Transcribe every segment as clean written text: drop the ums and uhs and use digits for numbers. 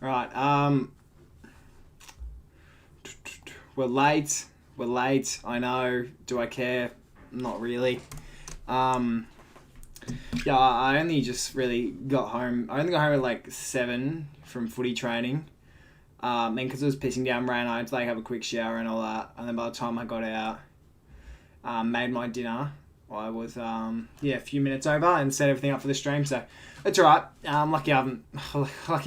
Right. We're late. We're late. I know. Do I care? Not really. Yeah, I only just really got home. I only got home at like 7 from footy training. And because it was pissing down rain, I had to like have a quick shower and all that. And then by the time I got out, made my dinner, I was a few minutes over and set everything up for the stream. So it's alright. Lucky I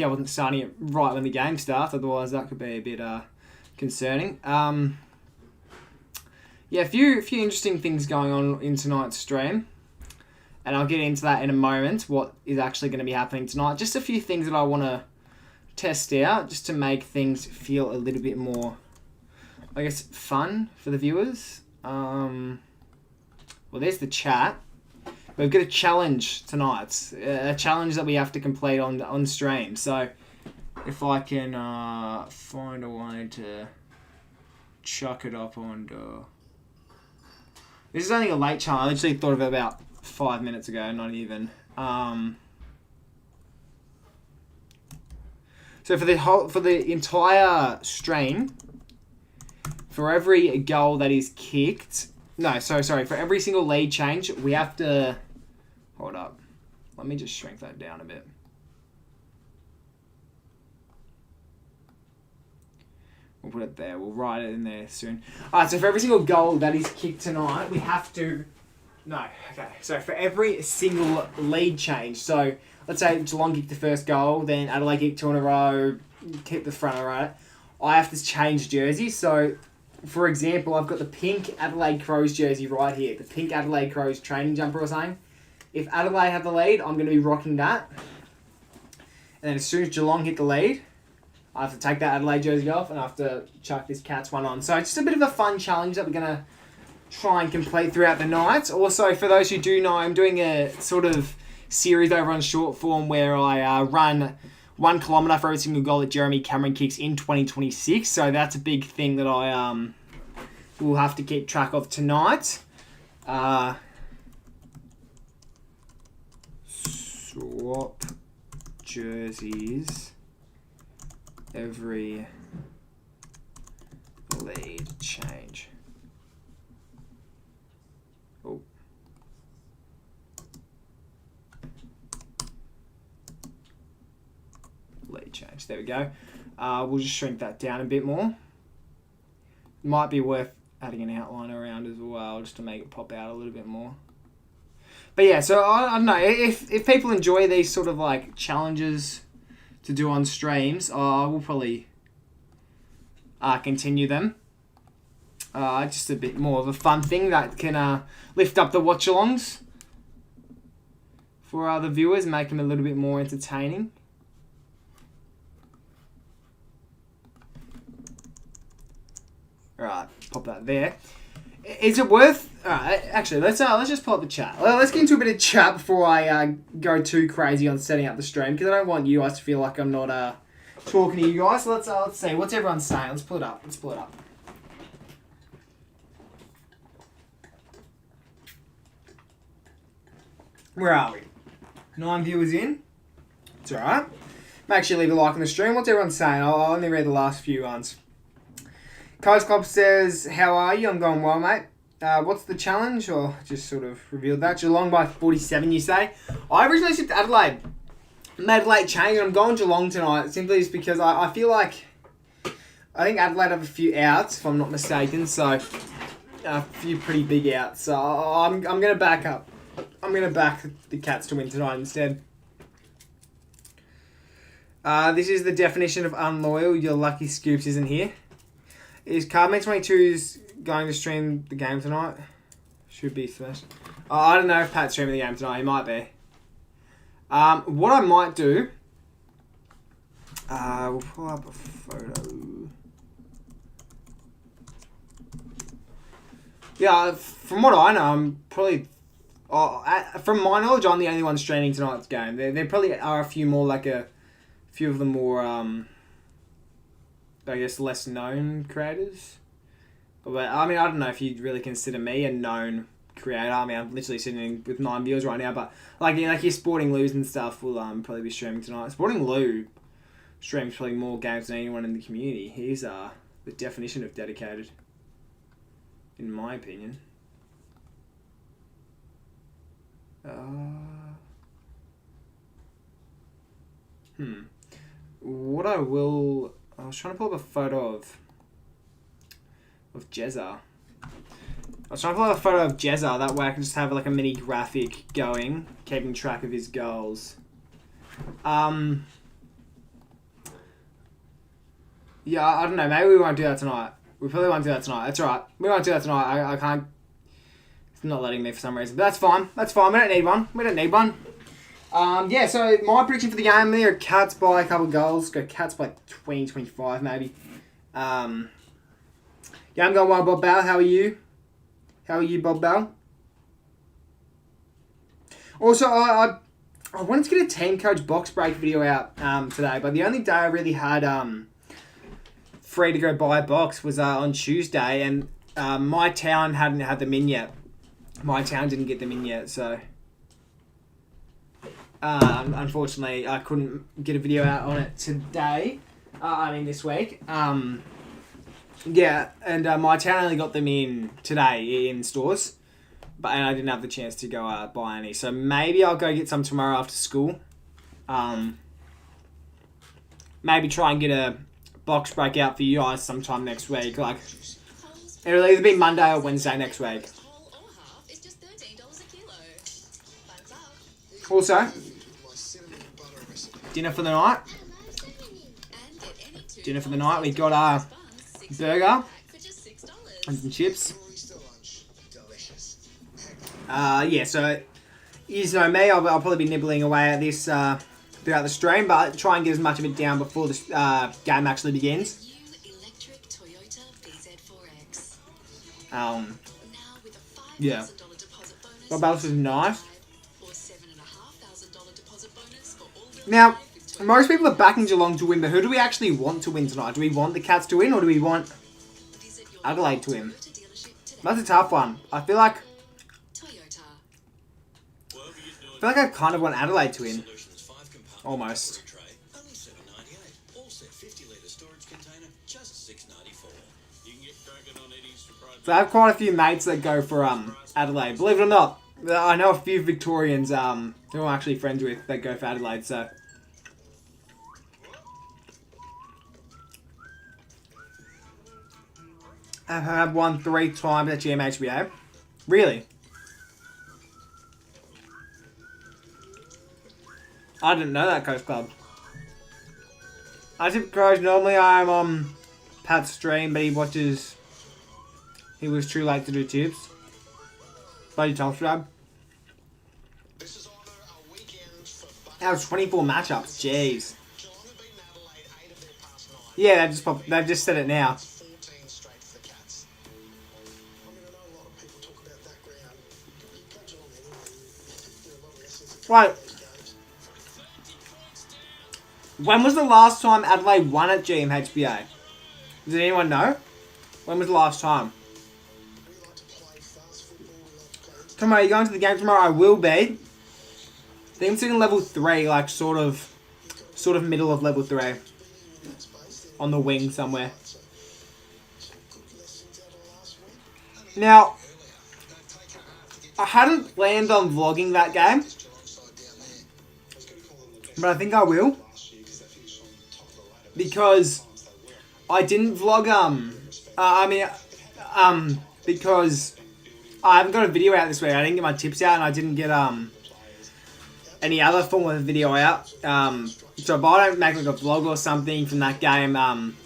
wasn't starting it right when the game starts. Otherwise, that could be a bit concerning. A few interesting things going on in tonight's stream. And I'll get into that in a moment, what is actually going to be happening tonight. Just a few things that I want to test out, just to make things feel a little bit more, I guess, fun for the viewers. Well, there's the chat. We've got a challenge tonight. A challenge that we have to complete on stream. So, if I can find a way to chuck it up on... This is only a late challenge. I literally thought of it about 5 minutes ago, not even. So for the entire stream, for every goal that is kicked, for every single lead change, we have to hold up. Let me just shrink that down a bit. We'll put it there. We'll write it in there soon. Alright, so for every single goal that is kicked tonight, we have to... So for every single lead change, so let's say Geelong kicked the first goal, then Adelaide kicked 2 in a row, keep the front right. I have to change jersey. So, for example, I've got the pink Adelaide Crows jersey right here. The pink Adelaide Crows training jumper or something. If Adelaide have the lead, I'm going to be rocking that. And then as soon as Geelong hit the lead, I have to take that Adelaide jersey off and I have to chuck this Cats one on. So it's just a bit of a fun challenge that we're going to try and complete throughout the night. Also, for those who do know, I'm doing a sort of series over on short form where I run 1 kilometre for every single goal that Jeremy Cameron kicks in 2026. So that's a big thing that I will have to keep track of tonight. Swap jerseys every lead change. Oh. Lead change. There we go. We'll just shrink that down a bit more. Might be worth adding an outline around as well, just to make it pop out a little bit more. But yeah, so I don't know. If people enjoy these sort of like challenges to do on streams, I will probably continue them. Just a bit more of a fun thing that can lift up the watch-alongs for other viewers, make them a little bit more entertaining. Alright, pop that there. Is it worth... actually, let's just pull up the chat. Let's get into a bit of chat before I go too crazy on setting up the stream, because I don't want you guys to feel like I'm not talking to you guys. So let's see. What's everyone saying? Let's pull it up. Where are we? 9 viewers in. It's alright. Make sure you leave a like on the stream. What's everyone saying? I'll only read the last few ones. Coast Club says, how are you? I'm going well, mate. What's the challenge? Or just sort of revealed that. Geelong by 47, you say? I originally tipped Adelaide. Made a late change, and I'm going Geelong tonight simply just because I feel like... I think Adelaide have a few outs, if I'm not mistaken. So, a few pretty big outs. So, I'm going to back up. I'm going to back the Cats to win tonight instead. This is the definition of unloyal. Your lucky Scoops isn't here. Is Cardman22's going to stream the game tonight? Should be first. I don't know if Pat's streaming the game tonight. He might be. What I might do... we'll pull up a photo. Yeah, from what I know, I'm probably... from my knowledge, I'm the only one streaming tonight's game. There probably are a few more, like a few of the more... I guess less known creators. But I mean, I don't know if you'd really consider me a known creator. I mean, I'm literally sitting with 9 viewers right now, but like your Sporting Loos and stuff will probably be streaming tonight. Sporting Lou, streams probably more games than anyone in the community. He's the definition of dedicated, in my opinion. What I was trying to pull up a photo of Jezza. That way I can just have like a mini graphic going, keeping track of his goals. Yeah, I don't know. Maybe we won't do that tonight. We probably won't do that tonight. That's alright. We won't do that tonight. I can't. It's not letting me for some reason. But that's fine. That's fine. We don't need one. Yeah, so my prediction for the game there, Cats by a couple of goals. Go Cats by 20, 25 maybe. Yeah, I'm going well, Bob Bell. How are you? How are you, Bob Bell? Also, I wanted to get a team coach box break video out today, but the only day I really had free to go buy a box was on Tuesday, and my town hadn't had them in yet. My town didn't get them in yet, so unfortunately I couldn't get a video out on it today. This week. Yeah, and my town only got them in today in stores, and I didn't have the chance to go buy any. So maybe I'll go get some tomorrow after school. Maybe try and get a box break out for you guys sometime next week. Like, it'll either be Monday or Wednesday next week. Also, dinner for the night. We got a burger and some chips. Yeah, so you know me, I'll probably be nibbling away at this throughout the stream, but try and get as much of it down before the game actually begins. Yeah. What else is nice? Now, most people are backing Geelong to win, but who do we actually want to win tonight? Do we want the Cats to win, or do we want Adelaide to win? That's a tough one. I feel like I kind of want Adelaide to win. Almost. So I have quite a few mates that go for Adelaide. Believe it or not, I know a few Victorians who I'm actually friends with that go for Adelaide, so I have won 3 times at GMHBA. Really? I didn't know that, Coast Club. I tip Coach. Normally I'm on Pat's stream, but he was too late to do tips. Bloody Telstra. That was 24 matchups. Jeez. Yeah, they've just said it now. Right. When was the last time Adelaide won at GMHBA? Does anyone know? When was the last time? Tomorrow, you going to the game tomorrow? I will be. I think I'm sitting level 3, like sort of middle of level 3. On the wing somewhere. Now, I hadn't planned on vlogging that game, but I think I will. Because I didn't vlog, because I haven't got a video out this week. I didn't get my tips out, and I didn't get, any other form of video out. So if I don't make like a vlog or something from that game,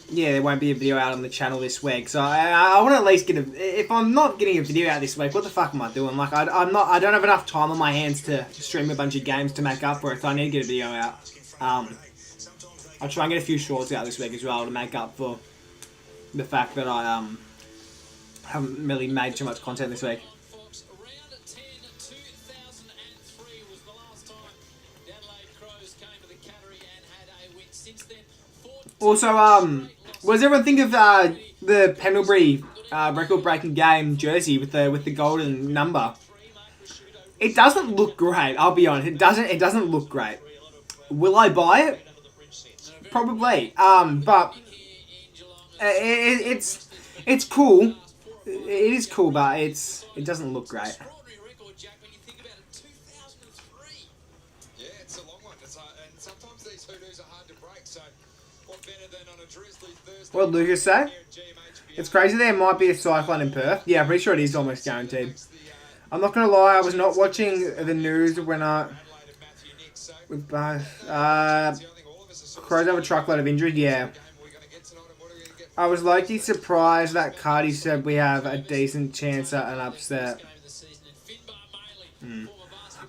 yeah, there won't be a video out on the channel this week. So I want to at least get if I'm not getting a video out this week, what the fuck am I doing? Like, I don't have enough time on my hands to stream a bunch of games to make up for it, so I need to get a video out. I'll try and get a few shorts out this week as well to make up for the fact that I haven't really made too much content this week. Also, what does everyone think of the Pendlebury record-breaking game jersey with the golden number? It doesn't look great. I'll be honest. It doesn't look great. Will I buy it? Probably. But it's cool. It is cool, but it doesn't look great. Yeah, it's a long one. And sometimes these hoodoos are hard to break. So, what better than on a drizzly Thursday? What did Lucas say? It's crazy there might be a cyclone in Perth. Yeah, I'm pretty sure it is almost guaranteed. I'm not going to lie, I was not watching the news when Crows have a truckload of injuries, yeah. I was likely surprised that Cardi said we have a decent chance at an upset.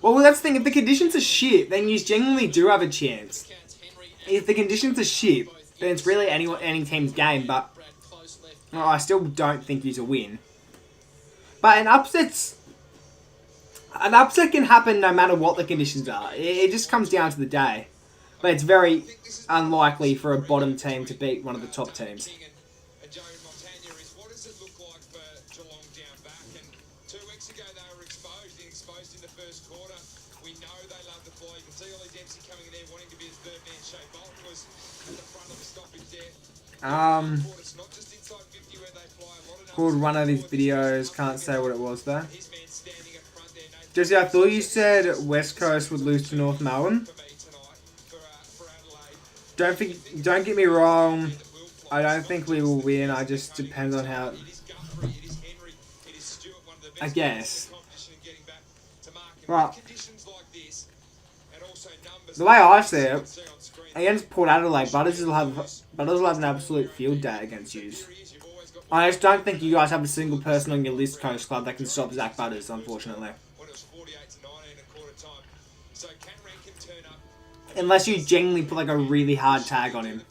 Well, that's the thing. If the conditions are shit, then you genuinely do have a chance. If the conditions are shit, then it's really any team's game. But I still don't think it's a win. But an upset can happen no matter what the conditions are. It just comes down to the day. But it's very unlikely for a bottom team to beat one of the top teams. What does it look like for Geelong down back? And 2 weeks ago they were exposed in the first quarter. We know they love the ball. You can see Ollie Dempsey coming in there wanting to be his third man. Shea Bolton was at the front of the stoppage there. It's not just inside 50 where they fly a lot of Called one of these videos, can't say what it was though. Jesse, I thought you said West Coast would lose to North Melbourne. Don't get me wrong. I don't think we will win. I just depends on how. I guess. Right. The way I see it, against Port Adelaide, Butters will have an absolute field day against you. I just don't think you guys have a single person on your list coach club that can stop Zach Butters, unfortunately. Unless you genuinely put like a really hard tag on him.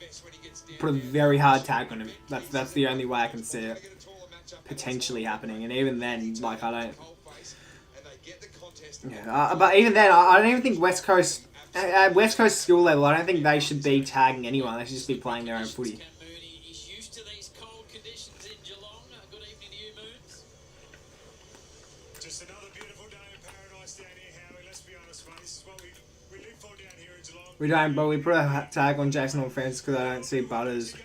Put a very hard tag on him. That's the only way I can see it potentially happening. And even then, like, I don't... Yeah, but even then, I don't even think West Coast... At West Coast skill level, I don't think they should be tagging anyone. They should just be playing their own footy. Just another beautiful day in paradise down here, Howie. Let's be honest, mate. This is what we live for down here in Geelong. We don't, but we put a tag on Jackson on fence because I don't see Butters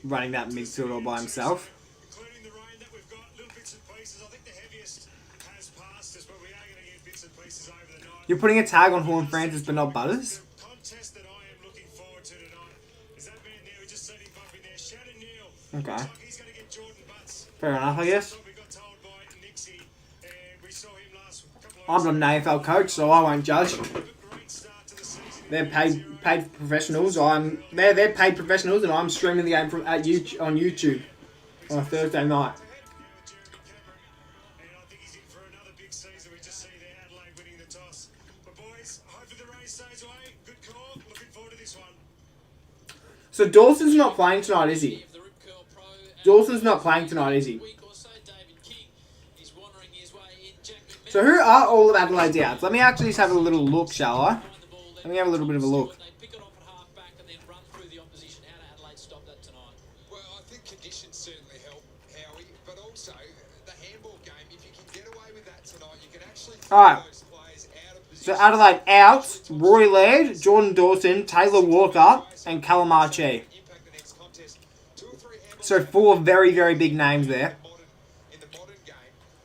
running that midfield all by himself. Including the rain that we've got, little bits and pieces. I think the heaviest has passed us, but we are going to get bits and pieces over the night. You're putting a tag on Horn Francis, but not Butters? The contest that I am looking forward to tonight is that man there. We just seen him bump in there. Shannon Neal. Okay. Looks like he's going to get Jordan Butts. Fair enough, I guess. We got told by Nixie, and we saw him last couple of I'm not an AFL coach, so I won't judge. great start to the season. They're paid professionals. They're paid professionals, and I'm streaming the game on YouTube on a Thursday night. And I think he's in for another big season. We just see there Adelaide winning the toss. But boys, hopefully the rain stays away. Good call. Looking forward to this one. So Dawson's not playing tonight, is he? Dawson's not playing tonight, is he? So who are all of Adelaide's outs? Let me actually just have a little look, shall I? Let me have a little bit of a look. Well, I think conditions certainly help, Howie, but also the handball game, if you can get away with that tonight, you can actually take Alright. those players out of So position. Adelaide out, Roy Laird, Jordan Dawson, Taylor Walker, and Callum Archie. Impact the next contest. 2 or 3 handball So 4 very, very big names there. in the modern game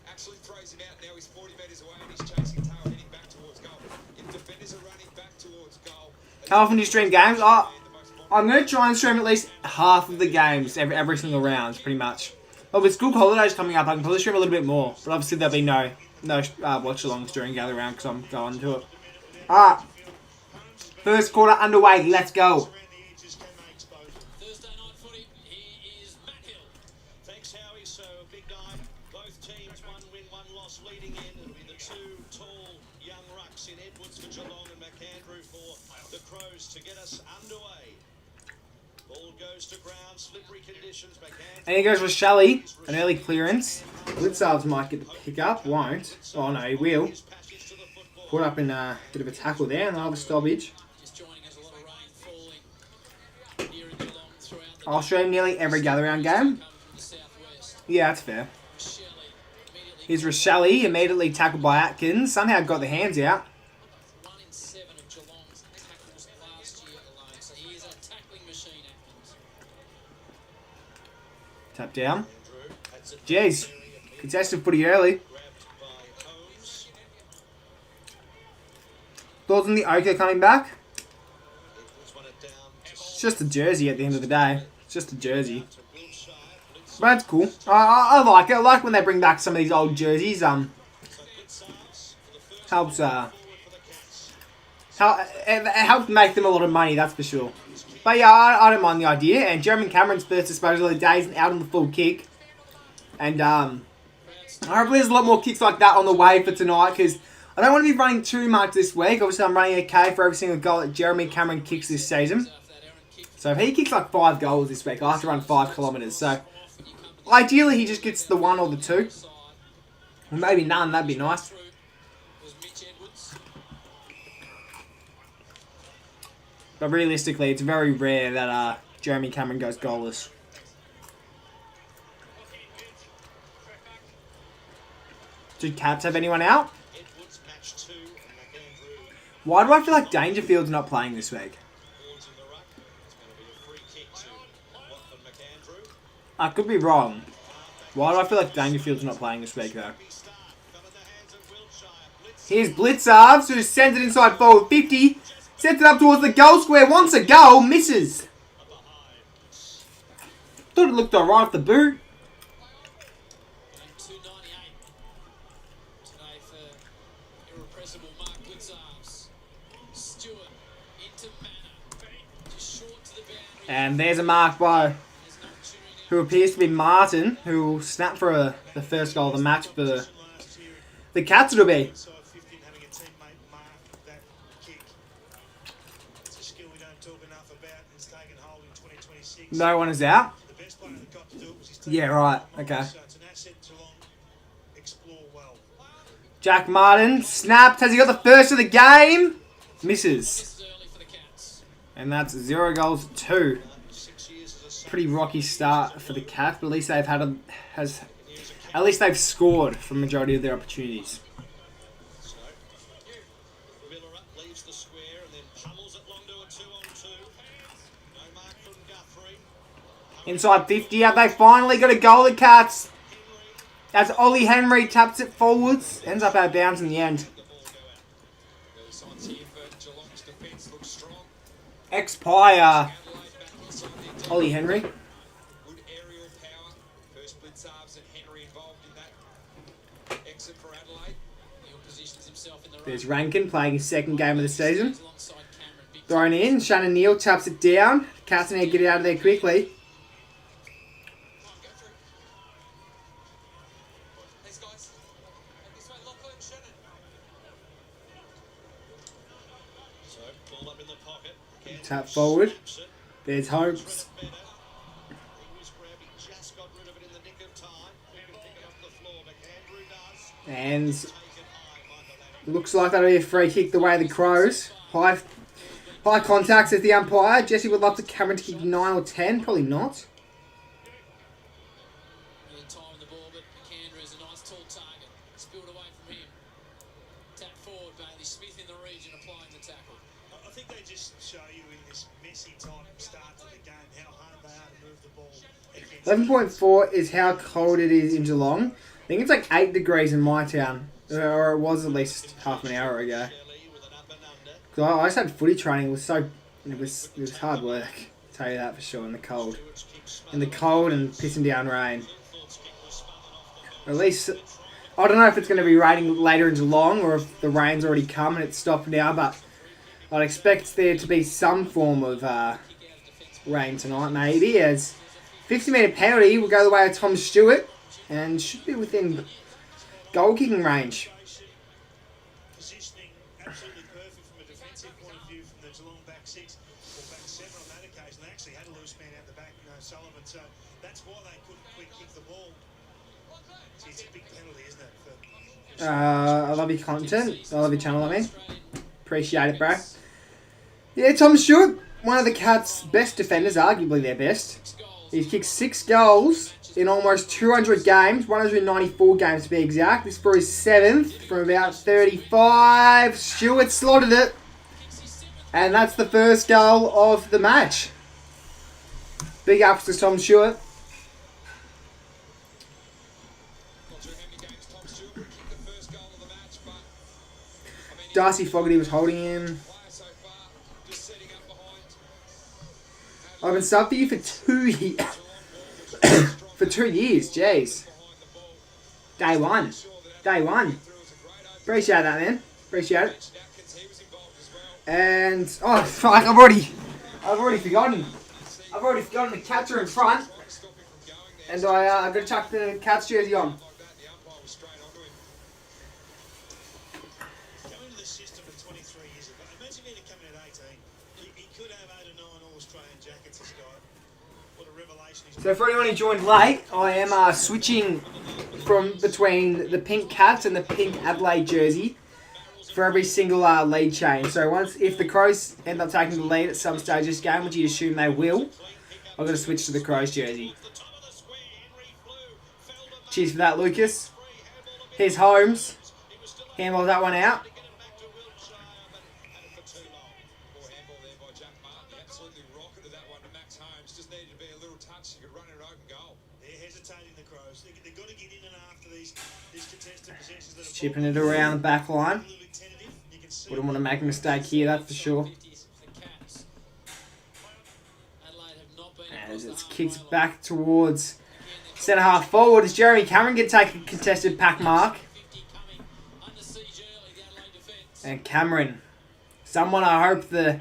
actually throws him out. Now he's 40 metres away and he's chasing tail, heading back towards goal. If defenders are running back towards goal, How often do you stream games? I'm going to try and stream at least half of the games every single round, pretty much. Well, with school holidays coming up, I can probably stream a little bit more. But obviously there'll be no watch-alongs during gather round because I'm going to it. Alright. First quarter underway. Let's go. Thursday night footy, he is Matt Hill. Thanks, Howie. So a big night. Both teams, 1 win, 1 loss leading in. It'll be the 2 tall young rucks in Edwards for Geelong and McAndrew for the Crows to get us underway. Ball goes to ground, slippery conditions. McAndrew. And here goes Rochelle. An early clearance. Blitzards might get the pick up. Won't. Oh no, he will. His passage to the football. Caught up in a bit of a tackle there and they'll have a stoppage. Just joining us, a lot of rain falling here in Geelong throughout the I'll stream nearly every gather round game. come from the southwest. Yeah, that's fair. Shelley immediately. Here's Rochelle, immediately tackled by Atkins. Somehow got the hands out. 1 in 7 of Geelong's tackles last year alone. So he is a tackling machine. Tap down. Jeez. Contested pretty early. Thoughts on the Oka coming back? It's just a jersey at the end of the day. It's just a jersey. But that's cool. I like it. I like when they bring back some of these old jerseys. Helps it helps make them a lot of money, that's for sure. But yeah, I don't mind the idea. And Jeremy Cameron's first disposal of the day is out on the full kick. And hopefully there's a lot more kicks like that on the way for tonight, because I don't want to be running too much this week. Obviously, I'm running a K for every single goal that Jeremy Cameron kicks this season. So if he kicks like 5 goals this week, I have to run 5 kilometres. So ideally, he just gets the 1 or the 2. Or maybe none, that'd be nice. But realistically, it's very rare that Jeremy Cameron goes goalless. Do Cats have anyone out? Why do I feel like Dangerfield's not playing this week? I could be wrong. Why do I feel like Dangerfield's not playing this week, though? Here's Blitzarves, who sends it inside forward 50. Sets it up towards the goal square. Wants a goal. Misses. Thought it looked alright off the boot. And there's a mark by who appears to be Martin, who will snap for the first goal of the match for the Cats. It'll be. No one is out? Yeah, right. Okay. Jack Martin snapped. Has he got the first of the game? Misses. And that's 0 goals to 2. Pretty rocky start for the Cats, but at least they've had at least they've scored for the majority of their opportunities. Inside 50, have they finally got a goal, the Cats? As Ollie Henry taps it forwards, ends up out of bounds in the end. Ex-Pie, Ollie Henry. Good aerial power. First Blitzarves and Henry involved in that exit for Adelaide. He positions himself in the There's Rankin playing his second game of the season. Thrown in, Shannon Neal taps it down. Cats need to get it out of there quickly. Tap forward. There's Hopes. And looks like that'll be a free kick the way of the Crows. High contacts at the umpire. Jesse would love to Cameron to kick 9 or 10. Probably not. Start to the game, how hard they are to move the ball. 11.4 is how cold it is in Geelong. I think it's like 8 degrees in my town. Or it was at least half an hour ago. Cause I just had footy training. It was hard work. I'll tell you that for sure in the cold. In the cold and pissing down rain. Or at least, I don't know if it's going to be raining later in Geelong or if the rain's already come and it's stopped now, but I'd expect there to be some form of rain tonight, maybe, as 50-metre penalty will go the way of Tom Stewart and should be within goal kicking range. Positioning absolutely perfect from a defensive point of view from the Geelong back 6 or back 7 on that occasion. They actually had a loose man out the back, Sullivan, so that's why they couldn't quick kick the ball. It's a big penalty, isn't it? I love your content. I love your channel, I mean. Appreciate it, bro. Yeah, Tom Stewart, one of the Cats' best defenders, arguably their best. He's kicked 6 goals in almost 200 games, 194 games to be exact. This for his 7th from about 35. Stewart slotted it. And that's the first goal of the match. Big ups to Tom Stewart. Darcy Fogarty was holding him. Player so far, just setting up behind. I've been subbed for you for 2 years. Geelong ball, which was For 2 years, jeez. behind the ball. Day one. Day one. Appreciate that, man. Appreciate it. Atkins, he was involved as well. And oh fuck, I've already forgotten. I've already forgotten the Cats are in front, Trying to stop him from going there. and I got to chuck the Cats jersey on. Like that, the umpire was straight onto him. Coming to the system for 23 years ago. Imagine him coming at 18. He could have 8 or 9 All-Australian jackets, this guy. What a revelation he's So for anyone who joined late, I am switching from between the pink Cats and the pink Adelaide jersey for every single lead change. So if the Crows end up taking the lead at some stage this game, which you assume they will, I'm going to switch to the Crows jersey. Cheers for that, Lucas. Here's Holmes. Handball that one out. Poor handball there by Jack Martin. He absolutely rocketed that one to Max Holmes. Just needed to be a little touch. He could run it an open goal. They're hesitating, the Crows. They've got to get in and after these contested possessions that are Chipping it around the back line. a little bit tentative. You can see Wouldn't want to make a mistake here, that's for sure. As it's kicked back towards centre half forward as Jeremy Cameron can take a contested pack mark. And Cameron, someone I hope the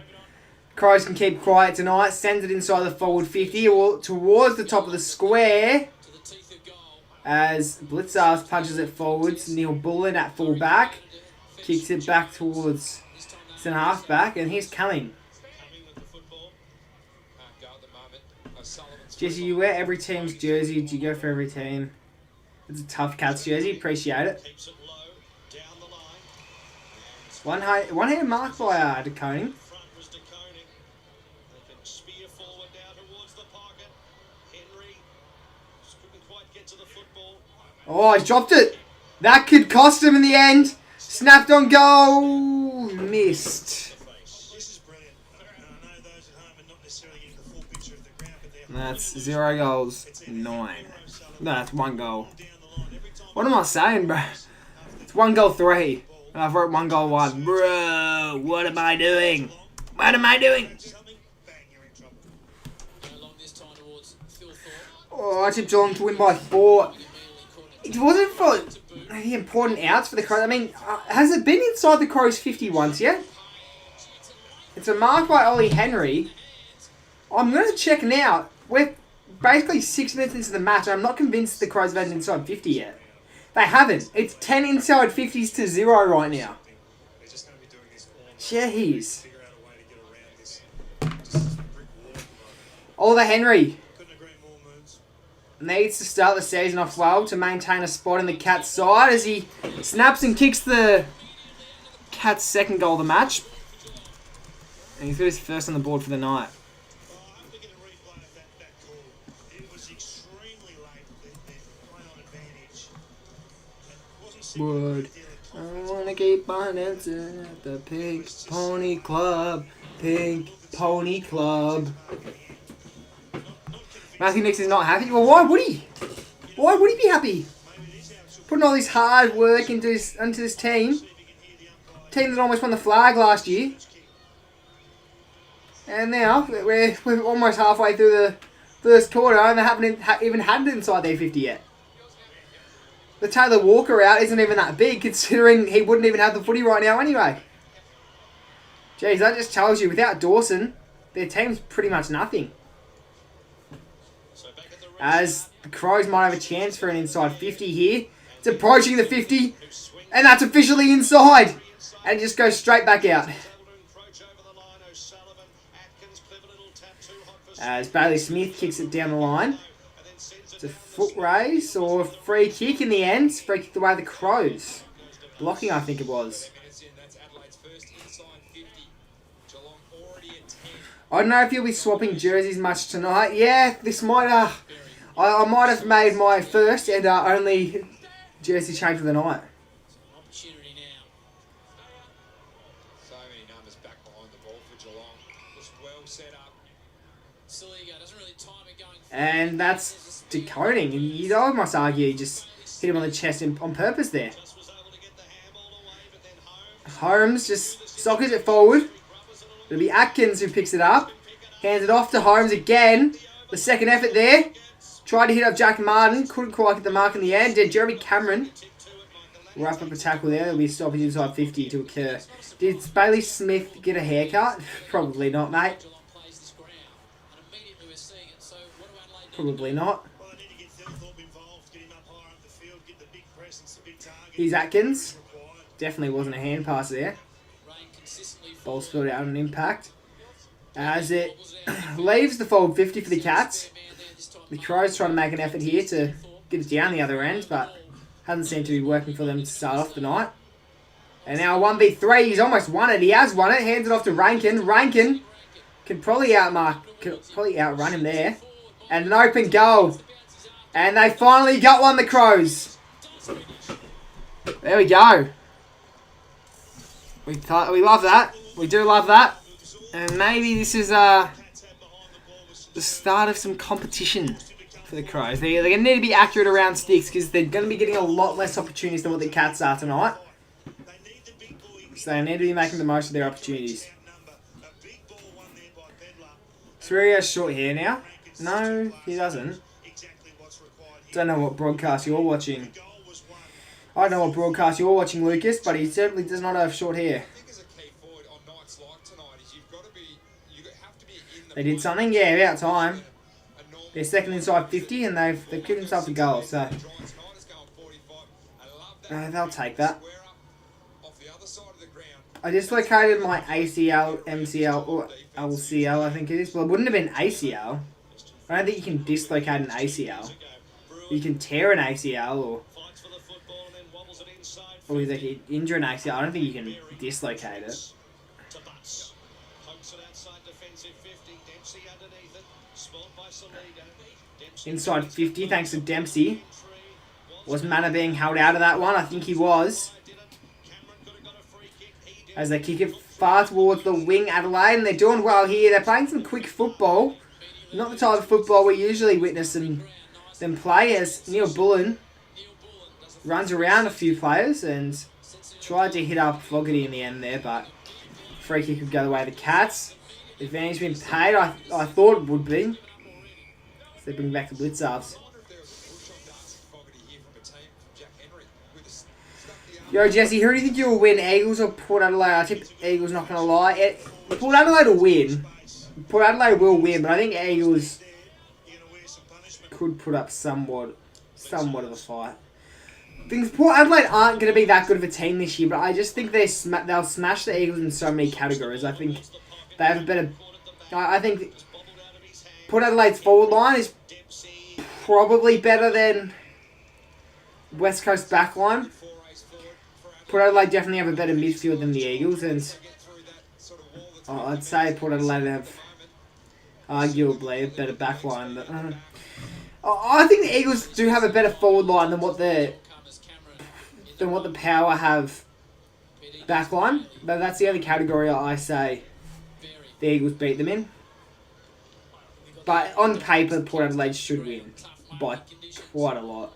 Crows can keep quiet tonight, sends it inside the forward 50 or towards the top of the square. As Blitzars punches it forwards, Neil Bullen at full back kicks it back towards centre half back, and here's Cumming. Can't go at the moment. Sullivan's Jesse, you wear every team's jersey. Do you go for every team? It's a tough Cats jersey. Appreciate it. keeps it low, down the line. One hand mark by De Koning. Front was De Koning. They can spear forward now towards the pocket. Henry just couldn't quite get to the football. Oh, he dropped it. That could cost him in the end. Snapped on goal. Missed. This is brilliant. I know those at home are not necessarily getting the full picture of the ground, but they're That's 0 goals, 9. No, that's 1 goal. down the line every time. What am I saying, bro? It's 1 goal 3. And I've wrote 1 goal 1. Bro, what am I doing? What am I doing? Something, bang, you're in trouble. Oh, I tipped Geelong to win by 4. It wasn't for the important outs for the Crows. I mean, has it been inside the Crows 50 once yet? It's a mark by Ollie Henry. I'm going to check now. We're basically 6 minutes into the match. I'm not convinced the Crows have had an inside 50 yet. They haven't. It's 10 inside 50s to 0 right now. They're just going to be doing this all night. Jeez. Figure out a way to get around this. Just this brick wall at the moment. Oliver Henry Couldn't agree more, Moons. needs to start the season off well to maintain a spot in the Cats' side as he snaps and kicks the Cats' second goal of the match. And he's got his first on the board for the night. Oh, I hope we get a replay of that call. It was extremely late. The play on advantage. It wasn't simple. Would I want to keep on dancing at the Pink Pony Club. Pink Pony Club. Matthew Nix is not happy. Well, why would he? Why would he be happy? Putting all this hard work into this team. Team that almost won the flag last year. And now we're almost halfway through the first quarter and they haven't even had it inside their 50 yet. The Taylor Walker out isn't even that big considering he wouldn't even have the footy right now anyway. Jeez, that just tells you without Dawson, their team's pretty much nothing. As the Crows might have a chance for an inside 50 here. It's approaching the 50 and that's officially inside. And it just goes straight back out. As Bailey Smith kicks it down the line. It's a foot race or a free kick in the end. Free kick away the Crows. Blocking, I think it was. That's Adelaide's first inside 50. Geelong already at 10. I don't know if you'll be swapping jerseys much tonight. Yeah, this might I might have made my first and only jersey change of the night. Opportunity now. So many numbers back behind the ball for Geelong. Just well set up. Saligo doesn't really time it going forward. And that's De Koning. And you'd almost argue he just hit him on the chest on purpose there. Just was able to get the handball away, but then Holmes just sockets it forward. It'll be Atkins who picks it up. Hands it off to Holmes again. The second effort there. Tried to hit up Jack Martin. Couldn't quite get the mark in the end. Did Jeremy Cameron wrap up a tackle there? There'll be a stoppage inside 50 to occur. Did Bailey Smith get a haircut? Probably not, mate. Probably not. Here's Atkins. Definitely wasn't a hand pass there. Ball spilled out on an impact. As it leaves the forward 50 for the Cats. The Crows trying to make an effort here to get it down the other end, but hasn't seemed to be working for them to start off the night. And now 1v3, he's almost won it. He has won it. Hands it off to Rankin. Rankin can probably outrun him there. And an open goal. And they finally got one, the Crows. There we go. We love that. We do love that. And maybe this is the start of some competition for the Crows. They're going to need to be accurate around sticks because they're going to be getting a lot less opportunities than what the Cats are tonight. So they need to be making the most of their opportunities. Sweary has short hair now. No, he doesn't. Don't know what broadcast you're watching. I don't know what broadcast you're watching, Lucas, but he certainly does not have short hair. They did something? Yeah, about time. They're second inside 50 and they've kicked themselves a goal, so they'll take that. I dislocated my ACL, MCL, or LCL, I think it is. Well, it wouldn't have been ACL. I don't think you can dislocate an ACL. You can tear an ACL or like injure an ACL. I don't think you can dislocate it. Inside 50, thanks to Dempsey. Was Manor being held out of that one? I think he was. As they kick it far towards the wing, Adelaide, and they're doing well here. They're playing some quick football. Not the type of football we usually witness them play, as Neil Bullen runs around a few players and tried to hit up Fogarty in the end there, but free kick would go the way of the Cats. Advantage been paid, I thought it would be. So they bring back the Blitzards. Yo, Jesse, who do you think you'll win, Eagles or Port Adelaide? I tip Eagles, not going to lie. Port Adelaide will win. Port Adelaide will win, but I think Eagles could put up somewhat of a fight. Port Adelaide aren't going to be that good of a team this year, but I just think they'll smash the Eagles in so many categories. I think they have a better... I think Port Adelaide's forward line is probably better than West Coast back line. Port Adelaide definitely have a better midfield than the Eagles, and I'd say Port Adelaide have arguably a better back line. But, I think the Eagles do have a better forward line than what the Power have back line. But that's the only category I say the Eagles beat them in. But on paper, Port Adelaide should win by quite a lot.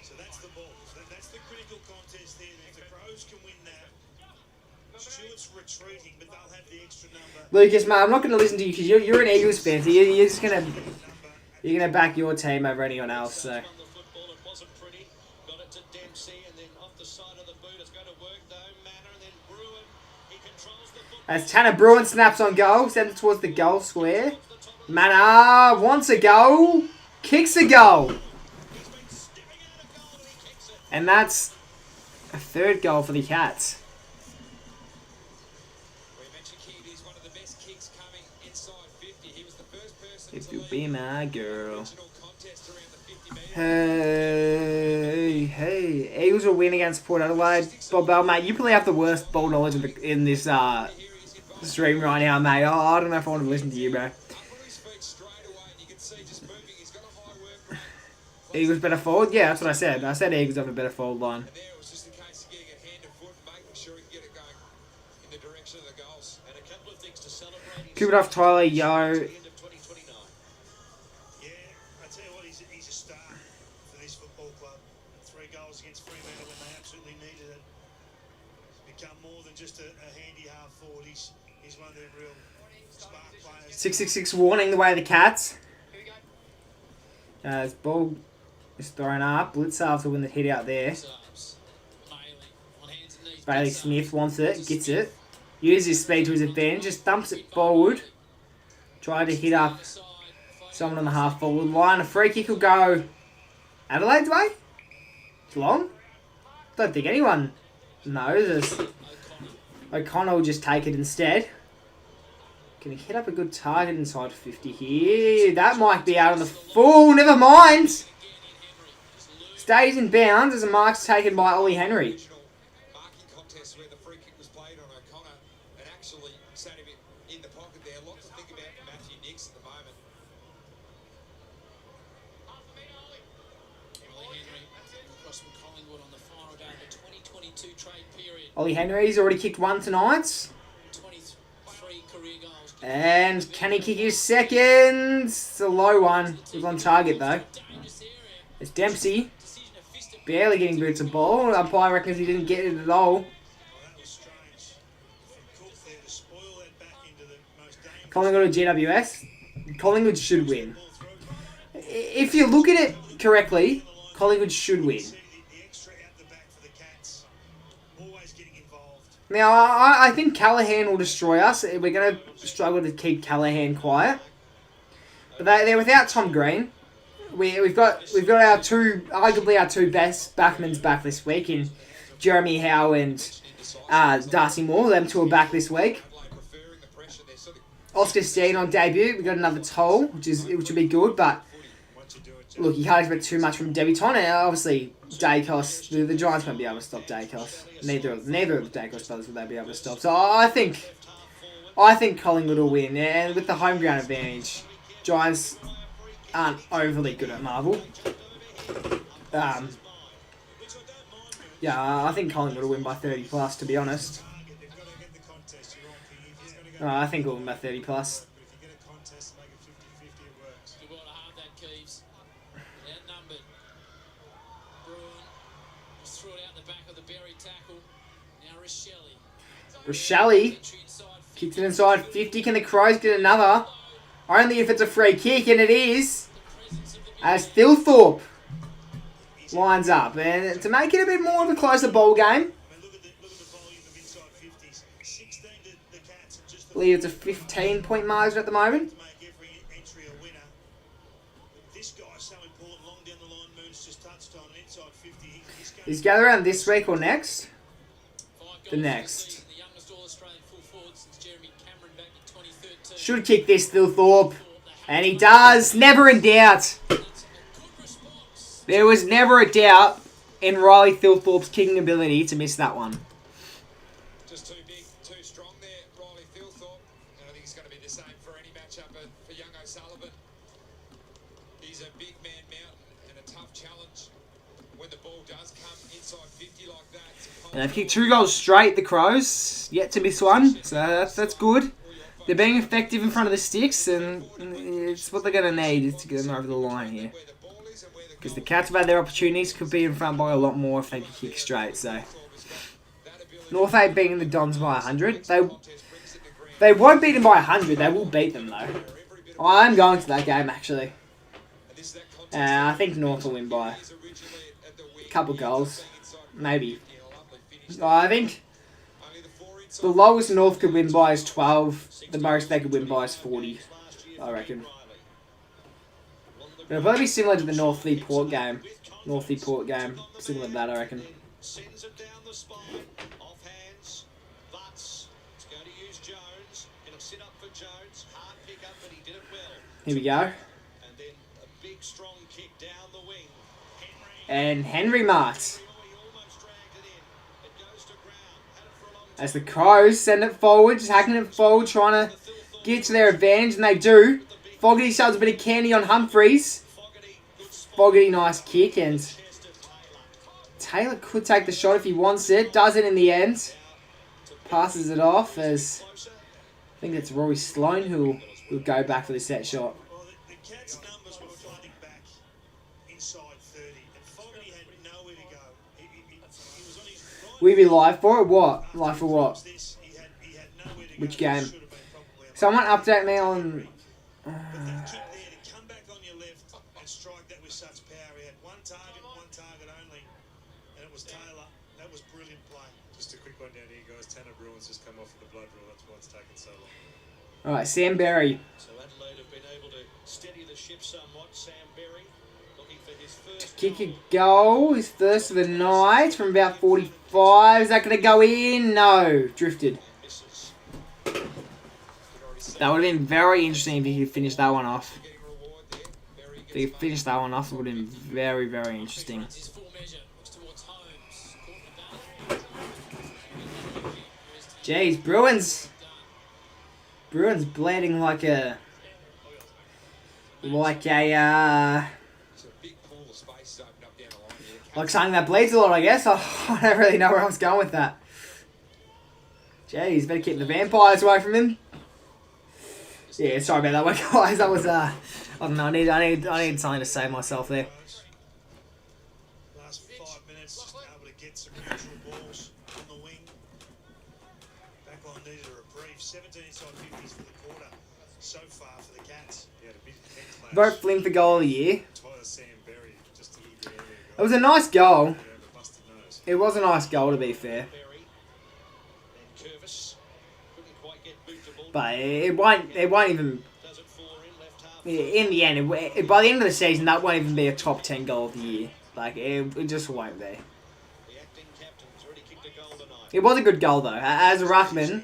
So that's the ball. That's the critical contest there. If the Crows can win that, Stewart's retreating, but they'll have the extra number. Lucas, mate, I'm not going to listen to you because you're an Eagles fan. So you're just going to back your team over anyone else. So. As Tanner Bruin snaps on goal, sends it towards the goal square. Manor wants a goal, kicks a goal. And that's a third goal for the Cats. If you be my girl. Hey. Eagles will win against Port Adelaide. Bob Bell, mate, you probably have the worst ball knowledge in this stream right now, mate. I don't know if I want to listen to you, bro. Eagles better forward? Yeah, that's what I said. I said Eagles have a better forward line. Keep it off Tyler, yo. become more than just a handy half forward. He's one of them real spark players. 666 warning the way of the Cats. This ball is thrown up. Blitzarves will win the hit out there. Bailey Smith wants it, gets it. Uses his speed to his advantage, just dumps it forward. Try to hit up someone on the half forward line. A free kick will go Adelaide's way? Geelong? Don't think anyone knows. O'Connor will just take it instead. Can he hit up a good target inside 50 here? That might be out on the full. Never mind. Stays in bounds as a mark's taken by Ollie Henry. Marking contest where the free kick was played on O'Connor and actually sat him in the pocket there. A lot to think about for Matthew Nix at the moment. Ollie Henry's already kicked one tonight. And can he kick his second? It's a low one. It was on target though. It's Dempsey. Barely getting boots of ball. Umpire reckons he didn't get it at all. Collingwood or GWS? Collingwood should win. If you look at it correctly, Collingwood should win. Now, I think Callaghan will destroy us. We're going to struggle to keep Callaghan quiet. But they're without Tom Green. We've got arguably our two best backmen's back this week in Jeremy Howe and Darcy Moore. Them two are back this week. Oscar Steen on debut. We've got another toll, which will be good. But look, you can't expect too much from debutant. And obviously, Dacos, the Giants won't be able to stop Dacos. Neither of the Dacos brothers will they be able to stop. So I think Collingwood will win. And with the home ground advantage, Giants aren't overly good at Marvel. Yeah, I think Collingwood will win by 30 plus, to be honest. I think we'll win by 30 plus. Rochelle kicks it inside 50. Can the Crows get another? Only if it's a free kick, and it is. As Thilthorpe lines up. And to make it a bit more of a closer ball game. I believe it's a 15-point margin at the moment. Is gather around this week or next? The next. Should kick this, Thilthorpe. And he does. Never in doubt. There was never a doubt in Riley Thilthorpe's kicking ability to miss that one. Just too big, too strong there, Riley Thilthorpe. And I think it's going to be the same for any matchup for young O'Sullivan. He's a big man mountain and a tough challenge when the ball does come inside 50 like that. And they've kicked 2 goals straight, the Crows. Yet to miss one. So that's good. They're being effective in front of the sticks, and it's what they're going to need to get them over the line here. Because the Cats have had their opportunities, could be in front by a lot more if they could kick straight. So North 8 beating the Dons by 100. They won't beat them by 100. They will beat them though. I'm going to that game actually. I think North will win by a couple goals, maybe. I think the lowest North could win by is 12. The most they could win by is 40, I reckon. It'll probably be similar to the North v Port game. Similar to that, I reckon. Sends it down the spine, off hands, Butts. It's going to use Jones. Going to sit up for Jones. Hard pick up, but he did it well. Here we go. And then a big strong kick down the wing. And Henry marks. As the Crows send it forward, just hacking it forward, trying to get to their advantage, and they do. Fogarty shoves a bit of candy on Humphreys. Fogarty, nice kick, and Taylor could take the shot if he wants it. Doesn't in the end. Passes it off as I think it's Rory Sloane who will go back for the set shot. Well, the Cats' numbers were flooding back inside 30, and Fogarty had nowhere to go. He was on his Will you be live for it? What? Live for what? Which game? Someone update me on... But that kick there to come back on your left and strike that with such power. He had one target only, and it was Taylor. That was brilliant play. Just a quick one down here, guys. Tanner Bruin's just come off of the blood rule. That's why it's taken so long. Alright, Sam Berry. So Adelaide have been able to steady the ship somewhat. Sam Berry looking for his first Kick a goal. His first of the night from about 45. Is that going to go in? No. Drifted. misses. That would have been very interesting if he could finish that one off. Getting reward there. Berry If he could finish that one off, it would have been very, very interesting. His full measure looks towards Holmes. Caught in the belly. Jeez, Bruins. Bruins bleeding like a... Like a, It's a big pool of space opened up down the line here. like something that bleeds a lot, I guess. I don't really know where I was going with that. Jeez, better keep the vampires away from him. Yeah, sorry about that one, guys. That was, I don't know, I need something to save myself there. Last 5 minutes, able to get some neutral balls on the wing. Backline needed a reprieve. 17 inside 50s for the quarter so far for the Cats. He had a big head clash. Vote Flynn for goal of the year. Tyler Sam Berry just a little bit earlier. It was a nice goal. Yeah, but busted nose. It was a nice goal, to be fair. Berry. Then Curvis. Couldn't quite get boot the ball. But it won't even... Does it fall in left half? In the end, by the end of the season, that won't even be a top 10 goal of the year. Like, it just won't be. The acting captain's already kicked a goal tonight. It was a good goal, though. As a ruckman,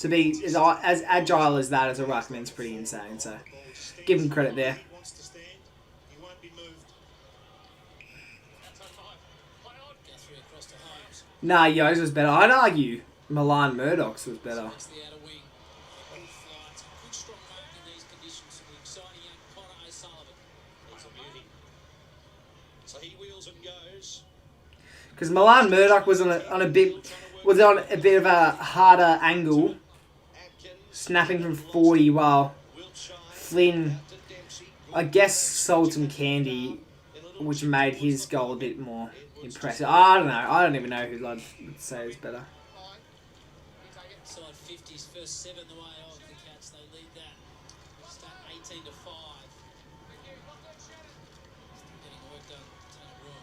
to be as agile as that as a ruckman's pretty insane. So, give him credit there. He wants to stand. He won't be moved. Guthrie across to Holmes. Nah, Yo's was better. I'd argue Milan Murdoch's was better. That's the outer wing. Good flight. Good strong run in these conditions from the exciting young Connor O'Sullivan. It's a beauty. So he wheels and goes. Because Milan Murdoch was on a bit of a harder angle, Atkins. snapping from 40, while Wiltshire. Flynn, To Dempsey. I guess, sold some candy, which made his goal a bit more impressive. I don't know. I don't even know who I'd say is better. Side 50s, first 7 the way of the Cats. They lead that. Start 18 to 5. Still getting work done. Tanner Bruin.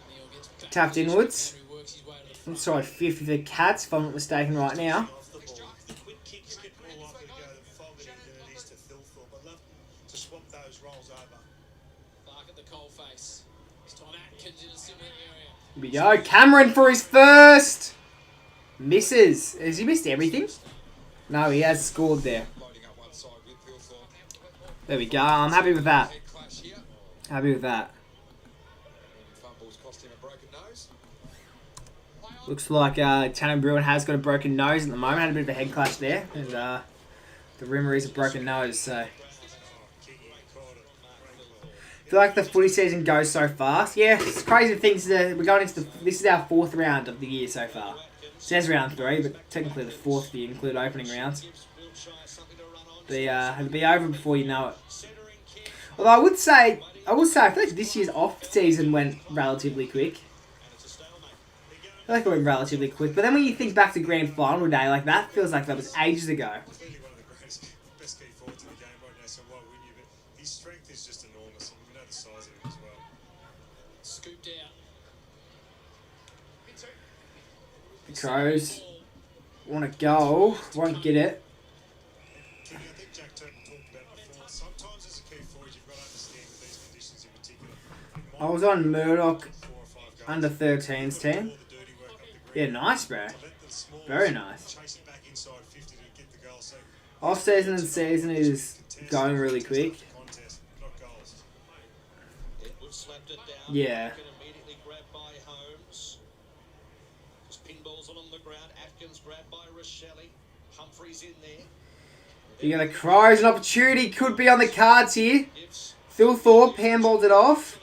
Neil gets back Tapped position. inwards. Henry works his way to the front. Sorry, 50 for the Cats, if I'm not mistaken right now. Off the ball. Quick kicks get more likely to go to Fogarty than it is to Thilthorpe. I'd love to swap those roles over. Clark at the coalface. This time Atkins in a similar area. Here we go. Cameron for his first. Misses. Has he missed everything? No, he has scored there. Loading up one side with Thilthorpe. There we go. I'm happy with that. Head clash here. Happy with that. Fumbles cost him a broken nose. Looks like Tanner Bruin has got a broken nose at the moment. Had a bit of a head clash there. And the rumour is a broken nose. So I feel like the footy season goes so fast. Yeah, it's crazy to think we're going into this is our 4th round of the year so far. It says round 3, but technically the 4th if you include opening rounds. But it'll be over before you know it. Although I will say I feel like this year's off season went relatively quick. I feel like it went relatively quick. But then when you think back to grand final day, like that feels like that was ages ago. Clearly one of the greatest, best key forwards in the game right now, so why wouldn't you? But his strength is just enormous, and we know the size of him as well. Scooped out. Crows want to go, won't get it. I think Jack Turton talked about it before. Sometimes as a key forward, you've got to understand with these conditions in particular. I was on Murdoch 4 or 5 goals. under 13's team. All the dirty work up the Yeah, ground. nice, bro. Let the smalls Very nice. chase it back inside 50 to get the goal. So Off season and season is going really quick. contest, not goals. Edwards slapped it down. Yeah. Can immediately grabbed by Holmes. Just pinballs along the ground. Atkins grabbed by Rochelle. Humphreys in there. You got the Crows, an opportunity could be on the cards here. Gives Phil Thorpe handballs it off.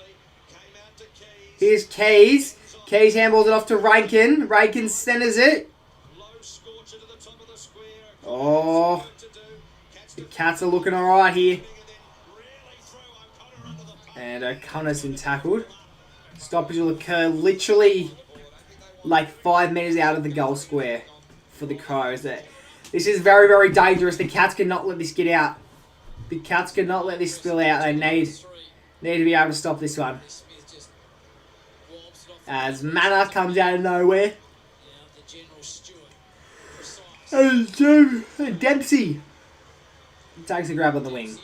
came out to Keys. Here's Keys. Keys handballs it off to Rankin. Rankin centers it. Low scorcher to the top of the square. Oh, To do. Cats the Cats are looking alright here. and then And O'Connor's been tackled. Stoppage will occur literally like 5 metres out of the goal square for the Crows. This is very, very dangerous. The Cats cannot let this get out. The Cats cannot let this spill out. They need to be able to stop this one. As Manor comes out of nowhere. And Dempsey takes a grab on the wing.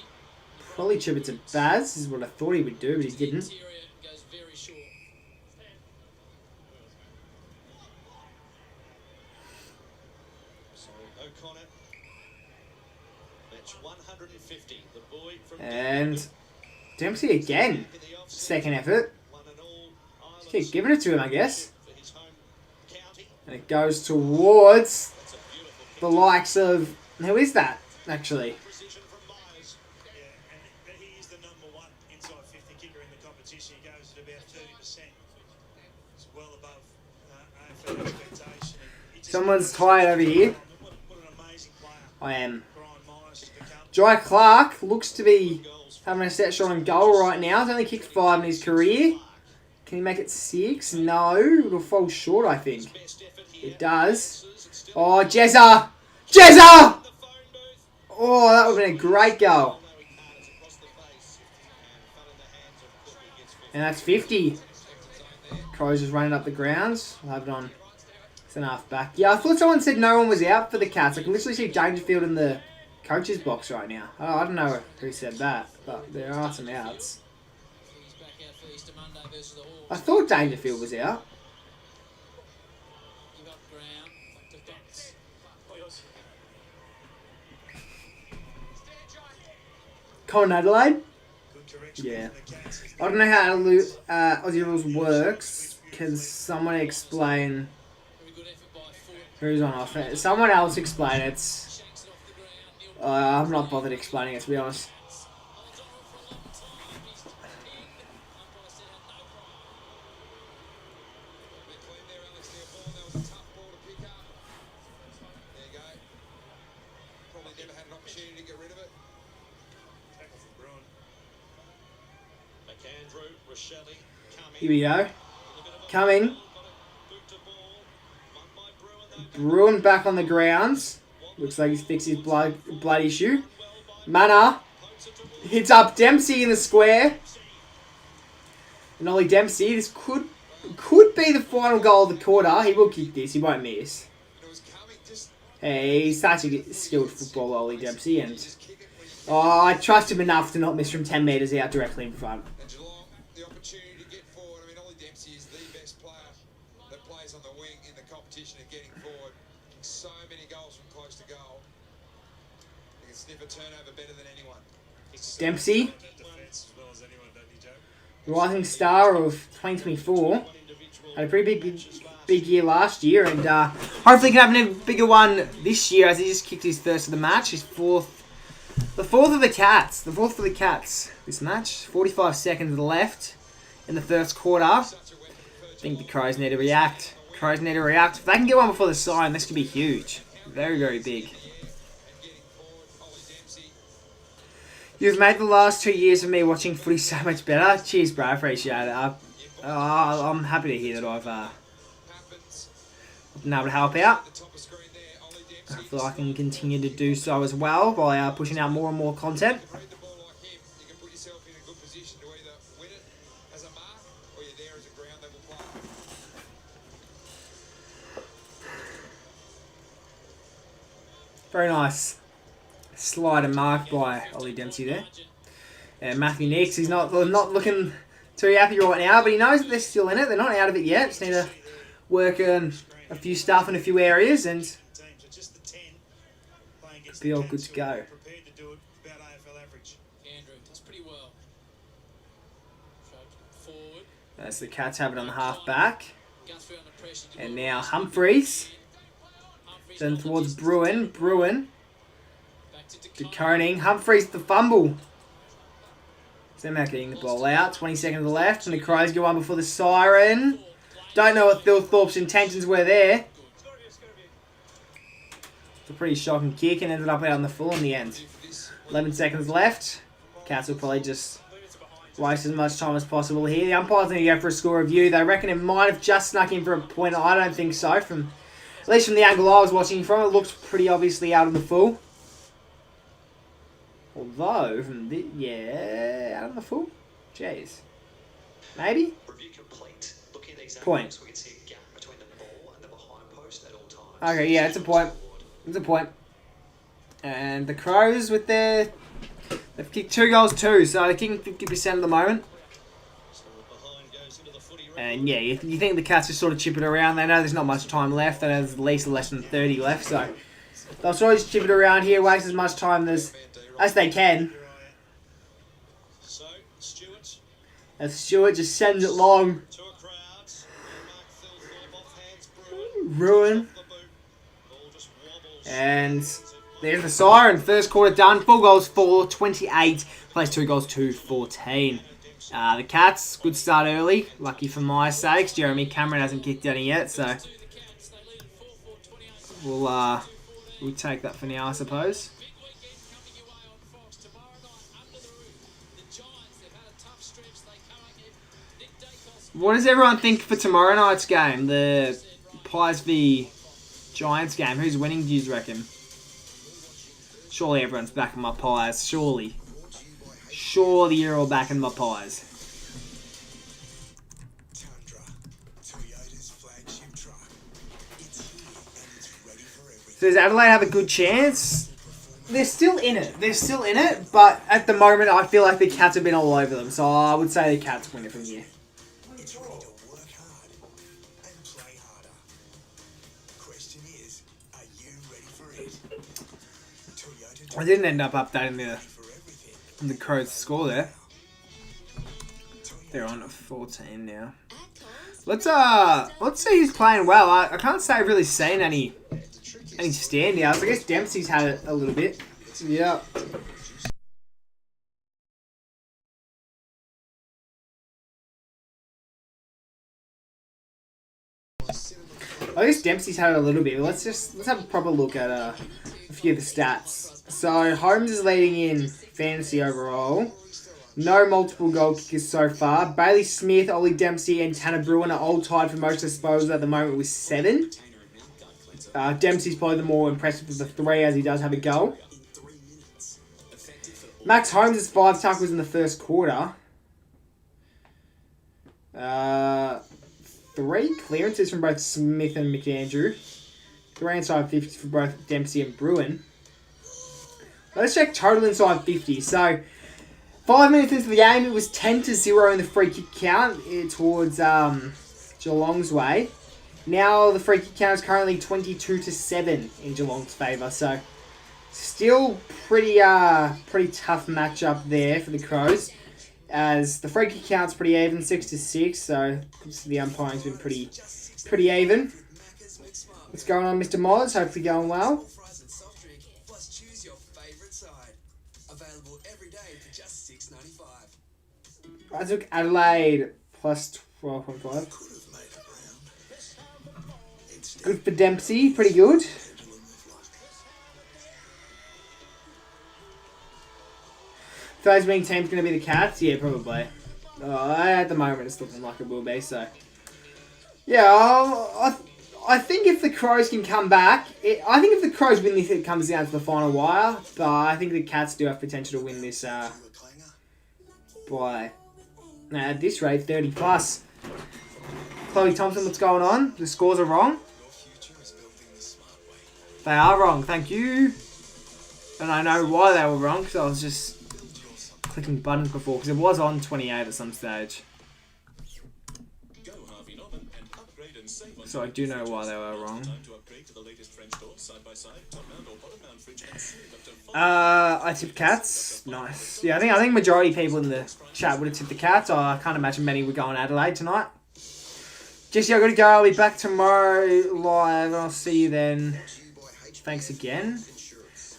Probably trip it to Baz. This is what I thought he would do, but he didn't. And Dempsey again. Second effort. Just keep giving it to him, I guess. And it goes towards the likes of... Who is that, actually? Yeah, and he is the #1 inside 50 kicker in the competition. He goes at about 30%. It's well above AFL expectation. Someone's tired over here. What an amazing player. I am. Brian Myers has become. Jai Clark looks to be having a set shot on goal right now. He's only kicked 5 in his career. Can he make it 6? No. It'll fall short, I think. It does. Oh, Jezza! Jezza! Oh, that would have been a great goal. And that's 50. Crows just running up the grounds. We'll have it on. It's an half back. Yeah, I thought someone said no one was out for the Cats. I can literally see Dangerfield in the coach's box right now. Oh, I don't know who said that, but there are some outs. I thought Dangerfield was out. Colin Adelaide? Yeah. I don't know how Aussie Rules works. Can someone explain who's on offense? Someone else explain it. I'm not bothered explaining it, to be honest. Here we go. Coming. Bruin back on the grounds. Looks like he's fixed his blood issue. Manor hits up Dempsey in the square. And Ollie Dempsey, this could be the final goal of the quarter. He will kick this. He won't miss. Hey, he's such a skilled footballer, Ollie Dempsey. And I trust him enough to not miss from 10 metres out directly in front. And Geelong, the opportunity to get forward. I mean, Ollie Dempsey is the best player that plays on the wing in the competition of getting forward. So many goals from close to goal. He can sniff a turnover better than anyone. Dempsey, rising star of 2024. Had a pretty big year last year, and hopefully can have a bigger one this year as he just kicked his first of the match. His fourth. The fourth of the Cats. The fourth for the Cats this match. 45 seconds left in the first quarter. I think the Crows need to react. Crows need to react. If they can get one before the sign, this could be huge. Very, very big. You've made the last 2 years of me watching footy so much better. Cheers, bro. I appreciate it. I'm happy to hear that I've been able to help out. I feel I can continue to do so as well by pushing out more and more content. Very nice slide and mark by Ollie Dempsey there. And Matthew Nix, he's not looking too happy right now, but he knows that they're still in it. They're not out of it yet. Just need to work on a few stuff in a few areas and be all good to go. As the Cats have it on the half back. And now Humphreys. Then towards Bruin. Bruin. To Koning. Humphreys the fumble. Somehow getting the ball out. 20 seconds left. And the Crows go on before the siren. Don't know what Phil Thorpe's intentions were there. It's a pretty shocking kick and ended up out on the full in the end. 11 seconds left. Cats will probably just waste as much time as possible here. The umpire's going to go for a score review. They reckon it might have just snuck in for a point. I don't think so. At least from the angle I was watching from, it looked pretty obviously out of the full. Although, out of the full? Jeez. Maybe? Review complete. Looking at the exact Point. points, we can see a gap between the ball and the behind post at all times. Okay, yeah, it's a point. It's a point. And the Crows with their... They've kicked 2 goals too, so they're kicking 50% at the moment. And yeah, you think the Cats are sort of chipping around. They know there's not much time left. They know there's at least less than 30 left, so they'll sort of just chip it around here, waste as much time as they can. So, Stewart. As Stewart just sends it long. To a crowd. Off hands, Ruin. Ball just wobbles. And there's the siren. First quarter done. 4 goals for 28. Plays 2 goals to 14. The Cats, good start early. Lucky for my sakes. Jeremy Cameron hasn't kicked any yet, so we'll take that for now, I suppose. What does everyone think for tomorrow night's game? The Pies v Giants game. Who's winning, do you reckon? Surely everyone's backing my Pies. Surely you're all backing my Pies. So does Adelaide have a good chance? They're still in it. But at the moment, I feel like the Cats have been all over them. So I would say the Cats win it from here. I didn't end up updating the Crows score there. They're on 14 now. Let's see who's playing well. I can't say I've really seen any standouts. I guess Dempsey's had it a little bit. Yeah. I guess Dempsey's had it a little bit. Let's have a proper look at a few of the stats. So Holmes is leading in fantasy overall. No multiple goal kickers so far. Bailey Smith, Ollie Dempsey, and Tanner Bruin are all tied for most disposals at the moment with 7. Dempsey's probably the more impressive of the 3 as he does have a goal. Max Holmes has 5 tackles in the first quarter. 3 clearances from both Smith and McAndrew. 3 inside 50 for both Dempsey and Bruin. Let's check total inside 50. So, 5 minutes into the game, it was 10-0 in the free kick count towards Geelong's way. Now the free kick count is currently 22-7 in Geelong's favour. So, still pretty tough matchup there for the Crows. As the free kick count's pretty even, 6-6. So, the umpiring's been pretty even. What's going on, Mr. Moz? Hopefully going well. I took Adelaide plus 12.5. Good for Dempsey, pretty good. Those winning team's going to be the Cats? Yeah, probably. At the moment, it's looking like it will be, so. Yeah, I think if the Crows can come back, I think if the Crows win this, it comes down to the final wire, but I think the Cats do have potential to win this by, at this rate, 30 plus. Chloe Thompson, what's going on? The scores are wrong. They are wrong, thank you. And I know why they were wrong, because I was just clicking buttons before, because it was on 28 at some stage. So I do know why they were wrong. I tipped Cats. Nice. Yeah, I think majority of people in the chat would have tipped the Cats. I can't imagine many would go on Adelaide tonight. Jesse, I've got to go. I'll be back tomorrow live. I'll see you then. Thanks again.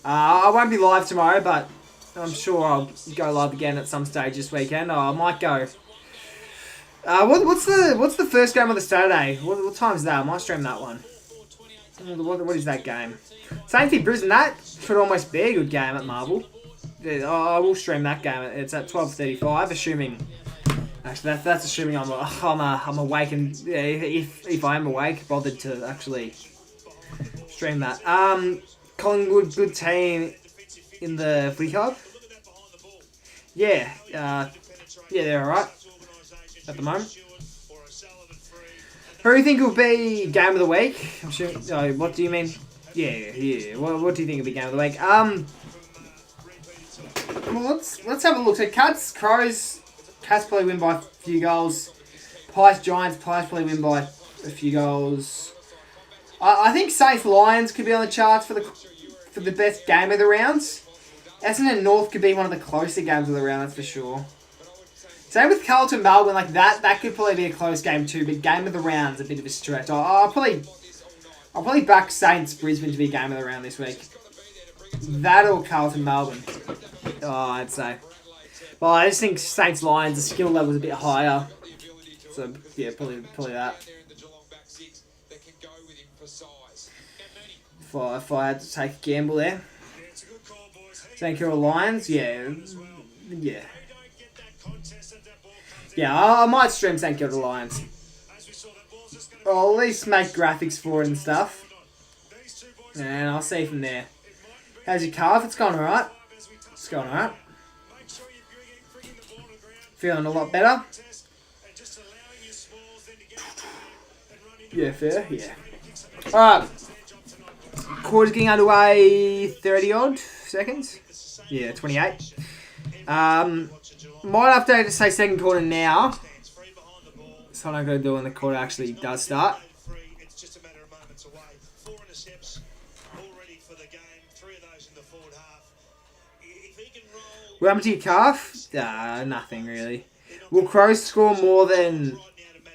I won't be live tomorrow, but I'm sure I'll go live again at some stage this weekend. I might go. What's the first game of the Saturday? What time is that? I might stream that one. What is that game? St. Brisbane. That should almost be a good game at Marvel. I will stream that game. It's at 12:35, assuming. Actually, that's assuming I'm awake and if I am awake, bothered to actually stream that. Collingwood, good team in the footy club. Yeah, they're alright at the moment. Who do you think will be game of the week? I'm sure. What do you mean? Yeah. What do you think will be game of the week? Well, let's have a look. So Cats, Crows, Cats probably win by a few goals. Pies, Giants, Pies probably win by a few goals. I think Saints, Lions could be on the charts for the best game of the rounds. Essendon North could be one of the closer games of the round, that's for sure. Same with Carlton Melbourne, like that could probably be a close game too, but game of the round's a bit of a stretch. I'll probably back Saints Brisbane to be game of the round this week. That or Carlton Melbourne. I'd say. Well, I just think Saints Lions, the skill level's a bit higher. So yeah, probably that. If I had to take a gamble there. St Kilda Lions, yeah. I might stream St Kilda Lions. Or at least make graphics for it and stuff. And I'll see from there. How's your calf? It's going alright. It's going alright. Feeling a lot better. Yeah, fair. Yeah. Alright. Quarter's getting underway 30 odd seconds. Yeah, 28. Might update to say second quarter now. So I'm going to do when the quarter actually does start. What happened to your calf? Nothing really. Will Crows score more than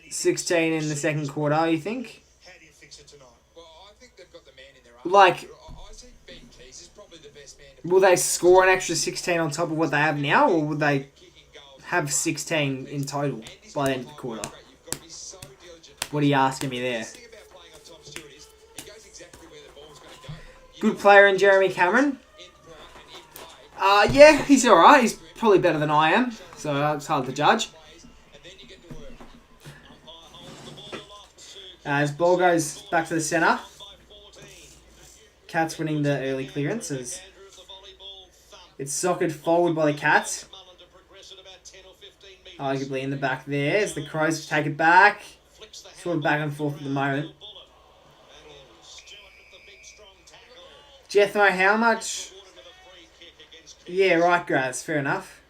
16 in the second quarter, you think? Like, will they score an extra 16 on top of what they have now, or will they have 16 in total by the end of the quarter? What are you asking me there? Good player in Jeremy Cameron. Yeah, he's alright. He's probably better than I am, so it's hard to judge. As ball goes back to the centre. Cats winning the early clearances. It's socketed forward by the Cats. Arguably in the back there as the Crows take it back. Sort of back and forth at the moment. Jethro, how much? Yeah, right, Graz. Fair enough.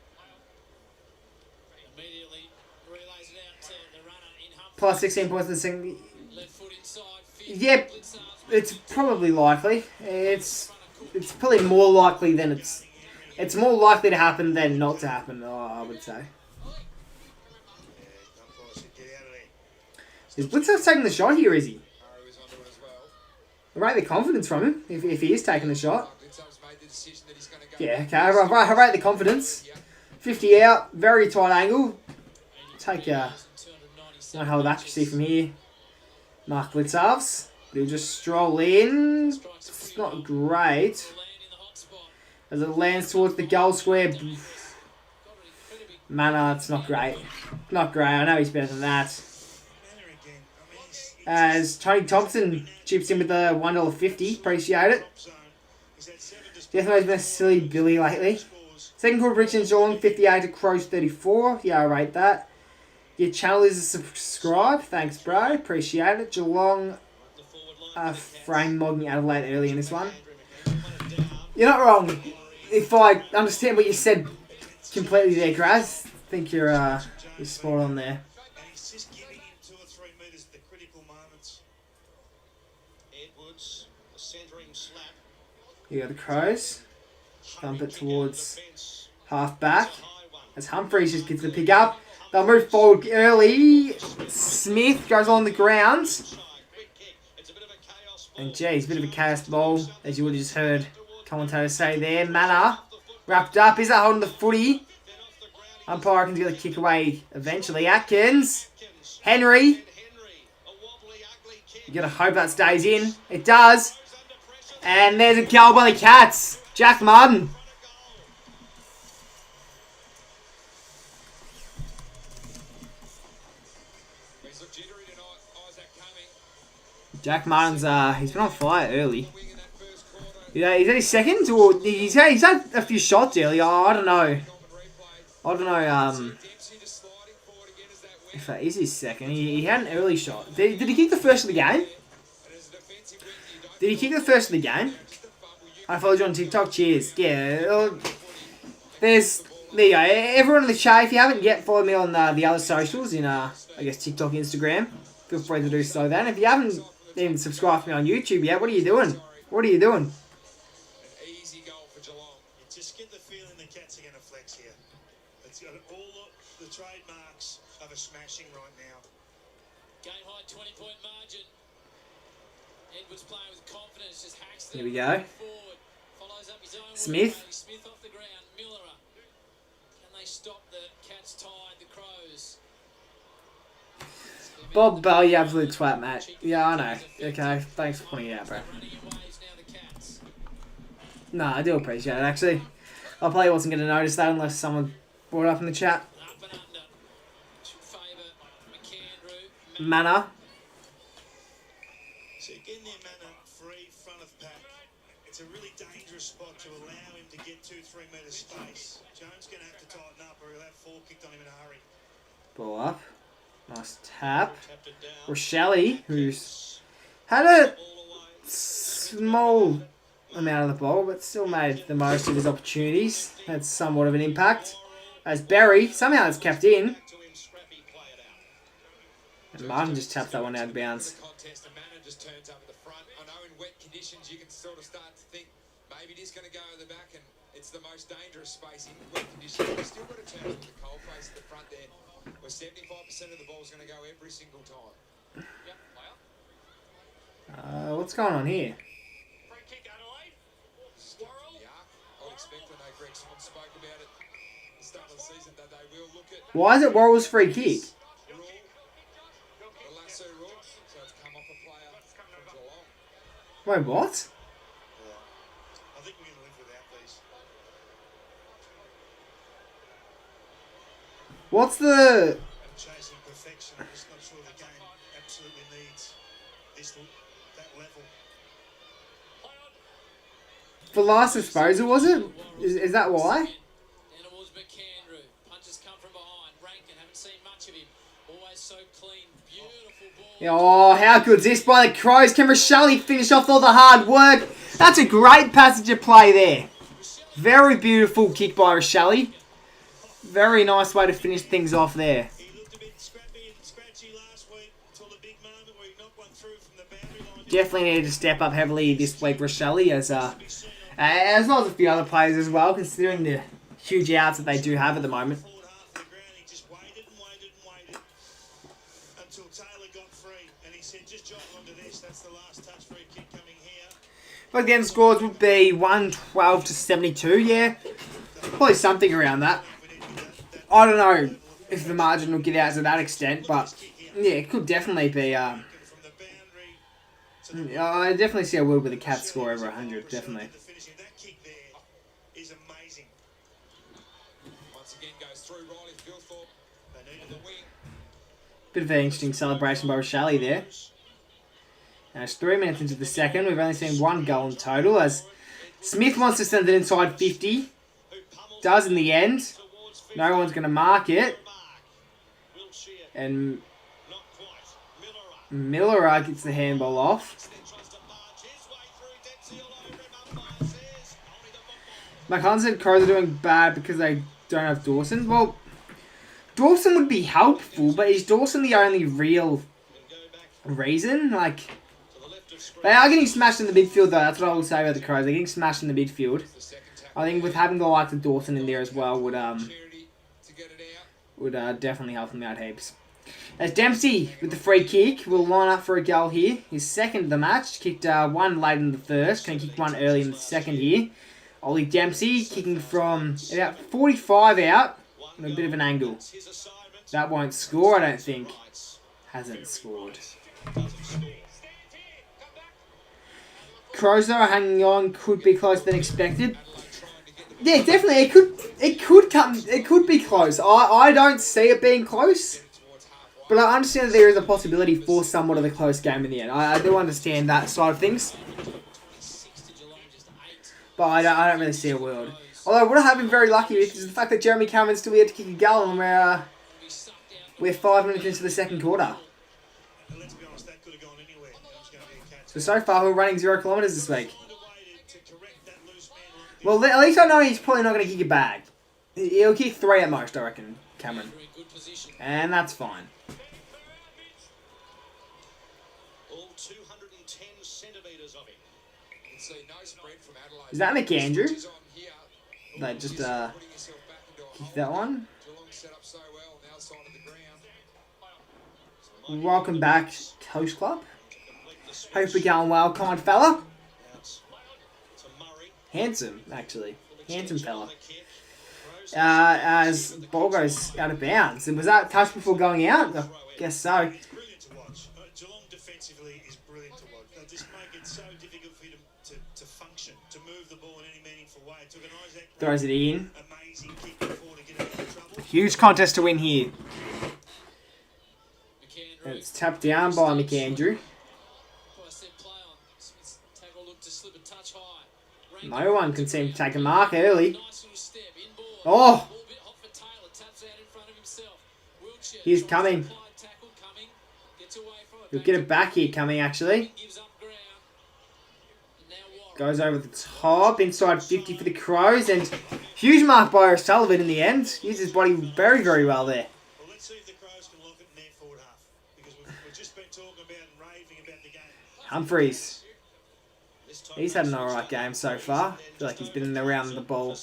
Plus 16 points in the second. Yep, it's probably likely. It's probably more likely than it's more likely to happen than not to happen. I would say. Is Blitzer's taking the shot here? Is he? I rate the confidence from him if he is taking the shot. Yeah, okay. I rate the confidence. 50 out, very tight angle. Take a hell of accuracy from here. Mark Blitzarves. He'll just stroll in. It's not great. As it lands towards the goal square. Mana, it's not great. Not great. I know he's better than that. As Tony Thompson chips in with the $1.50. Appreciate it. Definitely been a silly Billy lately. Second quarter predictions, Geelong 58 to Crows 34. Yeah, I rate that. Your channel is a subscribe. Thanks, bro. Appreciate it. Geelong frame mogging Adelaide early in this one. You're not wrong. If I understand what you said completely there, Graz, I think you're spot on there. You got the Crows. Dump it towards half back. As Humphreys just gets the pick up. They'll move forward early. Smith goes on the ground. And geez, bit of a chaos ball, as you would have just heard commentators say there. Manor wrapped up. Is that holding the footy? Umpire can get the kick away eventually. Atkins. Henry. You gotta hope that stays in. It does. And there's a goal by the Cats. Jack Martin. jittery tonight. Isaac Cumming. Jack Martin's he's been on fire early. Wing in that first quarter. Yeah, he's had his second, or he's had a few shots early. I don't know. Common replay. I don't know. Dempsey just sliding forward again as that wing. If that is his second, he had an early shot. Did he kick the first of the game? And as a defensive wing, you don't Did he kick the first of the game? I followed you on TikTok. Cheers. Yeah. There you go. Everyone in the chat, if you haven't yet followed me on the other socials in I guess TikTok, Instagram, feel free to do so then. If you haven't even subscribed to me on YouTube yet, what are you doing? What are you doing? An easy goal for Geelong. You just get the feeling the Cats are going to flex here. It's got all the trademarks of a smashing right now. Game high 20-point margin. Edwards playing with confidence, just hacks Here we go. forward. Follows up his own Smith. work. Smith off the ground. Miller. Can they stop the Cats tide, the Crows? Bob Bell, you absolute twat, mate. Yeah, I know. Okay, thanks for pointing it out, bro. Running in waves now, the Cats. No, I do appreciate it, actually. I probably wasn't going to notice that unless someone brought it up in the chat. Up and under. To favour McAndrew. Manor. So again, their manner free front of pack. It's a really dangerous spot to allow him to get 2-3 metres space. Jones going to have to tighten up or he'll have 4 kicked on him in a hurry. Ball up. Nice tap. Tapped it down. Rochelle, who's had a All away. small amount of the ball, but still made the most of his opportunities. Had somewhat of an impact. As Berry, somehow it's kept in. Back to him, Scrappy, play it out. And Martin just tapped that one out of bounds. The contest, the manner just turns up at the front. I know in wet conditions you can sort of start to think maybe it is going to go at the back and it's the most dangerous space in wet conditions. We've still got to turn up the cold face at the front there, where 75% of the ball is going to go every single time. Yep, player. What's going on here? Free kick, Adelaide. Squirrel. Yeah, I would expect when Greg Swan spoke about it at the start of the season that they will look at Why is it Worrell's free kick? rule, the lasso rule, so it's come off a player from Geelong. Wait, what? I think we're going to live without these. What's the... I'm chasing perfection. I'm just not sure the game absolutely needs that level. For last disposal, was it? Is that why? Then it was McAndrew. Punches come from behind. Rankin, haven't seen much of him. Always so clean. Beautiful ball. Oh, how good's this by the Crows? Can Rochelle finish off all the hard work? That's a great passage of play there. Very beautiful kick by Rochelle. Very nice way to finish things off there. He looked a bit scrappy and scratchy last week until the big moment where he knocked one through from the boundary line. Definitely needed to step up heavily this week, Rochelle, as well as a few other players as well, considering the huge outs that they do have at the moment. Forward half of the ground, he just waited and waited and waited until Taylor got free. And he said, just jog onto this. That's the last touch free kick coming here. But again, scores would be 112 to 72, yeah. Probably something around that. I don't know if the margin will get out to that extent, but yeah, it could definitely be. From the boundary I definitely see a world with a Cats score over 100, definitely. to the finishing. That kick there is amazing. Once again goes through Riley Gilthorpe. They needed The wing. Bit of an interesting celebration by Rochelle there. Now it's 3 minutes into the second. We've only seen one goal in total as Smith wants to send it inside 50. Does in the end. No one's going to mark it. And Not quite. Miller gets the handball off. Tries to barge his way through. Dempsey all over him. Umpire says, only the football. McCann said Crows are doing bad because they don't have Dawson. Well, Dawson would be helpful, but is Dawson the only real reason? Like, they are getting smashed in the midfield, though. That's what I will say about the Crows. They're getting smashed in the midfield. The second tackle. I think with having the likes of Dawson in there as well would Opportunity to get it out. definitely help them out heaps. As Dempsey with the free kick will line up for a goal here. His second of the match. Kicked one late in the first. Can kick one early in the second here. Ollie Dempsey kicking from about 45 out on a bit of an angle. His assignment. That won't score, I don't think. Hasn't scored. Crows are hanging on, could be closer than expected. Yeah, definitely. It could be close. I don't see it being close, But I understand that there is a possibility for somewhat of a close game in the end. I do understand that side of things. But I don't really see a world. Although what I have been very lucky with is the fact that Jeremy Cameron's still yet to kick a goal, and we're 5 minutes into the second quarter. And let's be honest, that could have gone anywhere. It was going to be a catch. So far we're running 0 kilometres this week. Find a way to correct that loose man long Well, at least I know he's probably not going to kick a bag. He'll kick 3 at most, I reckon, Cameron. And that's fine. All 210 centimetres of him. You can see no spread from Adelaide. Is that McAndrew? Switches on here. They just Putting yourself back into a kicked hole. that one. Geelong set up so well, now side of the ground. Welcome back, Coast Club. Hope we're going well, kind fella. Handsome, actually. Handsome fella. As ball goes out of bounds. And was that touch before going out? I guess so. It's brilliant to watch. Geelong defensively is brilliant to watch. They just make it so difficult for you to function, to move the ball in any meaningful way. It took an Isaac Throws it in. amazing kick before to get him into trouble. Huge contest to win here. It's tapped down by McAndrew. No one can seem to take a mark early. Oh! He's coming. He'll get it back here coming, actually. Goes over the top, inside 50 for the Crows, and huge mark by O'Sullivan in the end. Uses his body very, very well there. Well, let's see if the Crows can lock it in their forward half. Because we've just been talking about and raving about the game. Humphreys. He's had an alright game so far. I feel like he's been around the ball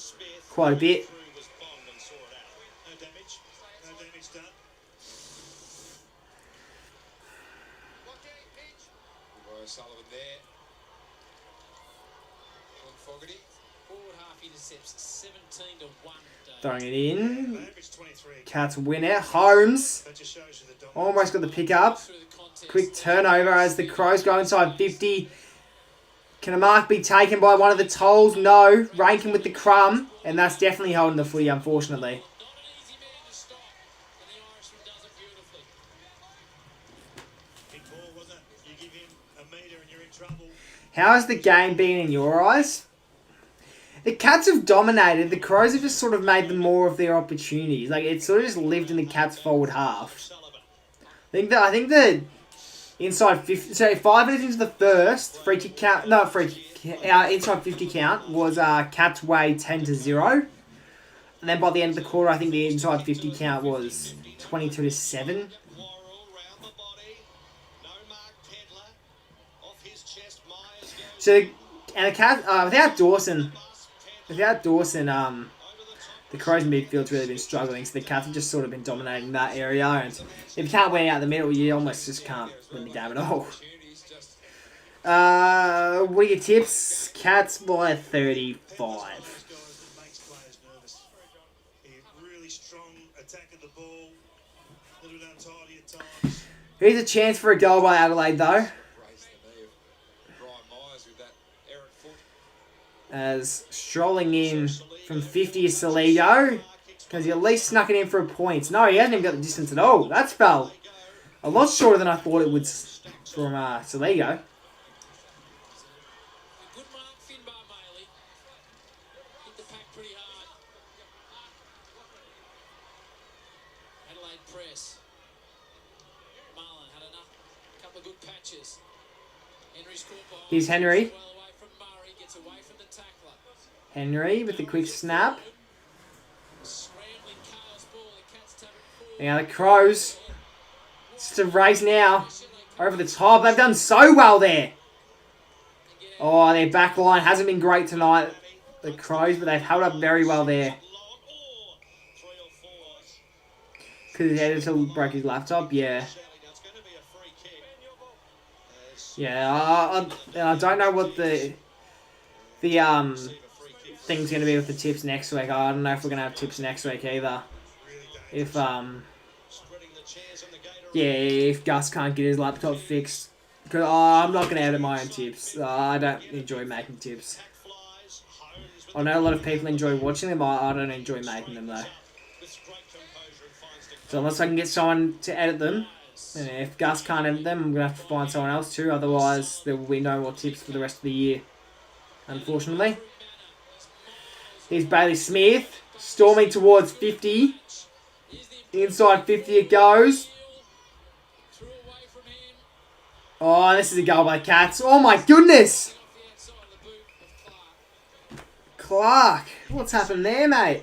quite a bit. No damage. No damage done. Sullivan there. On Fogarty. Forward half intercepts 17 to 1. Throwing it in. They average 23. Cats win it. Holmes That just shows you the dominance. almost got the pick up. Quick turnover as the Crows go inside 50. Can a mark be taken by one of the tolls? No. Rankin with the crumb. And that's definitely holding the footy, unfortunately. Not an easy man to stop, and the Irishman does it beautifully. Big ball, wasn't it? You give him a metre and you're in trouble. How has the game been in your eyes? The Cats have dominated. The Crows have just sort of made them more of their opportunities. Like, it sort of just lived in the Cats' forward half. Sullivan. I think the inside 50, so 5 minutes into the first free kick count, not free kick, inside 50 count was Cats way 10 to 0, and then by the end of the quarter, I think the inside 50 count was 22 to 7. So, and the Cats without Dawson, the Crows midfield's really been struggling, so the Cats have just sort of been dominating that area. And if you can't win out the middle, you almost just can't win the game at all. What are your tips? Cats by 35. Those guys that makes players nervous. A really strong attack of the ball. A little bit untidy at times. Here's a chance for a goal by Adelaide, though. Race the knee of Brian Myers with that errant foot. As strolling in from 50 is Salido. Because he at least snuck it in for a point. No, he hasn't even got the distance at all. That fell a lot shorter than I thought it would from Salido. Good mark, Finbar Maley. Hit the pack pretty hard. Adelaide press. Marlon had enough. Couple of good patches. Henry's caught behind. Here's Henry. Well away from Murray. Gets away from the tackler. Henry with the quick snap. Scrambling Carl's ball. The Cats tap it forward. Now the Crows. It's a race now. Over the top. They've done so well there. Oh, their back line hasn't been great tonight. The Crows, but they've held up very well there. Because his editor broke his laptop. Yeah. Yeah, I don't know what the thing's going to be with the tips next week. I don't know if we're going to have tips next week either. If if Gus can't get his laptop fixed. Because I'm not going to edit my own tips. I don't enjoy making tips. I know a lot of people enjoy watching them. I don't enjoy making them though. with great composure and finds the So unless I can get someone to edit them, and if Gus can't edit them, I'm going to have to find someone else too. Otherwise, there will be no more tips for the rest of the year, unfortunately. Here's Bailey Smith, storming towards 50. Inside 50 it goes. Oh, this is a goal by the Cats. Oh my goodness! Clark, what's happened there, mate?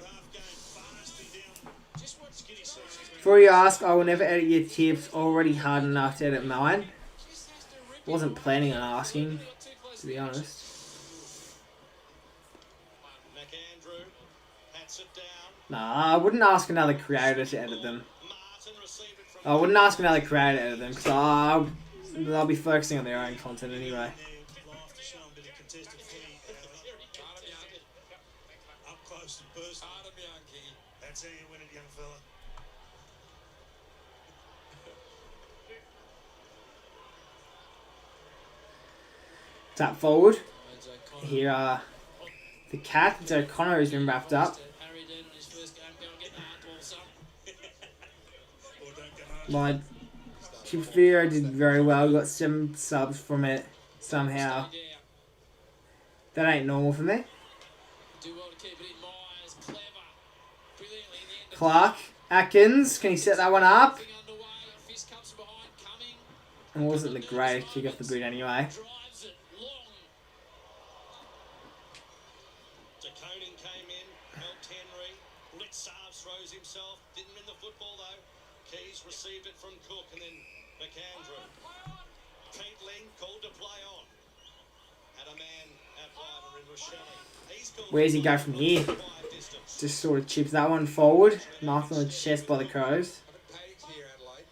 Before you ask, I will never edit your tips. Already hard enough to edit mine. Wasn't planning on asking, to be honest. Nah, I wouldn't ask another creator to edit them. I wouldn't ask another creator to edit them because they'll be focusing on their own content anyway. Up close and personal. That's how you win it, young fella. Tap forward. Here are the Cats. O'Connor has been wrapped up. My tip video did very well. Got 7 subs from it somehow. That ain't normal for me. Clark. Atkins. Can he set that one up? It wasn't the greatest kick off the boot anyway. Throws himself, didn't win the football though. Keys received it from Cook and then McAndrew. Paintling called to play on. Had a man at wide in Rochelle. Where's he go from here? Just sort of chips that one forward. Marked on the chest by the Crows. Here, Adelaide.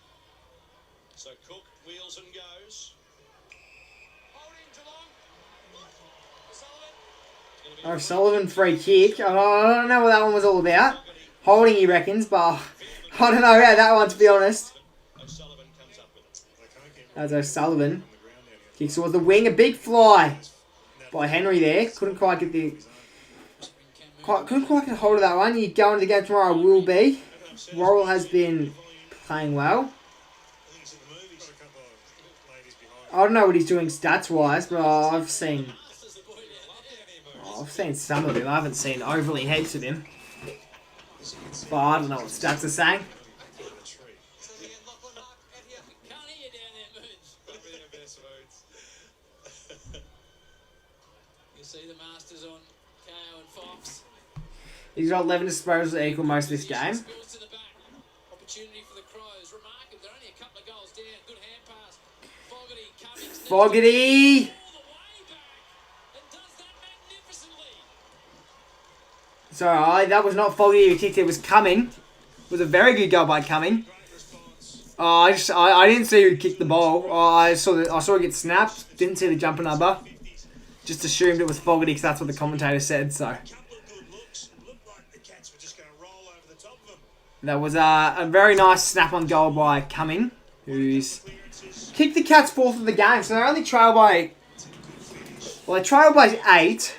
So Cook wheels and goes. O'Sullivan free kick. I don't know what that one was all about. Holding, he reckons, but I don't know about that one, to be honest. O'Sullivan comes up with it. As O'Sullivan kicks towards the wing. A big fly by Henry there. Couldn't quite get hold of that one. You go into the game tomorrow, will be. Worrell has been playing well. I don't know what he's doing stats-wise, but I've seen some of him. I haven't seen overly heaps of him. But I don't know what stats are saying. You see the Masters on KO and Fox. He's got 11 disposals equal most of this game. Opportunity for the Crows. Remarkable. They're only a couple of goals down. Good hand pass. Fogarty coming. Fogarty! Sorry, that was not Fogarty who kicked it. It was Cumming. It was a very good goal by Cumming. I didn't see who kicked the ball. I saw it get snapped. Didn't see the jumper number. Just assumed it was Fogarty because that's what the commentator said. So that was a very nice snap-on goal by Cumming, who's kicked the Cats 4th of the game. So they only trail by... Well, they trail by 8,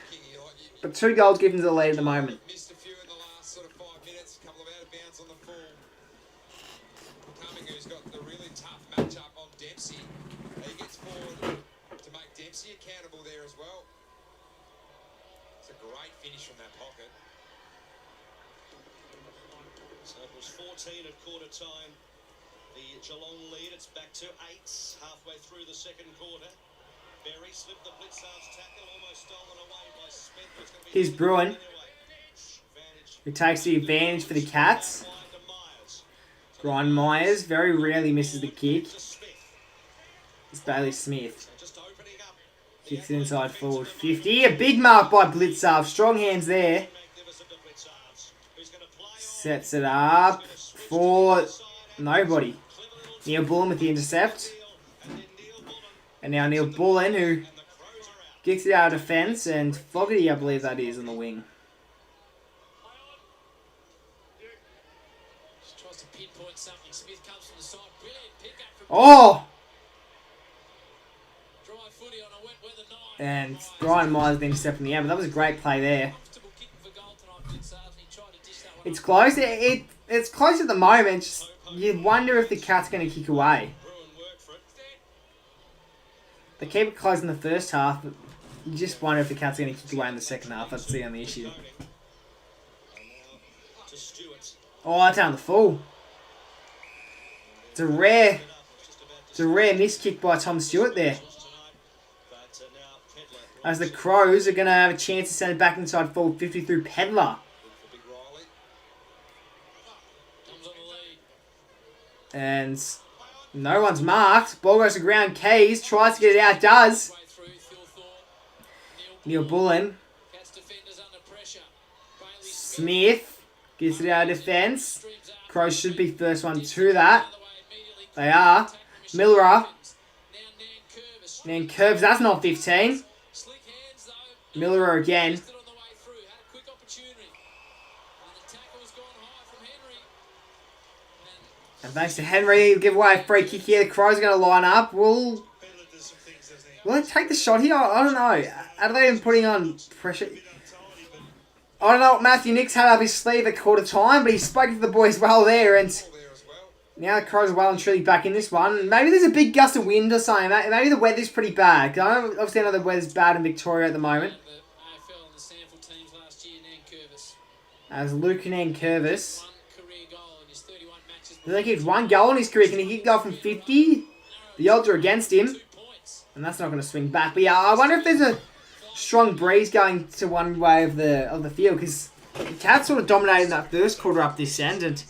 but 2 goals given to the lead at the moment. Missed a few in the last sort of 5 minutes. A couple of out of bounds on the full. Cumming, who's got the really tough matchup on Dempsey. He gets forward to make Dempsey accountable there as well. It's a great finish from that pocket. So it was 14 at quarter time. The Geelong lead, it's back to 8 halfway through the second quarter. Berry slipped the Blitzards tackle, almost stolen away by Smith. Here's Bruin, who takes the advantage for the Cats. Brian Myers very rarely misses the kick. It's Bailey Smith. Kicks it inside forward 50. A big mark by Blitzards. Strong hands there. Sets it up for nobody. Neil Bullen with the intercept. And now Neil Bullen, who kicks it out of defence, and Fogarty, I believe that is, on the wing. Oh! And Brian Myers then intercepting the air, but that was a great play there. It's close. it's close at the moment. Just, you wonder if the Cats going to kick away. Bruin work for it. They keep it close in the first half, but you just wonder if the Cats are going to kick away in the second half. That's the only issue. And now to Stewart. Oh, that's down the full. It's a rare miss kick by Tom Stewart there. But now Pedler. As the Crows are going to have a chance to send it back inside forward 50 through Pedler. For Big Riley. Comes on the lead. And no one's marked. Ball goes to ground. Keys tries to get it out. Does. Way through, Phil Thorpe. Neil Bullen. Cats defenders under pressure. Bailey Smith gets it out of defence. streams out. Crows should be first one to that. Other way immediately. They are. Miller. Now Then curves. That's not 15. Slick hands though. Miller again. Missed it on the way through. Had a quick opportunity. And the tackle's gone high from Henry. And thanks to Henry, he'll give away a free kick here. The Crows are going to line up. Will Pedler does some things, doesn't he? they take the shot here? I don't know. Adelaide been putting on pressure. A bit untidy, but I don't know what Matthew Nix had up his sleeve at quarter time, but he spoke to the boys well there. And There as well. now the Crows are well and truly back in this one. Maybe there's a big gust of wind or something. Maybe the weather's pretty bad. 'Cause obviously I know the weather's bad in Victoria at the moment. The AFL and the sample teams last year, Nankervis. As Luke and Curvis. One career goal in his 31 matches. He only kicked one goal in his career. Can he kick a goal from 50? The odds are against him. 2 points. And that's not going to swing back. But yeah, I wonder if there's a strong breeze going to one way of the field. Because the Cats sort of dominated that first quarter up this end. And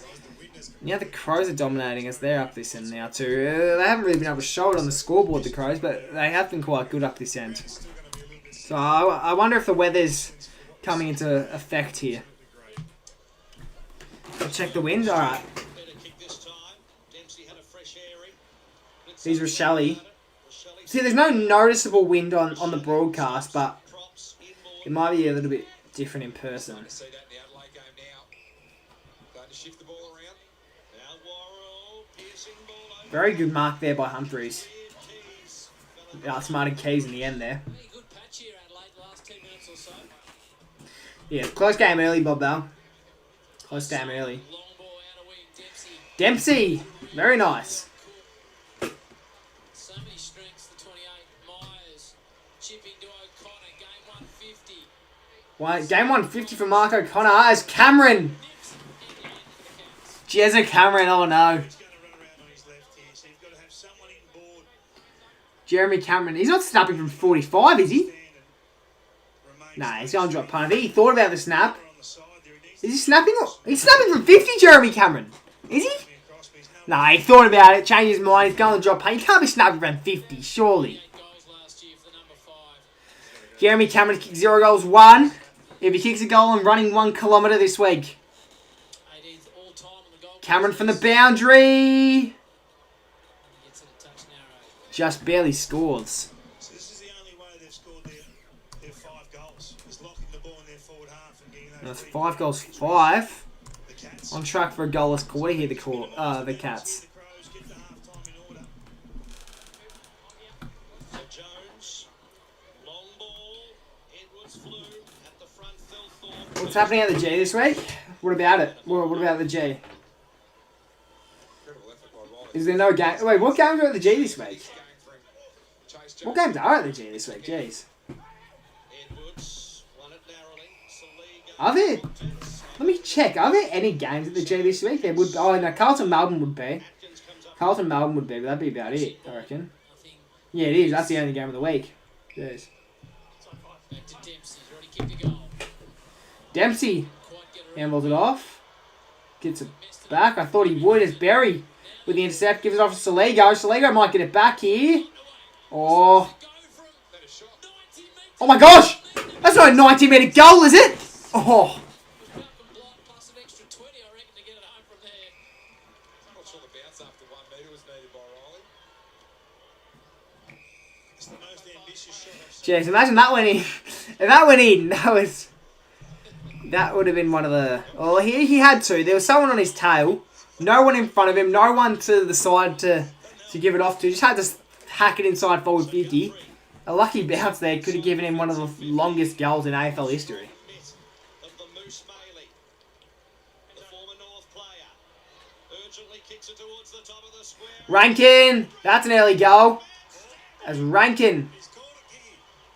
now the Crows are dominating as they're up this end now too. They haven't really been able to show it on the scoreboard, the Crows. But they have been quite good up this end. So I wonder if the weather's coming into effect here. I'll check the wind. Alright. Better kick this time. Dempsey had a fresh airing. Here's Rochelle. See, there's no noticeable wind on the broadcast, but Props inboard. it might be a little bit different in person. To see that in the Adelaide game now. Going to shift the ball around. Now Worrell. Piercing ball over. Very good mark there by Humphreys. Keys. Outsmarted Keys in the end there. Very good patch here, Adelaide, the last 10 minutes or so. Yeah, close game early, Bob Bell. Close game early. Long ball out of wing. Dempsey. Dempsey! Very nice. So many strengths, the 28. Myers. Chipping to O'Connor. Game 150. Game 150 for Mark O'Connor as Cameron. Jezza Cameron, oh no. he's going to run around on his left here, so you've got to have someone in board. Jeremy Cameron. He's not snapping from 45, is he? Stand and remain Nah, he's going to drop punt. I think he thought about the snap. on the side there. He needs Is he snapping? He's snapping from 50, Jeremy Cameron. Is he? to be across, but he's no Nah, he thought about it, changed his mind, he's going to drop punt. You can't be snapping from 50, surely. 8 goals last year for the number 5. Jeremy Cameron kicked 0 goals, 1. If he kicks a goal, I'm running 1 kilometre this week. 18th all time on the goal. Cameron from the boundary. Gets it a touch narrow. Just barely scores. So this is the only way they've scored their 5 goals, is locking the ball in their forward half and getting And those that's free 5 goals, kicks. 5. The Cats. On track for a goalless quarter here, the Cats. The Crows get the half-time in order. For Jones. Long ball. Edwards flew at the front. Phil Thorpe. What's happening at the G this week? What about it? What about the G? Incredible effort by Riley. Is there no game? Wait, what games are at the G this week? Going for him. Chase What Jones. games are at the G this week? Jeez. Edwards won it narrowly. Saliga. Are there? Let me check. Are there any games at the G this week? There would. Oh no, Carlton Melbourne would be. Atkins comes up. Carlton Melbourne would be, but that'd be about it, I reckon. Nothing. Yeah, it is. That's the only game of the week. Yes. Back to Dempsey. He's already kicked a goal. Dempsey Quite get around. handles it off. Gets it back. I thought he would as Berry with the intercept. Gives it off to Saligo. Saligo might get it back here. Oh. Go from That is shot. 90 metres. Oh my gosh! That's not a 90-metre goal, is it? Oh. Malcolm Blight plus an extra 20, I reckon, to get it home from there. I'm not sure the bounce after 1 metre was needed by Riley. It's the most ambitious shot I've seen. Jeez, imagine that went in. If that went in, that would have been one of the... Oh, he had to. There was someone on his tail. No one in front of him. No one to the side to give it off to. Just had to hack it inside forward 50. A lucky bounce there could have given him one of the longest goals in AFL history. Of the Moose Maley, the former North player. Diligently kicks it towards the top of the square. Rankin! That's an early goal. As Rankin. He's called a key.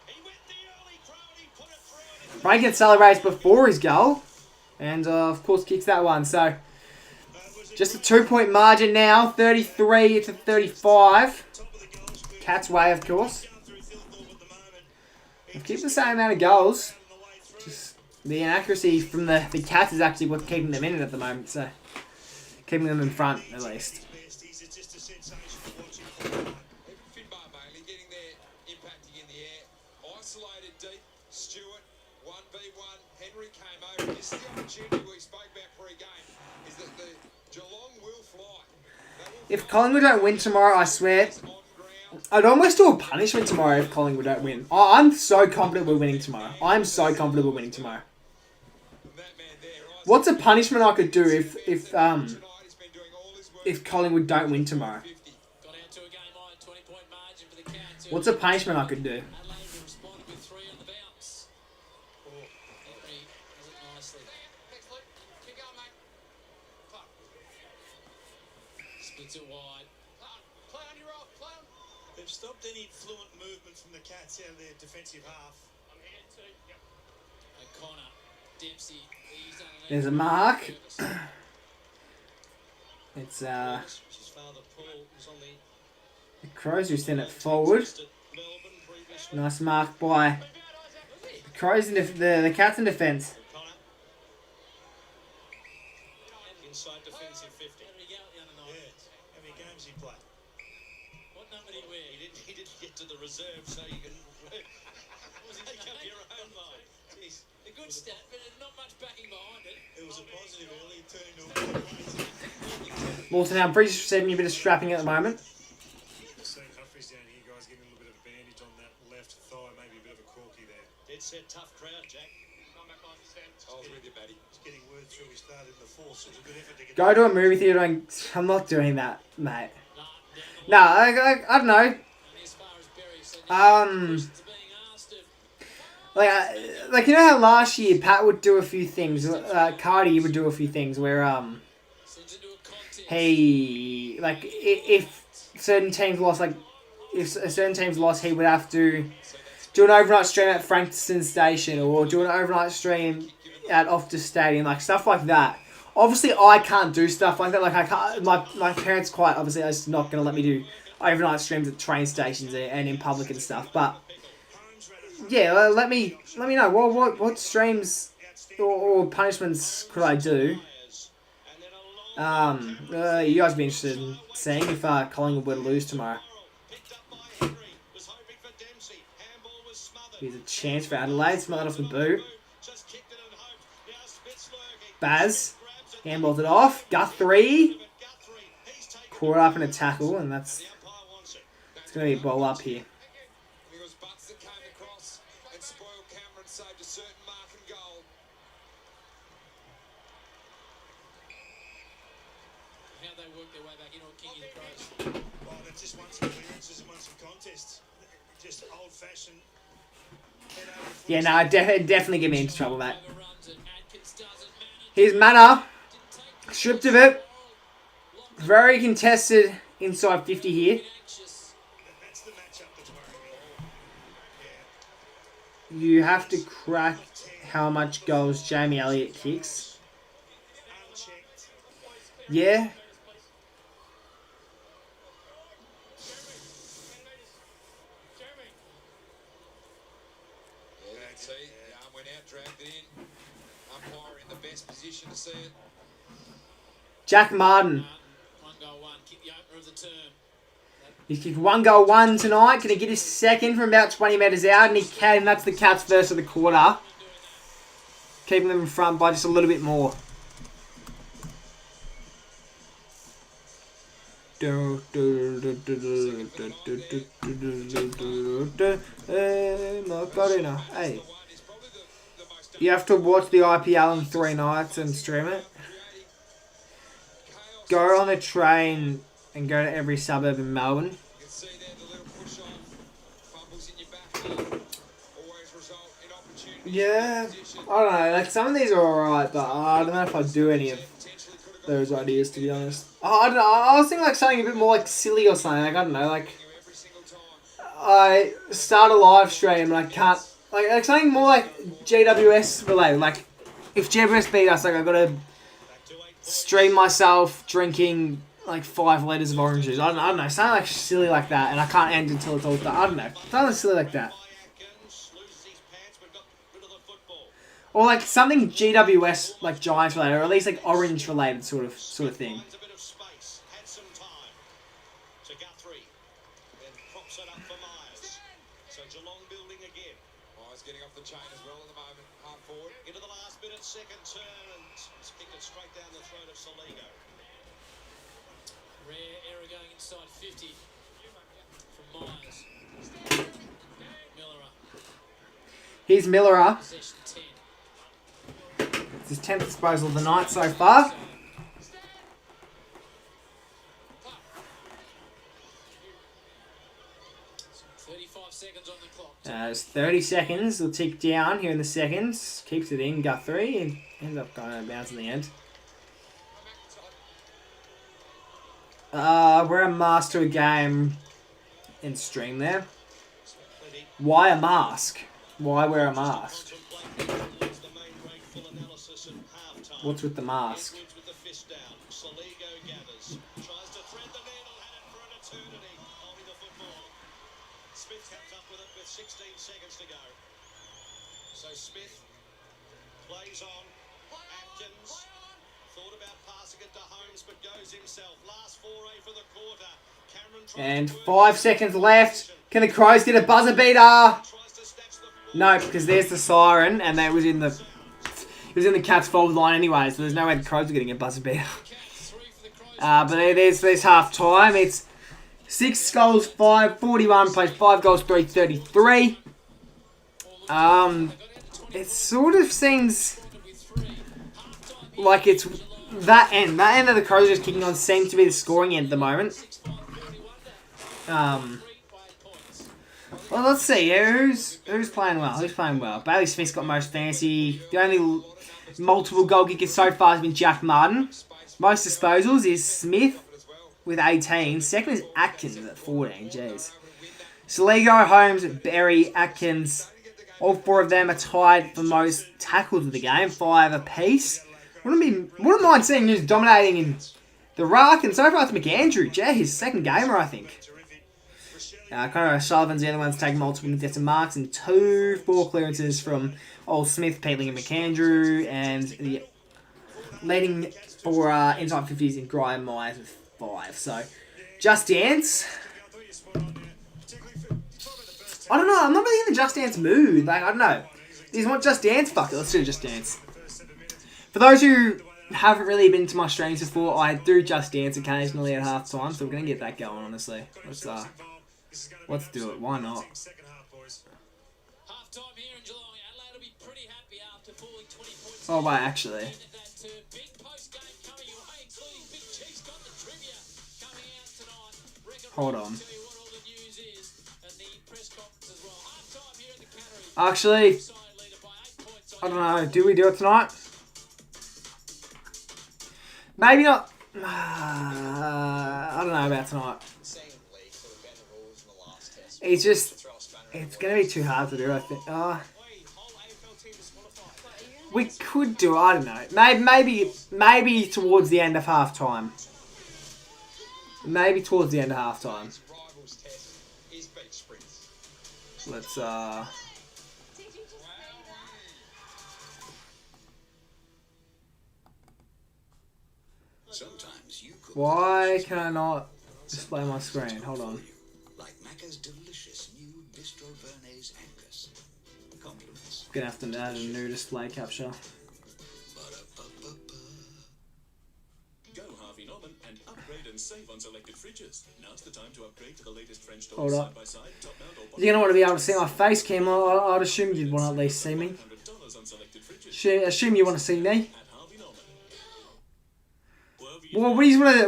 He went the early crowd, he put it through, and Rankin celebrates before his goal. And, of course, kicks that one. So, just a 2-point margin now. 33 to 35. Top of the goal square. Cats way, of course. Going through Philthorpe at the moment. They've kept the same amount of goals. On the way through. Just the inaccuracy from the Cats is actually what's keeping them in it at the moment. So, keeping them in front, at least. Besties, it's just a sensation to watch him. Even Finbar mainly getting there, impacting in the air. Isolated deep. Stewart, 1v1. Henry came over. This is the opportunity we spoke about pre-game, is that the Geelong will fly. They will If Collingwood don't win tomorrow, I swear, fly on ground. I'd almost do a punishment tomorrow if Collingwood don't win. I'm so confident we're winning tomorrow. I'm so confident we're winning tomorrow. That man there, What's a punishment I could do if tonight he's been doing all his work. if Collingwood don't win tomorrow? 50. Got out to a game high 20-point margin for the Cats. What's a punishment I could do? Adelaide responded with 3 on the bounce. Henry does it nicely. Splits it wide. They've stopped any fluent movement from the Cats out of their defensive half. O'Connor, Dempsey. He's done an There's a mark. excellent It's His father Paul was on the the Crows who send it forward. at Melbourne previously. Nice mark by the Crows in the Cats in defence. O'Connor. Inside defensive 50. How did he go at the under 9 Yeah. minutes? How many games he played? What number did he wear? He didn't get to the reserve, so you can make up your own mind. Jeez. A good stat, but not much backing behind it. It was a positive early, turning to a good place. Walton now, British receiving a bit of strapping at the moment. Seeing Humphries down here, guys, getting a little bit of a bandage on that left thigh, maybe a bit of a corky there. Dead set, tough crowd, Jack. I was with you, Matty. He's getting word through he started in the fourth, so it was a good effort to get Go to a movie theatre and I'm not doing that, mate. No, I don't know. And as far as Berry said, now questions are being asked of Like you know how last year Pat would do a few things, Cardi would do a few things where sends into a contest. he like if certain teams lost, like if a certain teams lost, he would have to do an overnight stream at Frankston Station or do an overnight stream at Optus Stadium, like stuff like that. Obviously, I can't do stuff like that. Like I can't. My parents quite obviously are just not gonna let me do overnight streams at train stations and in public and stuff. But yeah, let me know what streams or punishments could I do. You guys would be interested in seeing if Collingwood were to lose tomorrow. Picked up by Henry. Was hoping for Dempsey. Handball was smothered. Here's a chance for Adelaide. Smothered off the boot. Just kicked it and hoped. Now Spitz lurking. Baz Grabs it. handballed it off. Guthrie Guthrie. He's taken caught up in a tackle, and the that's umpire wants it. it's going to be a ball up here. It was Butts that came across and spoiled Cameron, saved a certain mark and goal. How they work their way back in on Kingy the Crows. Well, they've just won some clearances and won some contests. Just old-fashioned. Yeah, no, definitely get me into trouble, mate. Overruns it. Atkins doesn't manage. Here's Manor. Didn't take Stripped of it. Very contested inside 50 here. anxious. That's the matchup that's worrying me. Yeah. You have to crack how much goals Jamie Elliott kicks. Unchecked. Yeah. Yeah, you can see the arm went out, dragged it in. Umpire in the best position to see it. Jack Martin. 1 goal, 1. Kick the opener of the term. He's kicked 1 goal, 1 tonight. Can he get his second from about 20 metres out? And he can. That's the Cats' first of the quarter. Keeping them in front by just a little bit more. Macarena. Hey. It's probably the most You have to watch the IPL in 3 nights and stream it. chaos. Go on a train and go to every suburb in Melbourne. You can see there the little push on. Fumbles in your back. Always result in opportunity. Yeah, I don't know. Like some of these are alright, but I don't know if I'd do any of. Potentially could have those ideas, to be honest. Oh, I don't know. I was thinking like something a bit more like silly or something. Like I don't know. Like I start a live stream and I can't like something more like GWS related. Like if GWS beat us, like I gotta stream myself drinking like 5 liters of orange juice. I don't know. Something like silly like that, and I can't end until it's all done. I don't know. Something silly like that. Or like something GWS like Giants related, or at least like orange related sort of thing. So Geelong building again. Myers getting off the chain as well at the moment. Half forward. Into the last minute, second turn, and kicked it straight down the throat of Soligo. Rare error going inside 50 from Myers. Miller. Here's Miller. Possession 10. It's his 10th disposal of the night so far. Seconds on the clock. It's 30 seconds. It'll tick down here in the seconds. Keeps it in. Guthrie. And ends up going out of bounds in the end. We're a master game in stream there. Why a mask? Why wear a mask? What's with the mask? Smith comes up with it with 16 seconds to go. So Smith plays on. Atkins thought about passing it to Holmes, but goes himself. Last foray for the quarter. Cameron and 5 seconds left. Can the Crows get a buzzer beater? No, because there's the siren, and that was in the Cats forward line anyway, so there's no way the Crows are getting a buzzer beater. But there's half time. It's 6 goals, 541 plays 5 goals, 333. It sort of seems like it's that end of the Crows just kicking on seems to be the scoring end at the moment. Well, let's see who's playing well. Who's playing well? Bailey Smith's got most fancy. The only multiple goal kicker so far has been Jack Martin. Most disposals is Smith with 18. Second is Atkins at 14. Jeez. Soligo, Holmes, Berry, Atkins. All 4 of them are tied for most tackles of the game. 5 apiece. Wouldn't mind seeing who's dominating in the ruck. And so far it's McAndrew. Jeez, second gamer, I think. Connor Sullivan's the other one's taking multiple contested marks. And 2 4 clearances from Old Smith, Peatling and McAndrew. And the leading for inside 50s in Graham Myers with 5. So, Just Dance. I don't know. I'm not really in the Just Dance mood. Like, I don't know. These want Just Dance? Fuck it. Let's do Just Dance. For those who haven't really been to my streams before, I do Just Dance occasionally at half time. So we're going to get that going, honestly. Let's do it. Why not? Half time here in Geelong. Adelaide will be pretty happy after falling 20 points. Oh, wait, actually. Big post game coming your way, including Big Chief's got the trivia coming out tonight. Hold on. Tell you what all the news is and the press conference as well. Half time here in the Cannery. Actually, I don't know. Do we do it tonight? Maybe not. I don't know about tonight. It's just, it's going to be too hard to do, I think. We could do it, I don't know. Maybe towards the end of half time. Maybe towards the end of half time. Let's, why can I not display my screen? Hold on. Gonna have to add a new display capture. Go Harvey Norman and upgrade and save on selected fridges. Now's the time to upgrade to the latest French Hold doors up. side by side, top mount or You're gonna want to be able to see my face cam. I'd assume you'd want to at least see me. $100 on selected fridges Assume you want to see me. at Harvey Norman. Well, what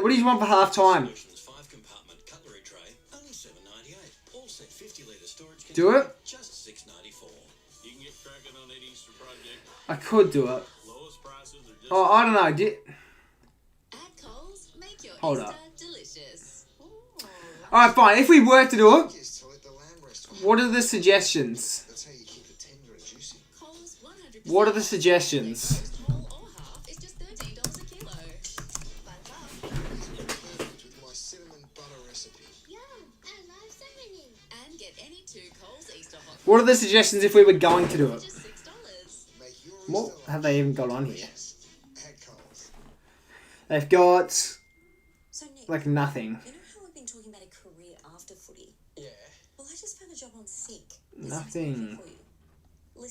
do you want for half time? 5-compartment cutlery tray, only $7.98. All set 50-litre storage Do container, it? just $6.94. You can get cracking on that Easter project. I could do it. Lowest prices are just Oh, I don't know. Make your Hold Easter up. delicious. Alright, fine. If we were to do it, Is to let the lamb rest for what are the suggestions? That's how you keep it tender and juicy. Coles 100% What are the suggestions? roast whole or half is just $13 a kilo. Bun up. Perfect with my cinnamon butter recipe. Yum, I love cinnamon. And get any 2 Coles Easter hot What are the suggestions if we were going to do for it? just $6? Make your What Easter have lunch they even got on here? delicious. At Coles. They've got So, Nick, like nothing. you know how we've been talking about a career after footy? Yeah. Well, I just found a job on SICK. Nothing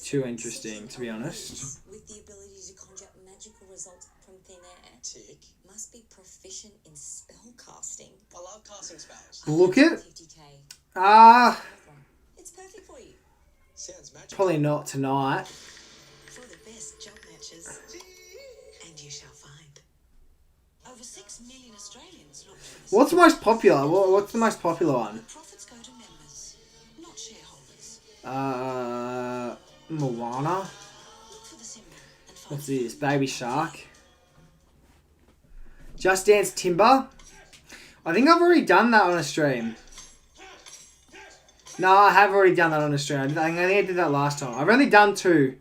too interesting, to be honest. With the ability to conjure magical results from thin air. Tick. Must be proficient in spell casting. I love casting spells. Look it. 50K. It's perfect for you. Sounds magical. Probably not tonight. For the best job matches. And you shall find. Over 6 million Australians look for this. What's the most popular? What's the most popular one? Profits go to members, not shareholders. Moana. Look for the symbol and find What's this? Baby Shark. Just Dance Timber. I think I've already done that on a stream. No, I have already done that on a stream. I think I did that last time. I've only done 2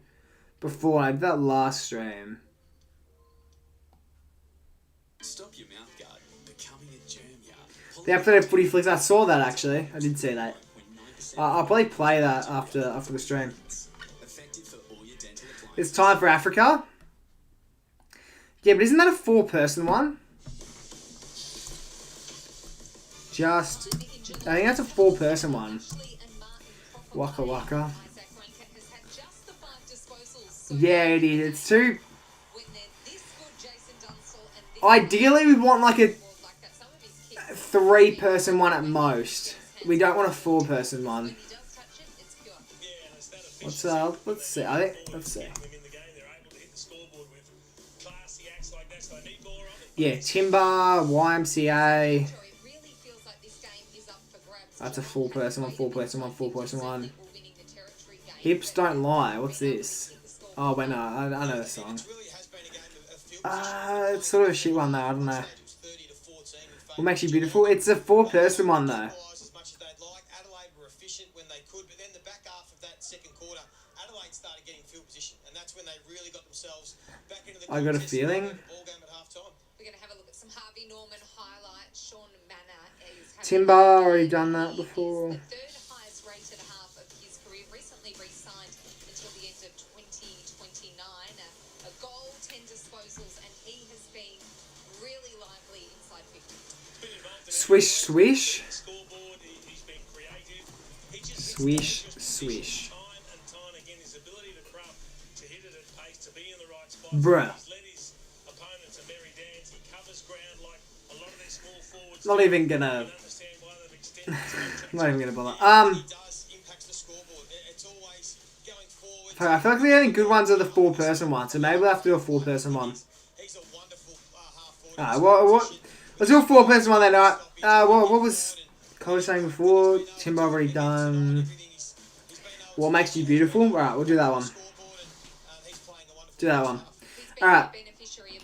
before. I did that last stream. Stop your mouth guard becoming a germ yard. The episode of Footy Flicks, I saw that actually. I did see that. I'll probably play that after the stream. Effective for all your dental appliances. It's time for Africa. Yeah, but isn't that a 4-person one? I think that's a 4-person one. Waka Waka. Yeah, it is. It's 2. Ideally, we want like a 3-person one at most. We don't want a 4-person one. Let's see. Let's see. Yeah, Timber, YMCA. That's a 4-person one, 4-person one, 4-person one. Hips Don't Lie. What's this? Oh, wait, no. I know the song. It's sort of a shit one, though. I don't know. What Makes You Beautiful? It's a 4-person one, though. Adelaide were efficient when they could, but then the back half of that second quarter, Adelaide started getting field position, and that's when they really got themselves back into the I got a contest feeling. and the ball game at half time. We're going to have a look at some Harvey Norman highlights. Sean Manor is having Timber, already done that before. the 3rd highest rated half of his career, recently re-signed until the end of 2029. A goal, 10 disposals, and he has been really lively inside 50. Swish, swish. Scoreboard, he's been creative. He just Swish, swish. time and time again, his ability to craft, to hit it at pace, to be in the right spot. Bruh. He's led his opponents a merry dance. He covers ground like a lot of their small forwards. Not even gonna. Understand why they've extended his contract. Not even gonna bother. He does impact the scoreboard. It's always going forward. I feel like the only good ones are the 4-person ones, so maybe we'll have to do a 4-person one. He's a wonderful half forward. Alright, what? Let's do a 4-person one then. Alright, what was Coach saying before? Timber already done. What Makes You Beautiful? Alright, we'll do that one. Do that one. Alright.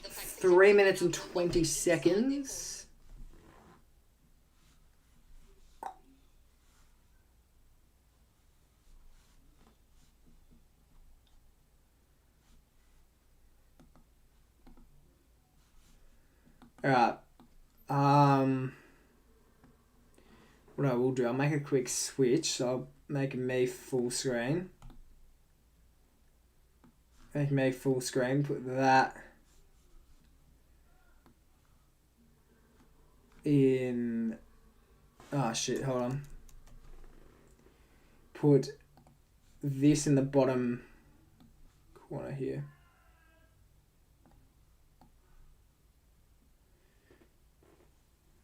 3 minutes and 20 seconds. Alright. What I will do, I'll make a quick switch. So I'll make me full screen. Make me full screen. Put that in. Oh shit! Hold on. Put this in the bottom corner here.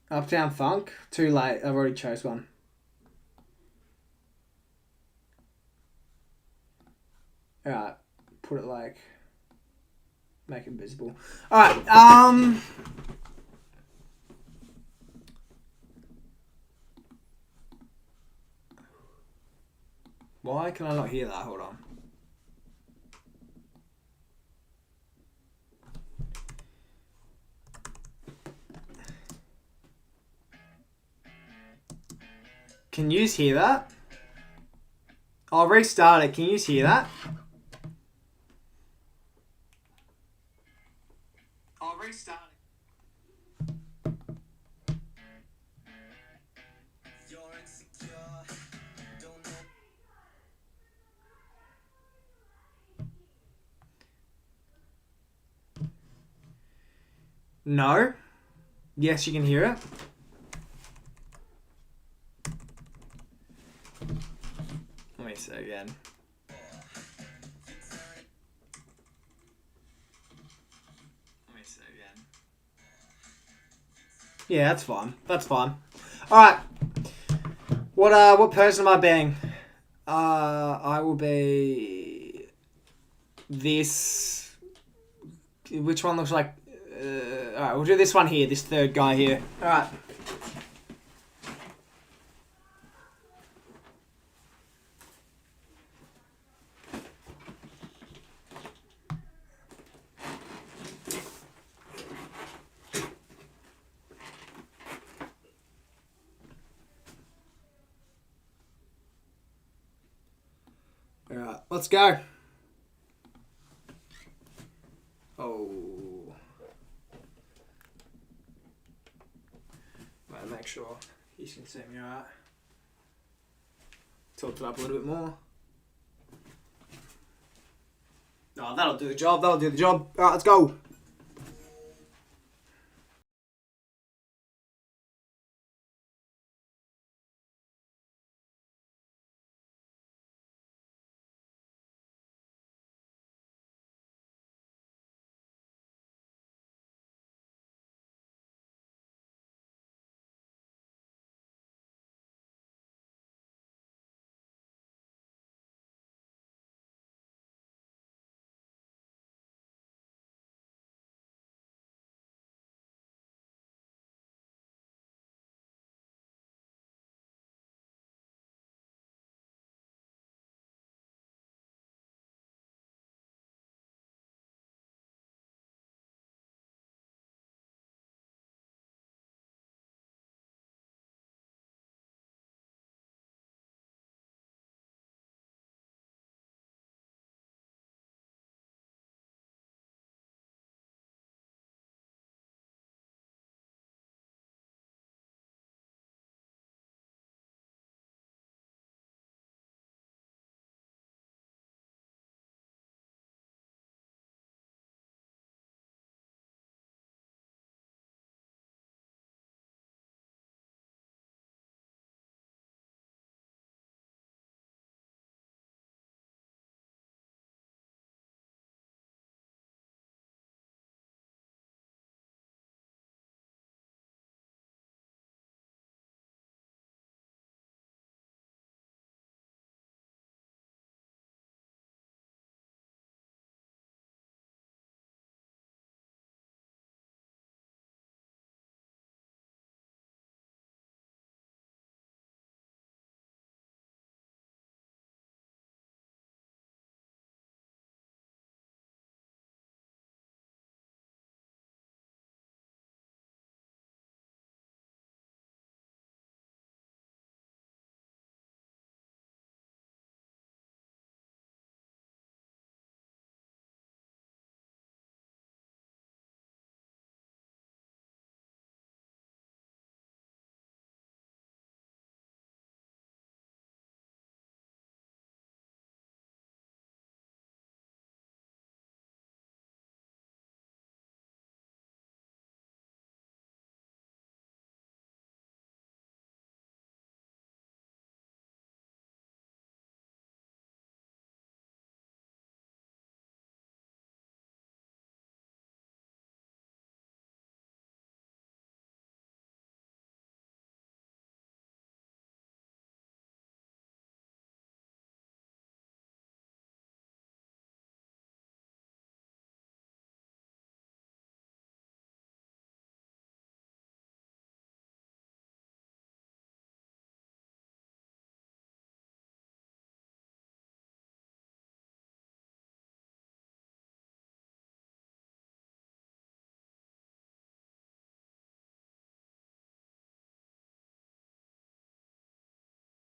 Uptown Funk. Too late. I've already chose one. Alright. Put it like. Make it visible. Alright. Why can I not hear that? Hold on. Can you hear that? I'll restart it. Can you hear that? I'll restart it. You're insecure. Don't know. No. Yes, you can hear it. Let me say again. Yeah, that's fine. That's fine. Alright. What person am I being? I will be this. Which one looks like? Alright, we'll do this one here. This third guy here. Alright. Alright, let's go. Oh. Right, make sure you can see me alright. Tilt it up a little bit more. Oh, that'll do the job. That'll do the job. Alright, let's go.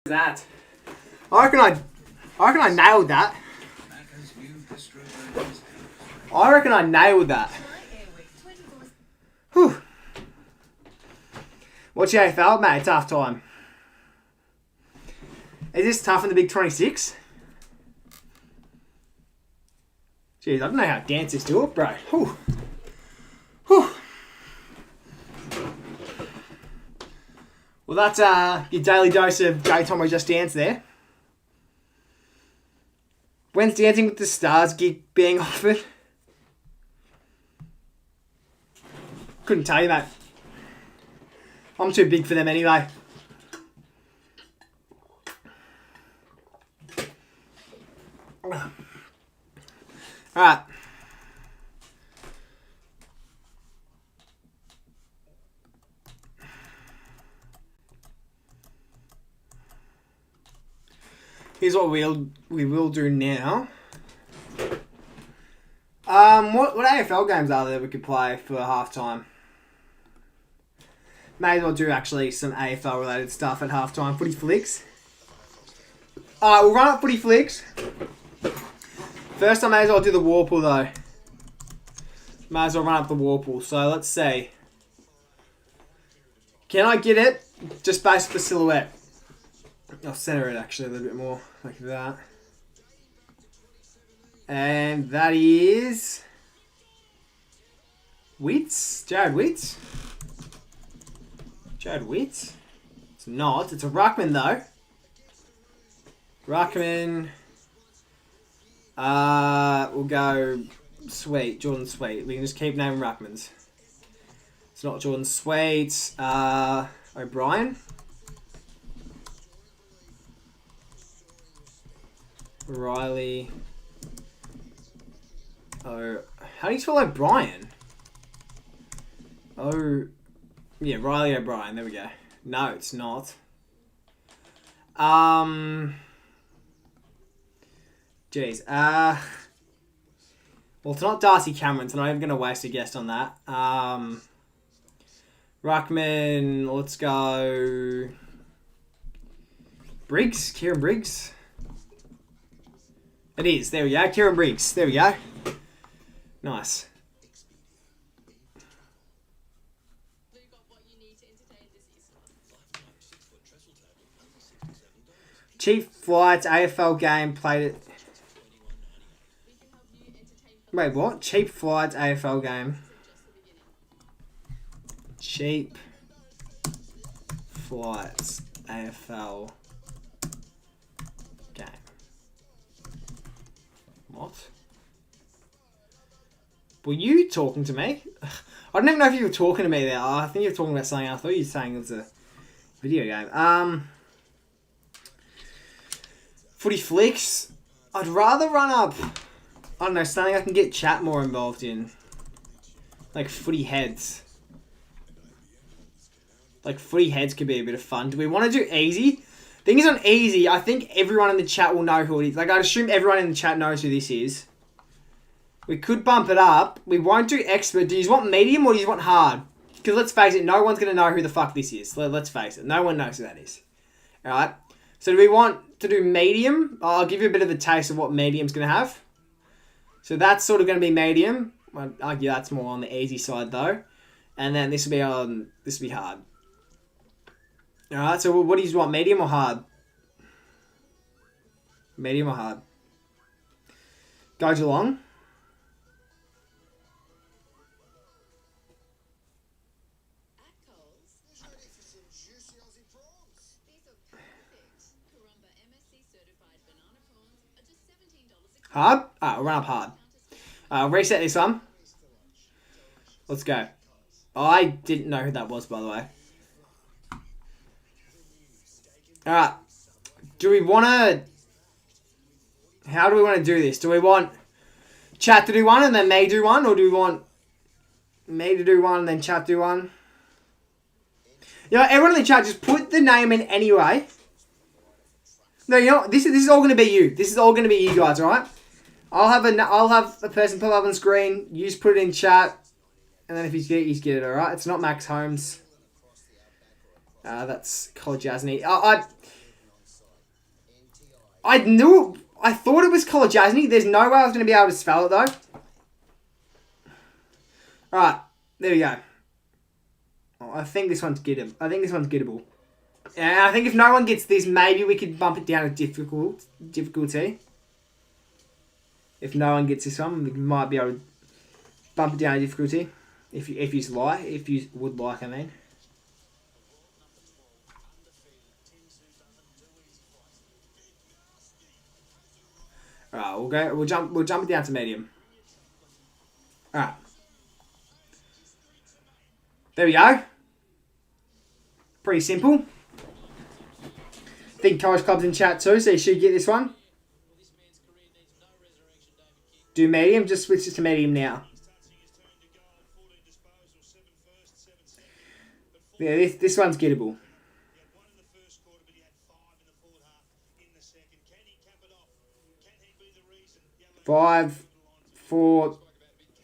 That. I reckon I nailed that. I reckon I nailed that. Whew. What's the AFL, mate? It's half time. Is this tough in the Big 26? Jeez, I don't know how dancers do it, bro. Whew. Whew. Well, that's your daily dose of J-Tomo Just Dance there. When's Dancing with the Stars gig being offered? Couldn't tell you, mate. I'm too big for them anyway. Alright. Here's what we will do now. What AFL games are there we could play for halftime? May as well do actually some AFL related stuff at halftime. Footy flicks. Alright, we'll run up footy flicks. First I may as well do the Warple though. May as well run up the Warple. So let's see. Can I get it? Just based the silhouette. I'll center it actually a little bit more like that. And that is Witts? Jared Witts? Jared Witts? It's not. It's a Ruckman though. Ruckman. We'll go Sweet. Jordan Sweet. We can just keep naming Ruckmans. It's not Jordan Sweet. O'Brien. Riley. Oh, how do you spell O'Brien? Oh, yeah, Riley O'Brien. There we go. No, it's not. Jeez. Well, it's not Darcy Cameron, so I'm not even going to waste a guess on that. Ruckman, let's go. Briggs? Kieran Briggs? It is. There we go. Kieran Briggs. There we go. Nice. Cheap Flights AFL game played it. Wait, what? Cheap Flights AFL game. Cheap Flights AFL game. What? Were you talking to me? I don't even know if you were talking to me there. I think you were talking about something else. I thought you were saying it was a video game. Footy flicks. I'd rather run up, I don't know, something I can get chat more involved in. Like footy heads. Like footy heads could be a bit of fun. Do we want to do easy? Thing is on easy, I think everyone in the chat will know who it is. Like I'd assume everyone in the chat knows who this is. We could bump it up. We won't do expert. Do you want medium or do you want hard? Because let's face it, no one's going to know who the fuck this is. Let's face it. No one knows who that is. Alright. So do we want to do medium? I'll give you a bit of a taste of what medium's going to have. So that's sort of going to be medium. I'd argue that's more on the easy side though. And then this will be hard. Alright, so what do you want? Medium or hard? Medium or hard? Go Geelong. Hard? Alright, we'll run up hard. Reset this one. Let's go. I didn't know who that was, by the way. Alright. Do we want to... How do we want to do this? Do we want chat to do one and then me do one? Or do we want me to do one and then chat do one? You know, everyone in the chat, just put the name in anyway. No, you know what? This is all going to be you. This is all going to be you guys, alright? I'll have a person pop up on the screen. You just put it in chat. And then if he's get it, alright? It's not Max Holmes. That's College Jasny. I knew. I thought it was College Jasny. There's no way I was going to be able to spell it though. Alright, there we go. Oh, I think this one's gettable. And I think if no one gets this, maybe we could bump it down to difficulty. If no one gets this one, we might be able to bump it down to difficulty. If you would like, I mean. Alright, we'll jump it down to medium. Alright. There we go. Pretty simple. I think College Club's in chat too, so you should get this one. Do medium, just switch it to medium now. Yeah, this one's gettable. 5, 4,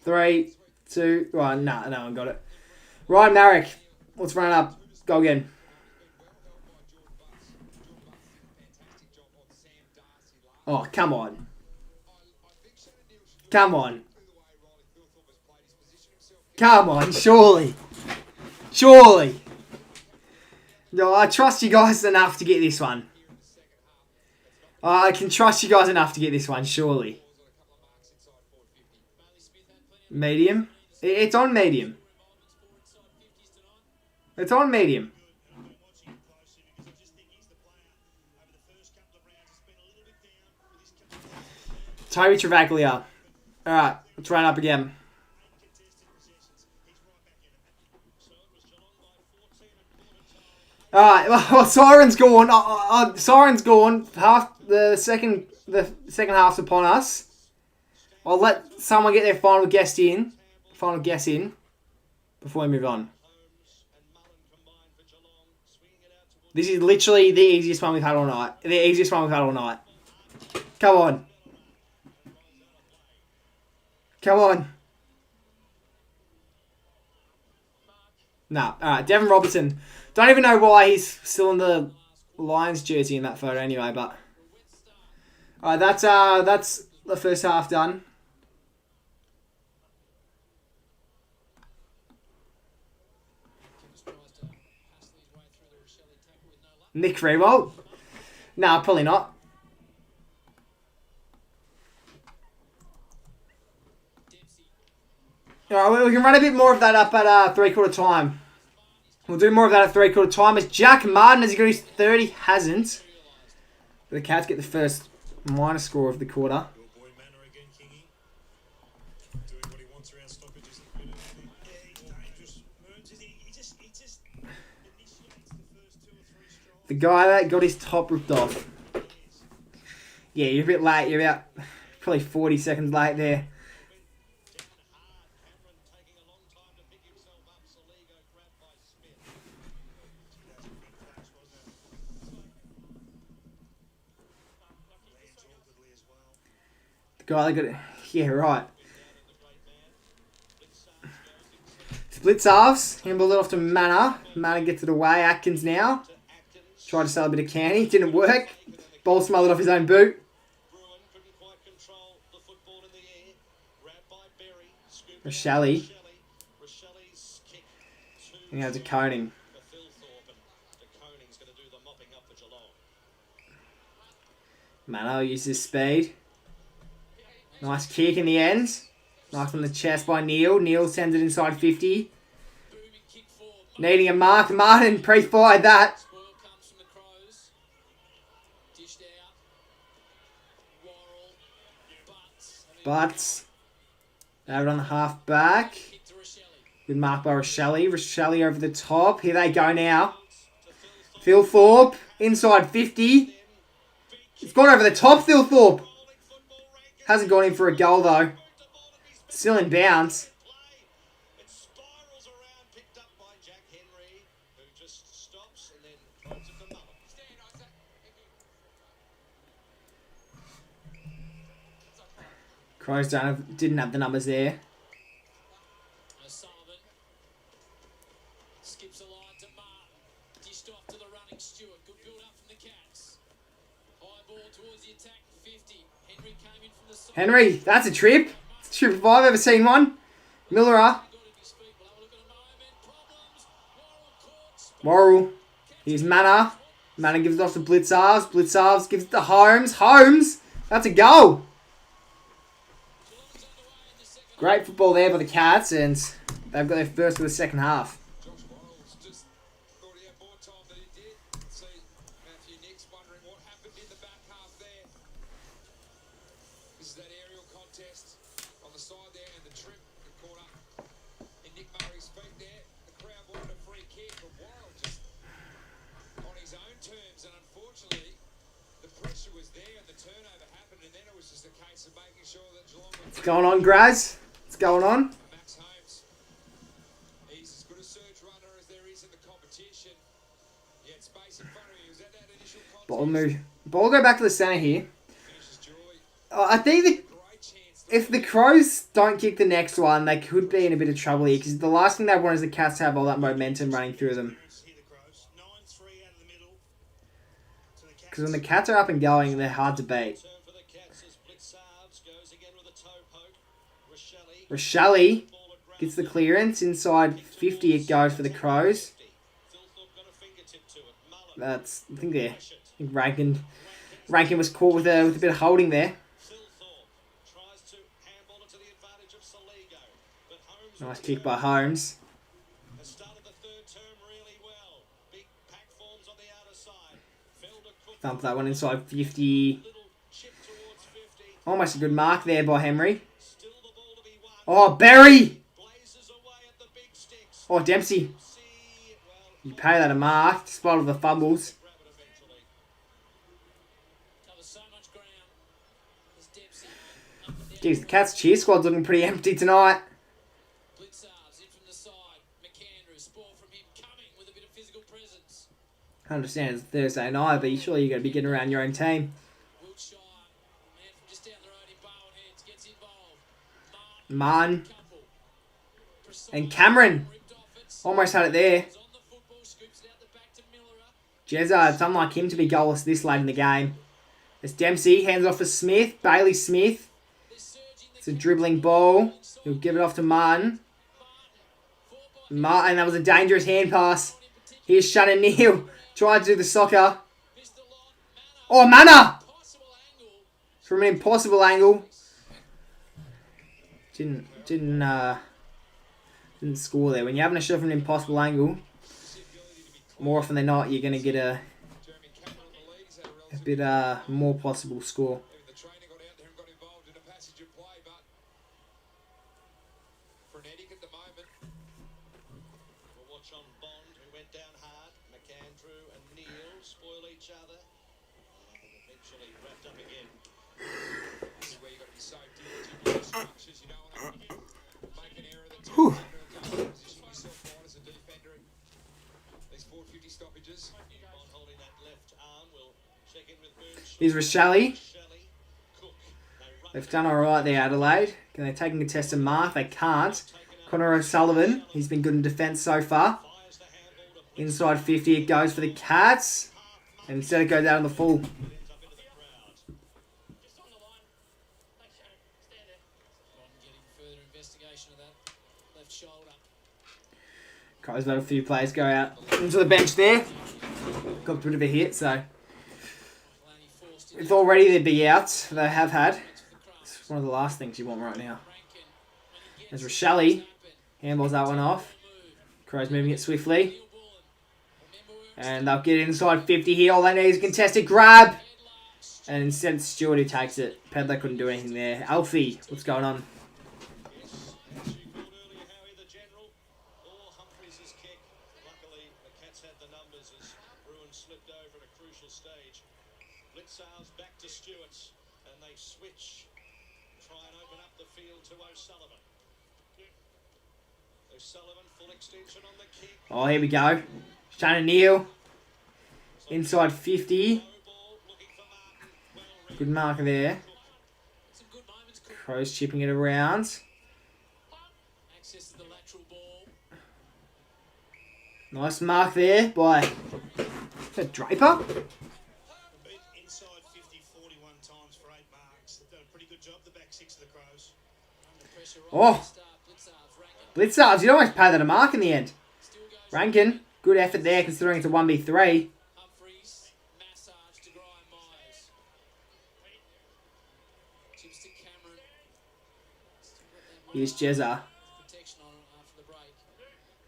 3, 2, 1. Nah, no one got it. Ryan Marek, let's run it up. Go again. Oh, come on. Come on. Come on, surely. Surely. No, I trust you guys enough to get this one. I can trust you guys enough to get this one, surely. Medium? It's on medium. It's on medium. Toby Travaglia. Alright, let's run up again. Alright, well, Siren's gone. Siren's gone. The second half's upon us. I'll let someone get their final guess in before we move on. This is literally the easiest one we've had all night. Come on. Come on. Nah. Alright, Devon Robertson. Don't even know why he's still in the Lions jersey in that photo anyway, but... Alright, that's the first half done. Nick Rewalt? Nah, probably not. Alright, we can run a bit more of that up at three-quarter time. We'll do more of that at three-quarter time. As Jack Martin, has he got his 30? Hasn't. The Cats get the first minor score of the quarter. The guy that got his top ripped off. Yeah, you're a bit late. You're about probably 40 seconds late there. The guy that got it. Yeah, right. Split halves. Handball it off to Manor. Manor gets it away. Atkins now. Tried to sell a bit of candy. Didn't work. Ball smothered off his own boot. Rochelle. And now to Coning. Mano uses speed. Nice kick in the end. Nice on the chest by Neil. Neil sends it inside 50. Needing a mark. Martin pre-fired that. Butts. Have it on the half back. Good mark by Rochelle. Rochelle over the top. Here they go now. Phil Thorpe. Inside 50. It's gone over the top, Phil Thorpe. Hasn't gone in for a goal, though. Still in bounds. Crows didn't have the numbers there. High ball towards the attack, 50. Henry came in from the side. Henry, that's a trip. It's a trip if I've ever seen one. Miller. Got him his feet. We'll have a look at a moment. Problems. Worrell caught. Worrell. Here's Manor. Manor gives it off to Blitzarves. Blitzarves gives it to Holmes. Holmes. That's a goal. Great football there by the Cats, and they've got their first for the second half. Josh Worrell's just thought he had more time than he did. See Matthew Nicks wondering what happened in the back half there. This is that aerial contest on the side there, and the trip got caught up in Nick Murray's feet there. The crowd wanted a free kick, but Worrell just on his own terms, and unfortunately the pressure was there and the turnover happened, and then it was just a case of making sure that Geelong would... What's going on, Graz? What's going on? Max Holmes, he's as good a surge runner as there is in the competition. He had space in front of him. He was at that initial contest. Ball move. Ball go back to the centre here. Finishes Joy. I think Great chance. if the Crows don't kick the next one, they could be in a bit of trouble here, because the last thing they want is the Cats to have all that momentum running through them. Here the Crows. 9-3 out of the middle. To the Cats. Because when the Cats are up and going, they're hard to beat. Turn for the Cats as Blitzarves goes again with a toe poke. Rochelle gets the clearance. Inside 50 it goes for the Crows. That's, I think Rankin was caught with a bit of holding there. Nice kick by Holmes. Thump that one inside 50. Almost a good mark there by Henry. Oh, Berry! Oh, Dempsey. You pay that a mark, despite all the fumbles. Jeez, the Cats cheer squad's looking pretty empty tonight. I understand it's Thursday night, but surely you're going to be getting around your own team. Martin. And Cameron. Almost had it there. Jezza, it's unlike him to be goalless this late in the game. It's Dempsey, hands off to Smith. Bailey Smith. It's a dribbling ball. He'll give it off to Martin. Martin, that was a dangerous hand pass. Here's Shannon Neal. Tried to do the soccer. Oh, Manor! From an impossible angle. Didn't score there. When you're having a shot from an impossible angle, more often than not, you're going to get a bit more possible score. Whew. Here's Rochelle. They've done alright there, Adelaide. Can they take a contested mark? They can't. Connor O'Sullivan, he's been good in defence so far. Inside 50 it goes for the Cats. And instead it goes out on the full. Crows let a few players go out into the bench there. Got a bit of a hit, so it's already their big outs they have had. It's one of the last things you want right now. There's Rochelle. Handballs that one off. Crows moving it swiftly. And they'll get inside 50 here. All they need is a contested grab. And instead it's Stewart who takes it. Pedler couldn't do anything there. Alfie, what's going on? Blitzarves back to Stewart, and they switch. Try and open up the field to O'Sullivan. O'Sullivan, full extension on the kick. Oh, here we go. Shannon Neal. Inside 50. Good marker there. Crows chipping it around. Nice mark there by Draper. Inside 50 Oh. Blitzarves, you almost pay that a mark in the end. Rankin, good effort there considering it's a 1v3. Here's Jezza.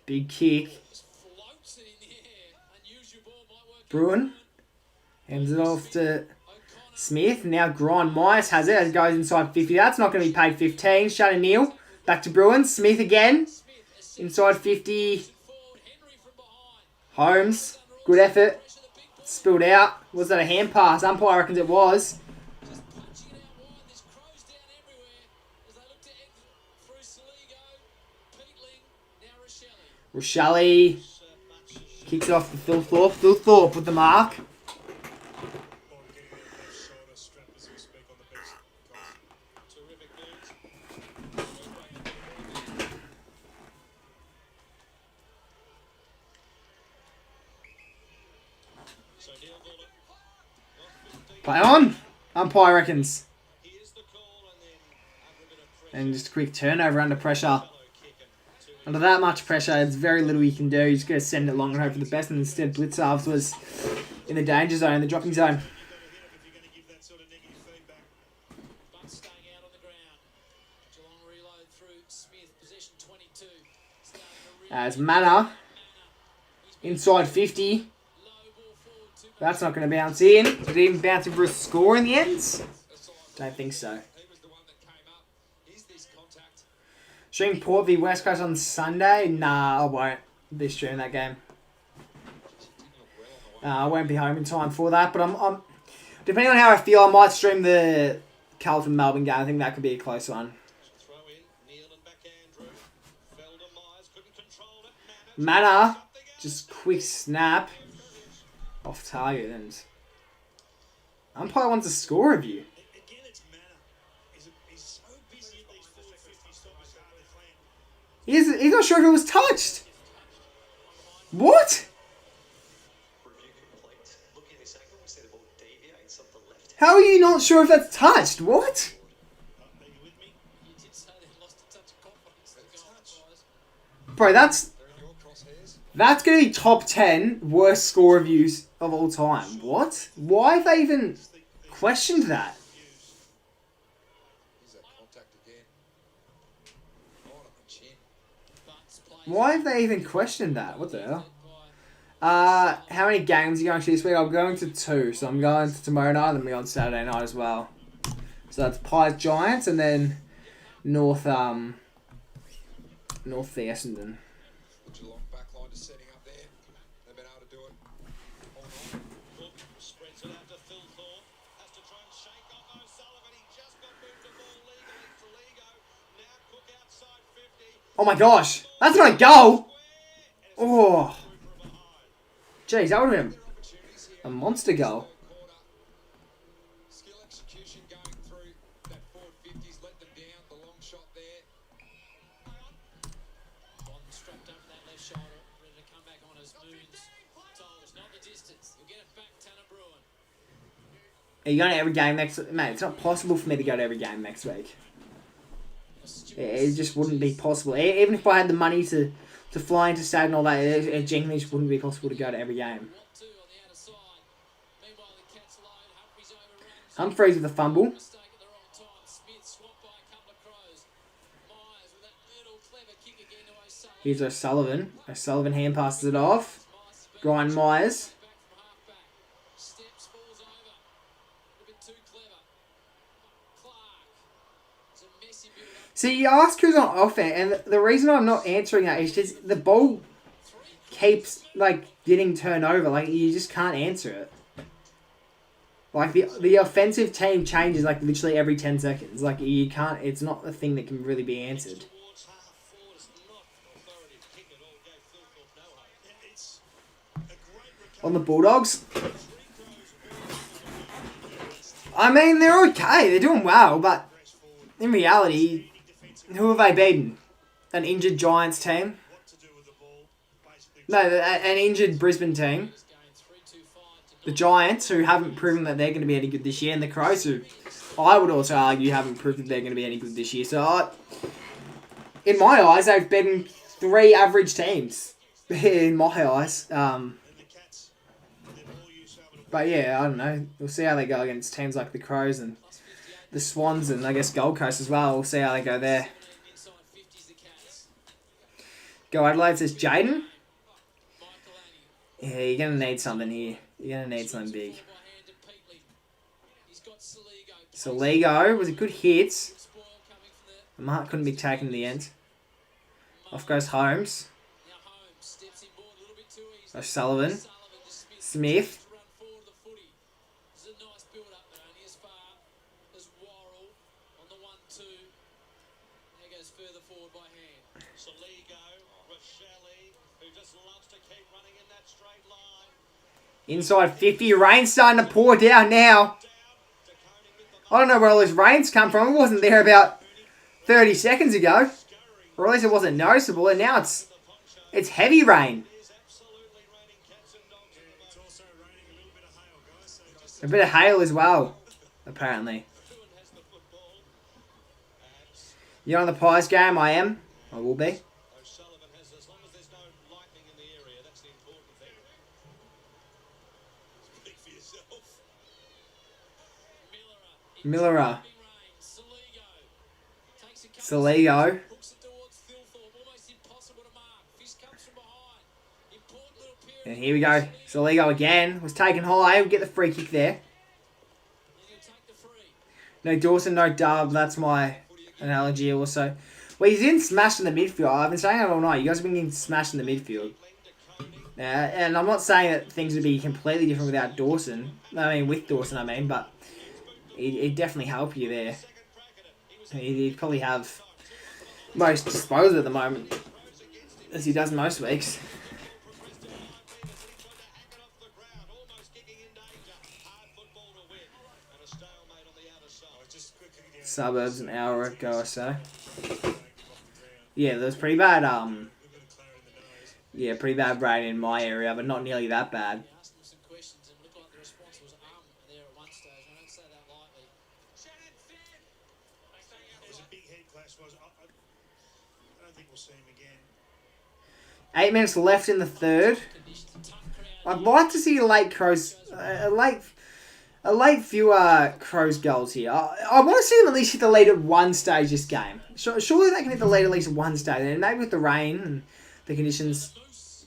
Big kick. Bruin hands it off to Smith. Now Grind Myers has it as it goes inside 50. That's not going to be paid 15. Shannon Neal. Back to Bruin. Smith again. Inside 50. Holmes. Good effort. Spilled out. Was that a hand pass? Umpire reckons it was. Rochelle kicks it off to Phil Thorpe. Phil Thorpe with the mark. Play on. Umpire reckons. And just a quick turnover under pressure. Under that much pressure, there's very little you can do. You just got to send it long and hope for the best. And instead, Blitzarves was in the danger zone, the dropping zone. As Manor, inside 50. That's not going to bounce in. Did it even bounce in for a score in the end? Don't think so. Stream Port v West Coast on Sunday? Nah, I won't be streaming that game. I won't be home in time for that. But I'm depending on how I feel, I might stream the Carlton Melbourne game. I think that could be a close one. Manor, just quick snap off target, and umpire wants a score review. He's not sure if it was touched. What? How are you not sure if that's touched? What? Bro, that's going to be top 10 worst score reviews of all time. What? Why have they even questioned that? Why have they even questioned that? What the hell? How many games are you going to this week? I'm going to 2. So I'm going to tomorrow night and then on Saturday night as well. So that's Pies Giants and then North Essendon. Geelong backline is setting up there. They've been able to do it. Spreads it out to Phil Thorpe. Has to try and shake off O'Sullivan. He just got moved the ball legally to Ligo. Now Cook outside 50. Oh my gosh. That's not a goal. Oh. Jeez, that would have been a monster goal. Skill execution going through that forward 50s. Let them down. The long shot there. Bond strapped over that left shoulder, ready to come back on as Moons tolls. Not the distance. You'll get it back, Tanner Bruin. Are you going to every game next week? Mate, it's not possible for me to go to every game next week. It just wouldn't be possible. Even if I had the money to fly into Stade and all that, it genuinely just wouldn't be possible to go to every game. Humphreys with a fumble. Here's O'Sullivan. O'Sullivan hand passes it off. Grind Myers. See, you ask who's on offense, and the reason I'm not answering that is just the ball keeps, like, getting turned over. Like, you just can't answer it. Like, the offensive team changes, like, literally every 10 seconds. Like, you can't, it's not a thing that can really be answered. On the Bulldogs, I mean, they're okay. They're doing well, but in reality, who have they beaten? An injured Giants team? No, an injured Brisbane team. The Giants, who haven't proven that they're going to be any good this year, and the Crows, who I would also argue haven't proved that they're going to be any good this year. So, in my eyes, they've been 3 average teams. In my eyes. But yeah, I don't know. We'll see how they go against teams like the Crows and the Swans and I guess Gold Coast as well. We'll see how they go there. Go Adelaide, says Jaden. Yeah, you're going to need something here. You're going to need something big. So Lego was a good hit. The mark couldn't be taken in the end. Off goes Holmes. O'Sullivan. Smith. Inside 50, rain starting to pour down now. I don't know where all this rain's come from. It wasn't there about 30 seconds ago. Or at least it wasn't noticeable, and now it's heavy rain. A bit of hail as well, apparently. You're on the Pies game? I am. I will be. Miller. Saligo. And here we go. Saligo again. Was taken high. We'll get the free kick there. No Dawson, no Dub. That's my analogy also. Well, he's in smash in the midfield. I've been saying it all night. You guys have been getting smashed in the midfield. And I'm not saying that things would be completely different without Dawson. I mean, with Dawson, I mean. But he'd definitely help you there. He'd probably have most disposal at the moment, as he does most weeks. Suburbs an hour ago or so. Yeah, there was pretty bad. Yeah, pretty bad rain in my area, but not nearly that bad. Eight minutes left in the third. I'd like to see late Crows, a late few Crows goals here. I want to see them at least hit the lead at one stage this game. Surely they can hit the lead at least at one stage. And maybe with the rain and the conditions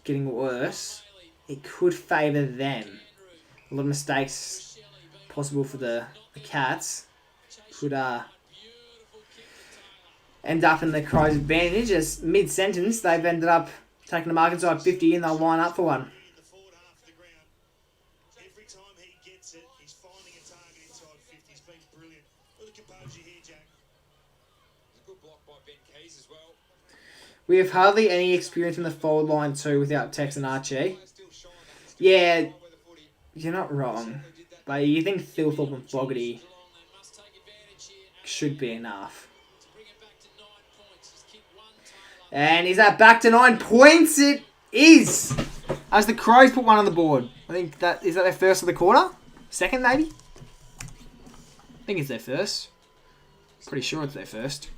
getting worse, it could favour them. A lot of mistakes possible for the Cats. Could end up in the Crows' advantage as mid-sentence they've ended up taking the mark inside 50 and they'll line up for one. We have hardly any experience in the forward line too without Tex and Archie. Yeah, you're not wrong. But you think Thilthorpe and Fogarty should be enough. And is that back to 9 points? It is! As the Crows put one on the board. I think that... Is that their first of the quarter? Second, maybe? I think it's their first. Pretty sure it's their first.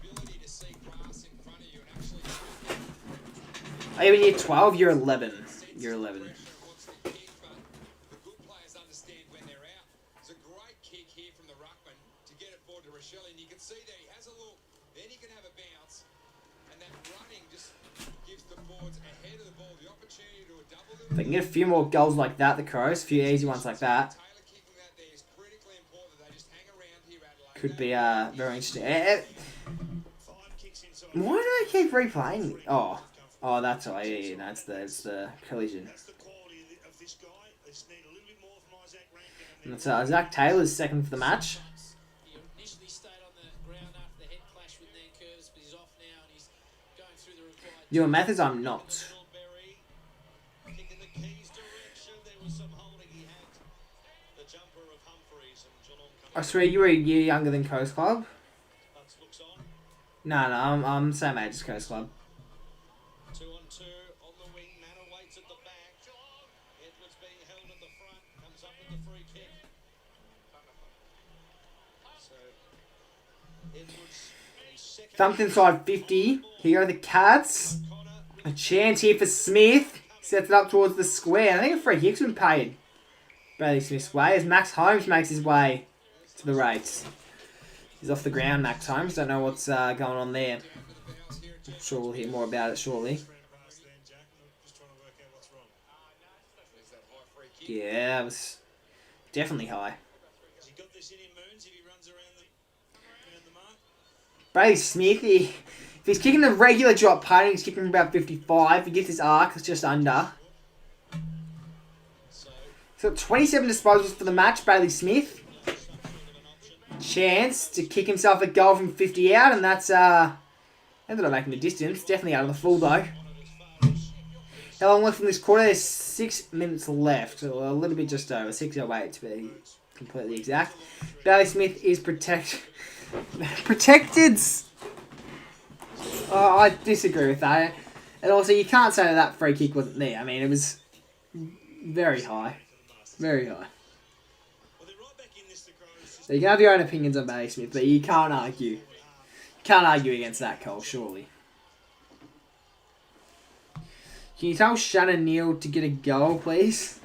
Are you in year 12? You're 11. You're 11. If they can get a few more goals like that, the Crows, a few easy ones like that, could be very interesting. Why do they keep replaying? Oh, that's why. Yeah, no, it's the collision. And that's Zach Taylor's second for the match. Doing methods, I'm not. I swear you were a year younger than Coast Club. No, I'm the same age as Coast Club. Edwards being held at the front, comes up with the free kick. So Edwards, Thumped inside 50. Here are the Cats. A chance here for Smith. Sets it up towards the square. I think a free kick's been paid Bradley Smith's way as Max Holmes makes his way to the race. He's off the ground, Max Holmes. Don't know what's going on there. I'm sure we'll hear more about it shortly. Yeah, it was definitely high. Bradley Smith, if he's kicking the regular drop pattern, he's kicking about 55. If he gets his arc, it's just under. So 27 disposals for the match, Bradley Smith. Chance to kick himself a goal from 50 out, and that's ended up making the distance. Definitely out of the full though. How long left from this quarter? There's 6 minutes left. So a little bit just over. 6:08 to be completely exact. Bradley Smith is protected. I disagree with that. And also, you can't say that free kick wasn't there. I mean, it was very high. Very high. So you can have your own opinions on Bradley Smith, but you can't argue. You can't argue against that call, surely. Can you tell Shannon Neal to get a goal, please?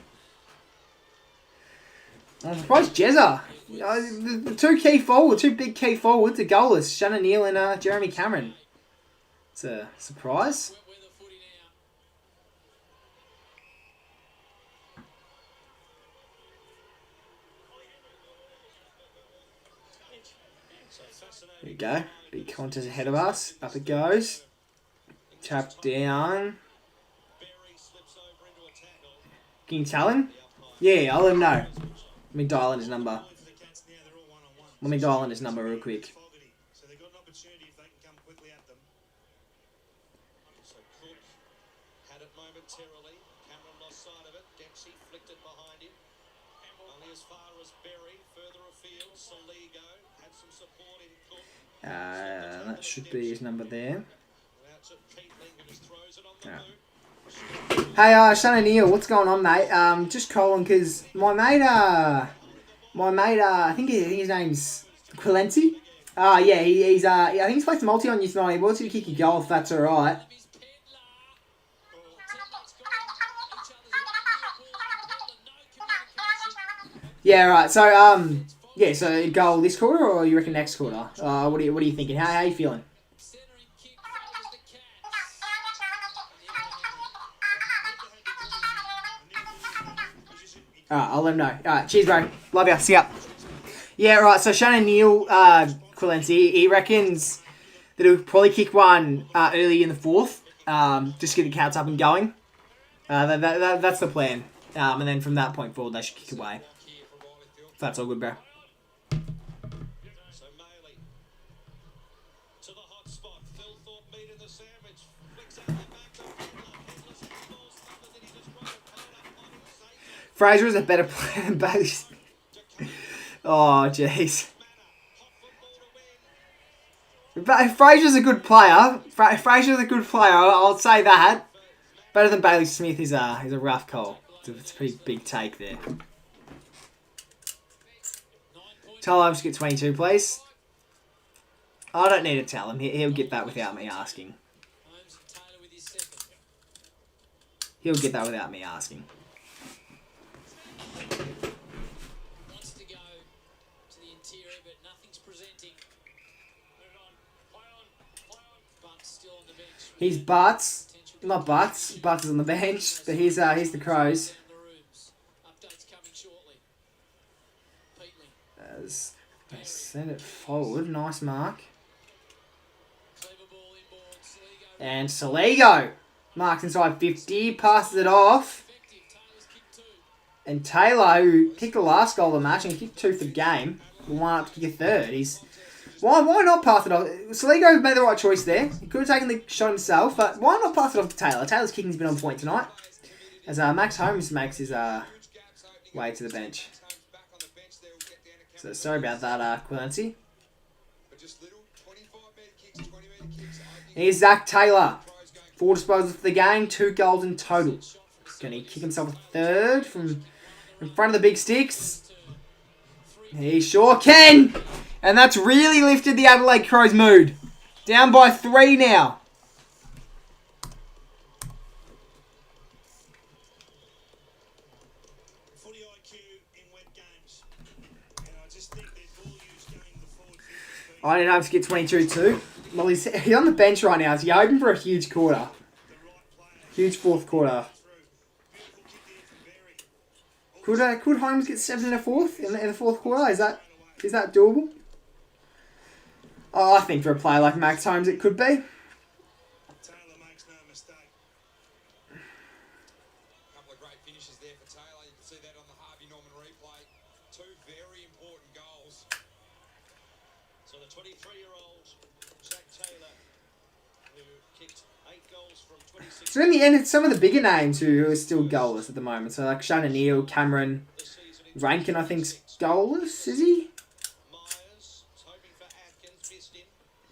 I'm surprised Jezza. The two big key forwards are goalless. Shannon Neal and Jeremy Cameron. It's a surprise. There we go. Big contest ahead of us. Up it goes. Tap down. Can you tell him? Yeah, I'll let him know. Let me dial in his number. Let me dial in his number real quick. So they've got an opportunity if they can come quickly at them. So Cook had it momentarily. Cameron lost sight of it. Dempsey flicked it behind him. Only as far as Berry. Further afield, Soligo had some support in Cook. That should be his number there. Hey, Shannon Neal, what's going on, mate? Just calling because my mate, I think his name's Quillency. Yeah, he's I think he's played some multi on you tonight. He wants you to kick your goal if that's alright. Yeah, right. So, yeah, so goal this quarter or you reckon next quarter? What are you thinking? How are you feeling? Alright, I'll let him know. Alright, cheers, bro. Love ya. See ya. Yeah, right. So Shannon Neal, Quillency, he reckons that he'll probably kick one early in the fourth, just get the Cats up and going. That's the plan. And then from that point forward, they should kick away. If that's all good, bro. Fraser is a better player than Bailey. Oh, jeez. Fraser's a good player. Fraser's a good player. I'll say that. Better than Bailey Smith is a rough call. It's a pretty big take there. Tell him to get 22, please. I don't need to tell him. He'll get that without me asking. He'll get that without me asking. Wants to go to the interior, but nothing's presenting. Butt's still on the bench. He's Butts, not Butts. Butts is on the bench, but he's the Crows. Updates coming shortly. As they send it forward, nice mark. And Soligo marks inside 50, passes it off. And Taylor, who kicked the last goal of the match and kicked 2 for the game, will line up to kick a third. Why not pass it off? Soligo made the right choice there. He could have taken the shot himself, but why not pass it off to Taylor? Taylor's kicking's been on point tonight. As Max Holmes makes his way to the bench. So sorry about that, Quillency. Here's Zach Taylor. 4 disposals for the game, 2 goals in total. Can he kick himself a third from in front of the big sticks? He sure can! And that's really lifted the Adelaide Crows' mood. Down by 3 now. Footy IQ in wet games. And I just think their ball use going the forward 50. I didn't have to get 22 too. Well, he's on the bench right now. Is he hoping for a huge quarter? Huge fourth quarter. Could Holmes get 7 in the fourth quarter? Is that doable? Oh, I think for a player like Max Holmes, it could be. Taylor makes no mistake. A couple of great finishes there for Taylor. You can see that on the Harvey Norman replay. 2 very important goals. So the 23-year-old Jack Taylor, who kicked 8 goals from 26. So in the end, it's some of the bigger names who are still goalless at the moment. So like Shannon Neal, Cameron, Rankin, I think's goalless, is he? Myers, hoping for Atkins, missed him.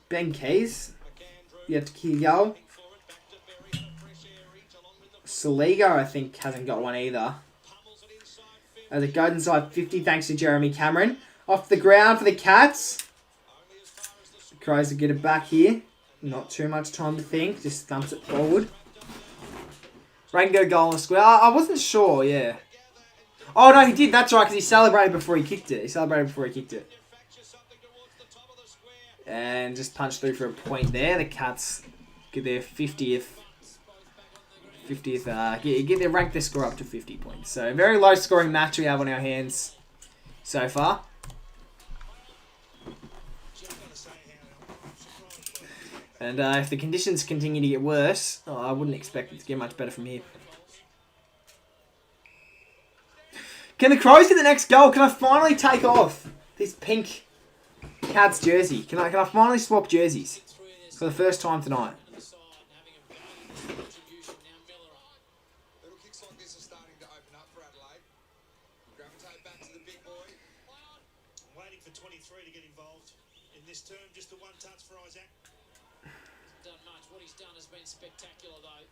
Ben Keys, McAndrew, yet to kick a goal. looking for it, back to Berry, and a fresh air each along with the Saligo, I think, hasn't got one either. pummels it inside 50. As it goes inside 50, thanks to Jeremy Cameron. Off the ground for the Cats. Only as far as the The Crows will get it back here. Not too much time to think. Just thumps it forward. Rankin got a goal on the square. I wasn't sure, yeah. Oh, no, he did. That's right, because he celebrated before he kicked it. And just punched through for a point there. The Cats get their 50th. Rank their score up to 50 points. So, very low scoring match we have on our hands so far. And if the conditions continue to get worse, I wouldn't expect it to get much better from here. Can the Crows get the next goal? Can I finally take off this pink Cats jersey? Can I finally swap jerseys for the first time tonight? Little kicks like this are starting to open up for Adelaide. Gravitate back to the big boy. Waiting for 23 to get involved. In this term, just the one touch for Isaac. Done much. What he's done has been spectacular, though.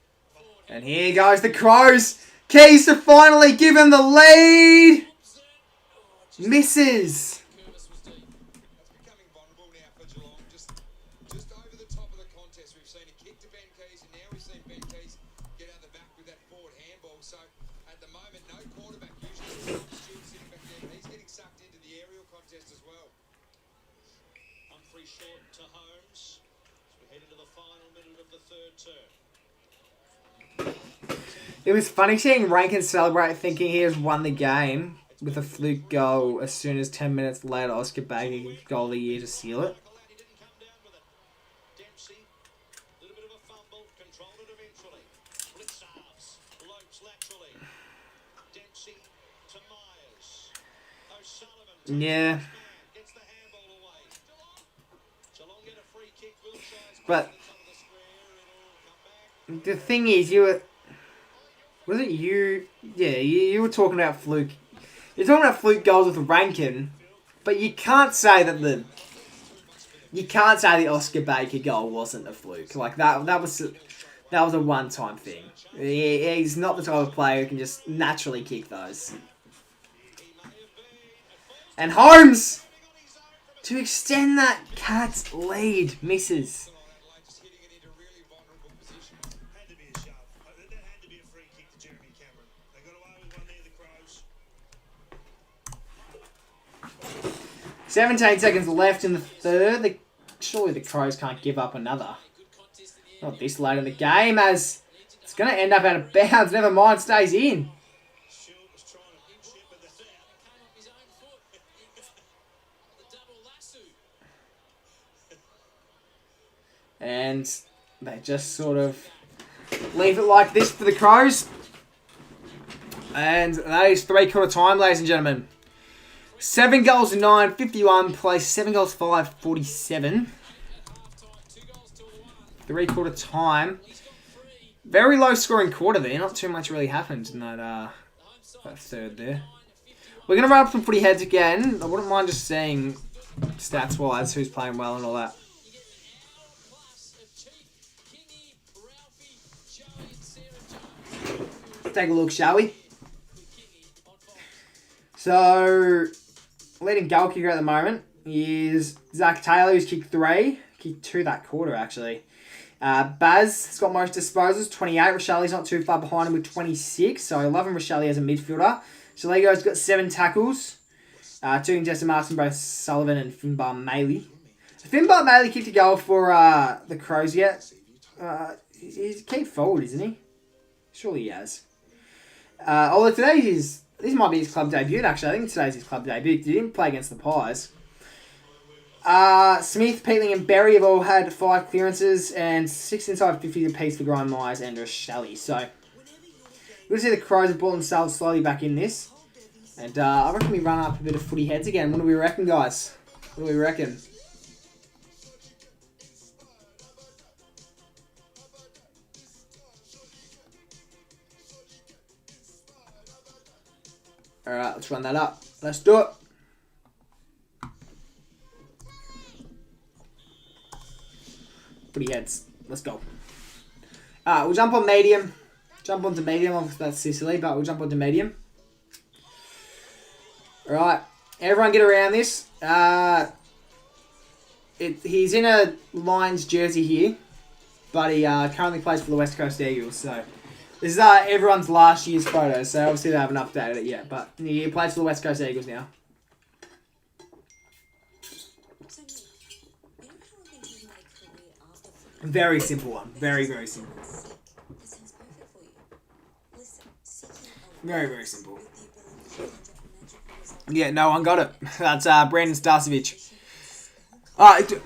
And here goes the Crows. Keys to finally give him the lead. Misses. That's becoming vulnerable now for Geelong. Just over the top of the contest, we've seen a kick to Ben Keys, and now we've seen Ben Keys get out the back with that forward handball. So at the moment, no quarterback. Usually Stuart sitting back there, but he's getting sucked into the aerial contest as well. Humphrey short to Holmes. As we head into the final minute of the third term. It was funny seeing Rankin celebrate thinking he has won the game with a fluke goal as soon as 10 minutes later Oscar Baggy goal of the year to seal it. He didn't come down with it. Dempsey, a little bit of a fumble, controlled it eventually. Blitz halves, Lopes laterally. Dempsey to Myers. O'Sullivan. Yeah. Gets the handball away. Geelong get a free kick. Wilshire's But top of the square. It'll come back. the thing is, was it you? Yeah, you were talking about fluke. You're talking about fluke goals with Rankin, but you can't say that the Oscar Baker goal wasn't a fluke. Like that was a one-time thing. He's not the type of player who can just naturally kick those. And Holmes to extend that Cats lead misses. Adelaide just hitting it into really vulnerable position. Had to be a shove. That had to be a free kick to Jeremy Cameron. They got away with one there, the Crows. 17 seconds left in the third. Surely the Crows can't give up another. Not this late in the game, as it's going to end up out of bounds. Never mind, stays in. Shield was trying to pinch it, but that's out. Came off his own foot. The double lasso. And they just sort of leave it like this for the Crows. And that is 3/4 time, ladies and gentlemen. 7 goals to 9, 51 plays. 7 goals, 5, 47. 3/4 time. Very low scoring quarter there. Not too much really happened in that third there. We're going to run up some footy heads again. I wouldn't mind just seeing stats-wise who's playing well and all that. Take a look, shall we? So, leading goal kicker at the moment is Zach Taylor, who's kicked 3. Kicked 2 that quarter, actually. Baz has got most disposals, 28. Rochelli's not too far behind him with 26. So, 11 Rochelli as a midfielder. Shaligo's got 7 tackles. 2 contested marks from both Sullivan and Finbar Maley. Finbar Maley kicked a goal for the Crows yet. He's a key forward, isn't he? Surely he has. Although this might be his club debut, actually. I think today's his club debut. He didn't play against the Pies. Smith, Peatling and Berry have all had 5 clearances and 6 inside 50 apiece for Grime Myers and Rochelle. So, we'll see the Crows have brought themselves slowly back in this. And I reckon we run up a bit of footy heads again. What do we reckon, guys? What do we reckon? Alright, let's run that up. Let's do it. Footy heads. Let's go. Alright, we'll jump on medium. Jump onto medium. Obviously, that's Sicily, but we'll jump onto medium. Alright, everyone get around this. He's in a Lions jersey here, but he currently plays for the West Coast Eagles. So this is everyone's last year's photo. So obviously they haven't updated it yet, but he plays for the West Coast Eagles now. Very simple one. Very, very simple. Very, very simple. Yeah, no one got it. That's Brandon Starcevic.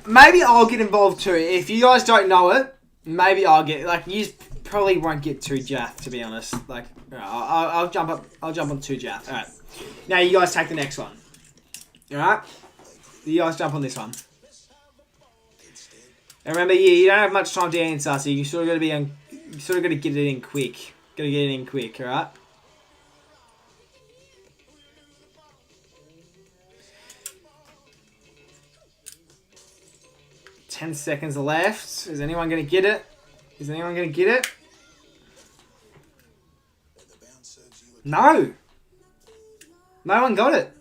Maybe I'll get involved too. If you guys don't know it, maybe I'll get, like, you probably won't get too jaff, to be honest. Like, I'll jump up. I'll jump on 2 jaff. All right. Now you guys take the next one. All right. You guys jump on this one. And remember, you don't have much time to answer, so you sort of got to be on. You sort of got to get it in quick. Got to get it in quick. All right. 10 seconds left. Is anyone going to get it? Is anyone going to get it? No. No one got it.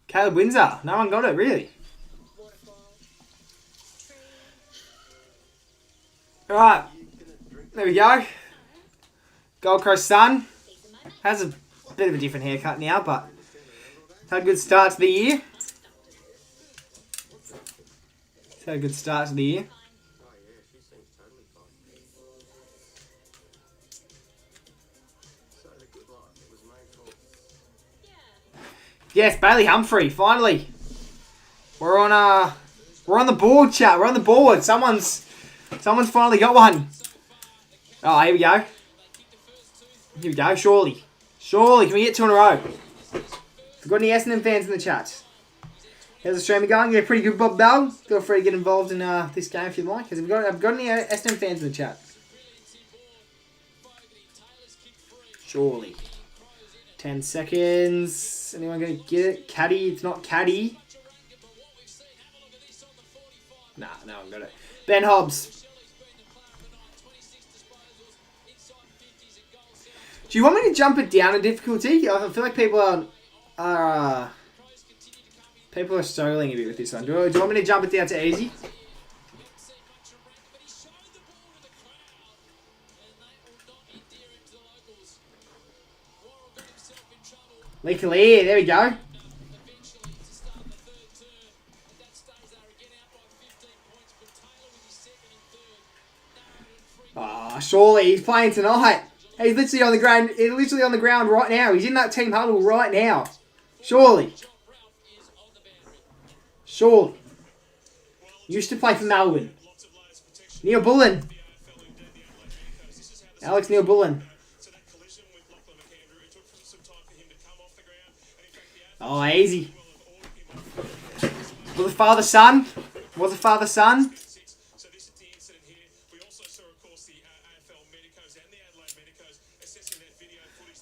Caleb Windsor. No one got it, really. Alright. There we go. Gold Coast Sun. Has a bit of a different haircut now, but had a good start to the year. Had a good start to the year. Yes, Bailey Humphrey, finally. We're on the board, chat. We're on the board. Someone's finally got one. Oh, here we go. Here we go. Surely. Surely, can we get 2 in a row? We've got any Essendon fans in the chat? How's the streaming going? Yeah, pretty good, Bob Bell. Feel free to get involved in this game if you'd like. Have got any Essendon fans in the chat? Surely. 10 seconds. Anyone going to get it? Caddy. It's not Caddy. Nah, no one got it. Ben Hobbs. Do you want me to jump it down in difficulty? I feel like people are struggling a bit with this one. Do you want me to jump it down to easy? Lee Clear, there we go. Ah, surely he's playing tonight. He's literally on the ground. He's literally on the ground right now. He's in that team huddle right now. Surely. Surely. Used to play for Melbourne. Neil Bullen. Alex Neil Bullen. Oh, easy. Was it father-son? Was it father-son?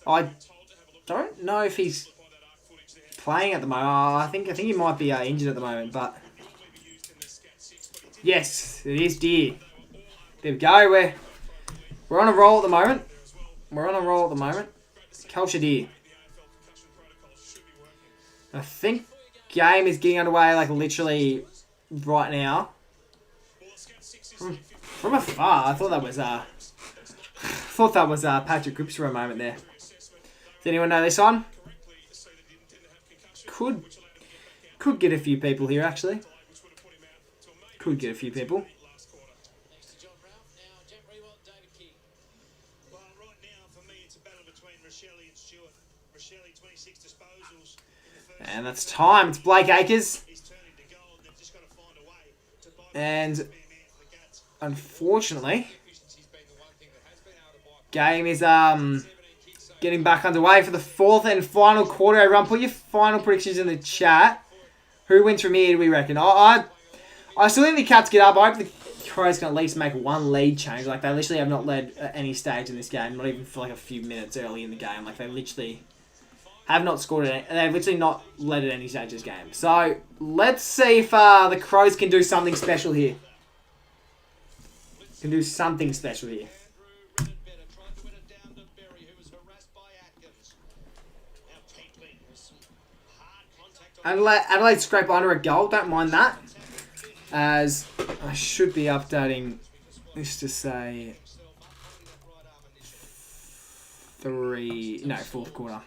I don't know if he's playing at the moment. I think he might be injured at the moment, but yes, it is Deer. There we go. We're on a roll at the moment. We're on a roll at the moment. Culture deer. I think game is getting underway like literally right now. From afar, I thought that was Patrick Cripps for a moment there. Does anyone know this one? Could get a few people here actually. Could get a few people. And that's time. It's Blake Acres. And unfortunately, game is getting back underway for the fourth and final quarter. Everyone, put your final predictions in the chat. Who wins from here, do we reckon? I still think the Cats get up. I hope the Crows can at least make one lead change. Like, they literally have not led at any stage in this game. Not even for like a few minutes early in the game. Like, they literally have not scored it. They've literally not led at any stage of this game. So, let's see if the Crows can do something special here. Can do something special here. Adelaide scrape under a goal. Don't mind that. As I should be updating this to say fourth quarter.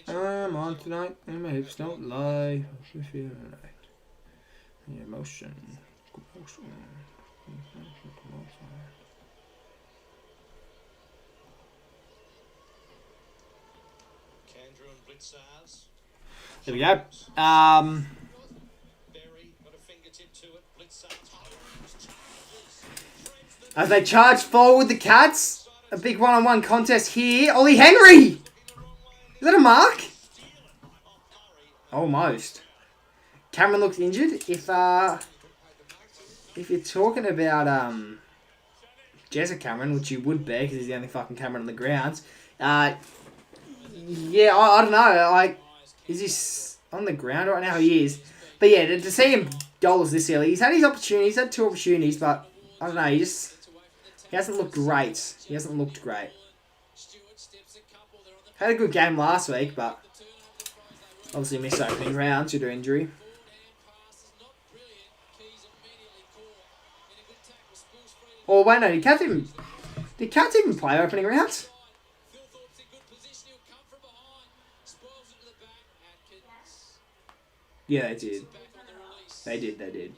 I'm on tonight, and my hips don't lie. Emotion. There we go. As they charge forward, the Cats. A big one-on-one contest here. Ollie Henry! Is that a mark? Almost. Cameron looks injured. If you're talking about Jezza Cameron, which you would be because he's the only fucking Cameron on the grounds, yeah, I don't know. Like, is he on the ground right now? He is. But yeah, to see him goals this early, he's had his opportunities. He's had 2 opportunities, but I don't know. He hasn't looked great. He hasn't looked great. Had a good game last week, but obviously missed opening round due to injury. Oh wait, no, did Cats even play opening rounds? Yeah, they did. They did.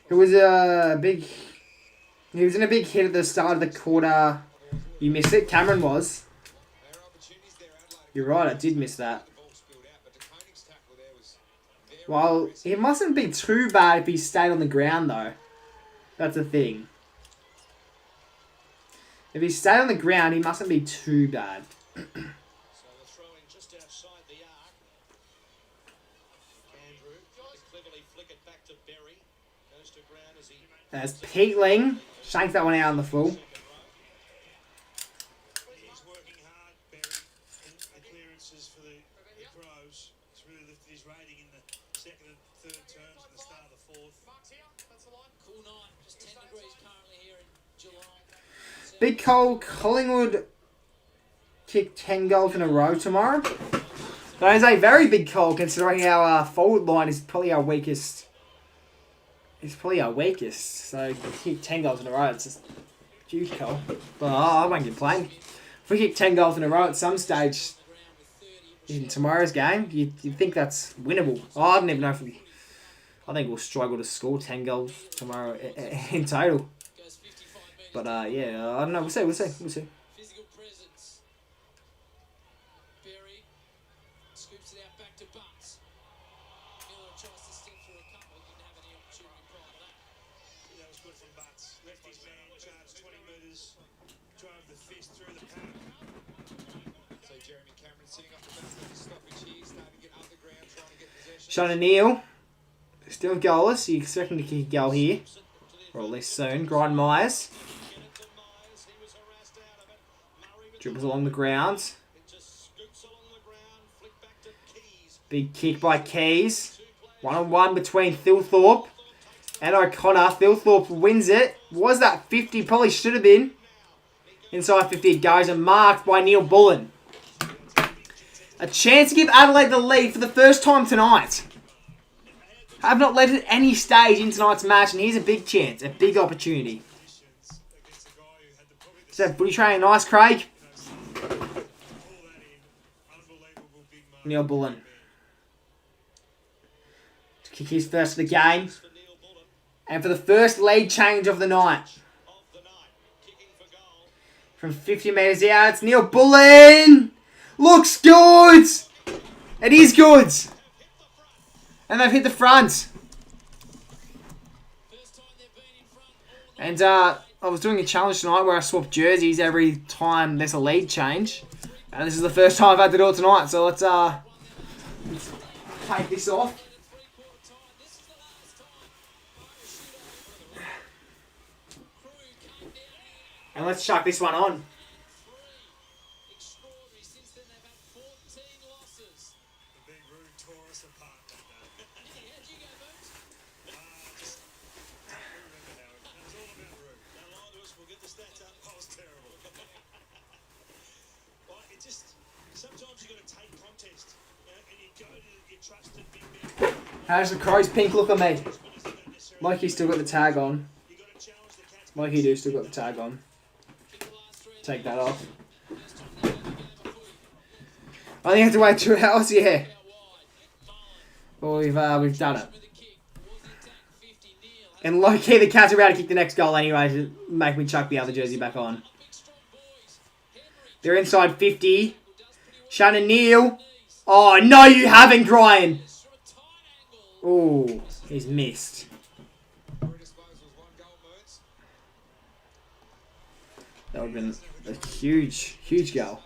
It was he was in a big hit at the start of the quarter. You missed it. Cameron was. You're right, I did miss that. Well, it mustn't be too bad if he stayed on the ground, though. That's the thing. If he stayed on the ground, he mustn't be too bad. As Peatling shanks that one out on the full. Big Cole, Collingwood kicked 10 goals in a row tomorrow. That is a very big call considering our forward line is probably our weakest. So kick 10 goals in a row, it's just a huge call. But I won't complain. If we kick 10 goals in a row at some stage in tomorrow's game, you'd think that's winnable. I don't even know if I think we'll struggle to score 10 goals tomorrow in total. But yeah, I don't know. We'll see. Physical presence. Berry scoops it out back to Butts. Miller tries to step through a couple. Didn't have any opportunity prior to that. That was good from Butts. Left his man, charged 20 metres, drove the fist through the pack. So Jeremy Cameron sitting off the back of the stoppage here, starting to get underground, trying to get possession. Sean O'Neill, still goalless. You expect him to kick a goal here, or at least soon. Grind Myers. Dribbles along the ground. Big kick by Keys. 1-on-1 between Thilthorpe and O'Connor. Thilthorpe wins it. Was that 50? Probably should have been. Inside 50 it goes and marked by Neil Bullen. A chance to give Adelaide the lead for the first time tonight. Have not led at any stage in tonight's match, and here's a big chance, a big opportunity. Is that footy training nice, Craig? Neil Bullen. To kick his first of the game. And for the first lead change of the night. From 50 metres out, it's Neil Bullen! Looks good! It is good! And they've hit the front. And I was doing a challenge tonight where I swap jerseys every time there's a lead change. And this is the first time I've had to do it tonight. So let's take this off. And let's chuck this one on. How's the Crows pink look on me? Like he's still got the tag on. Like he do still got the tag on. Take that off. I think I have to wait 2 hours, yeah. Well, we've done it. And low-key, the Cats are about to kick the next goal anyway to make me chuck the other jersey back on. They're inside 50. Shannon Neal. Oh, no, you haven't, Brian. Oh, he's missed. That would have been a huge, huge goal.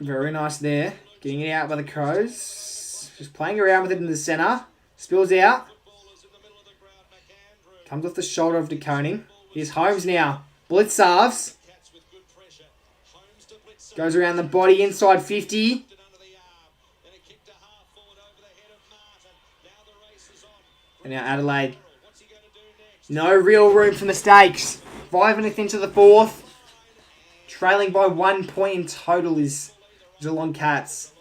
Very nice there. Getting it out by the Crows. Just playing around with it in the centre. Spills out. Comes off the shoulder of DeConing. Here's Holmes now. Blitzarves. Goes around the body inside 50. And now Adelaide. No real room for mistakes. 5 minutes into the fourth. Trailing by 1 point in total is Geelong Cats.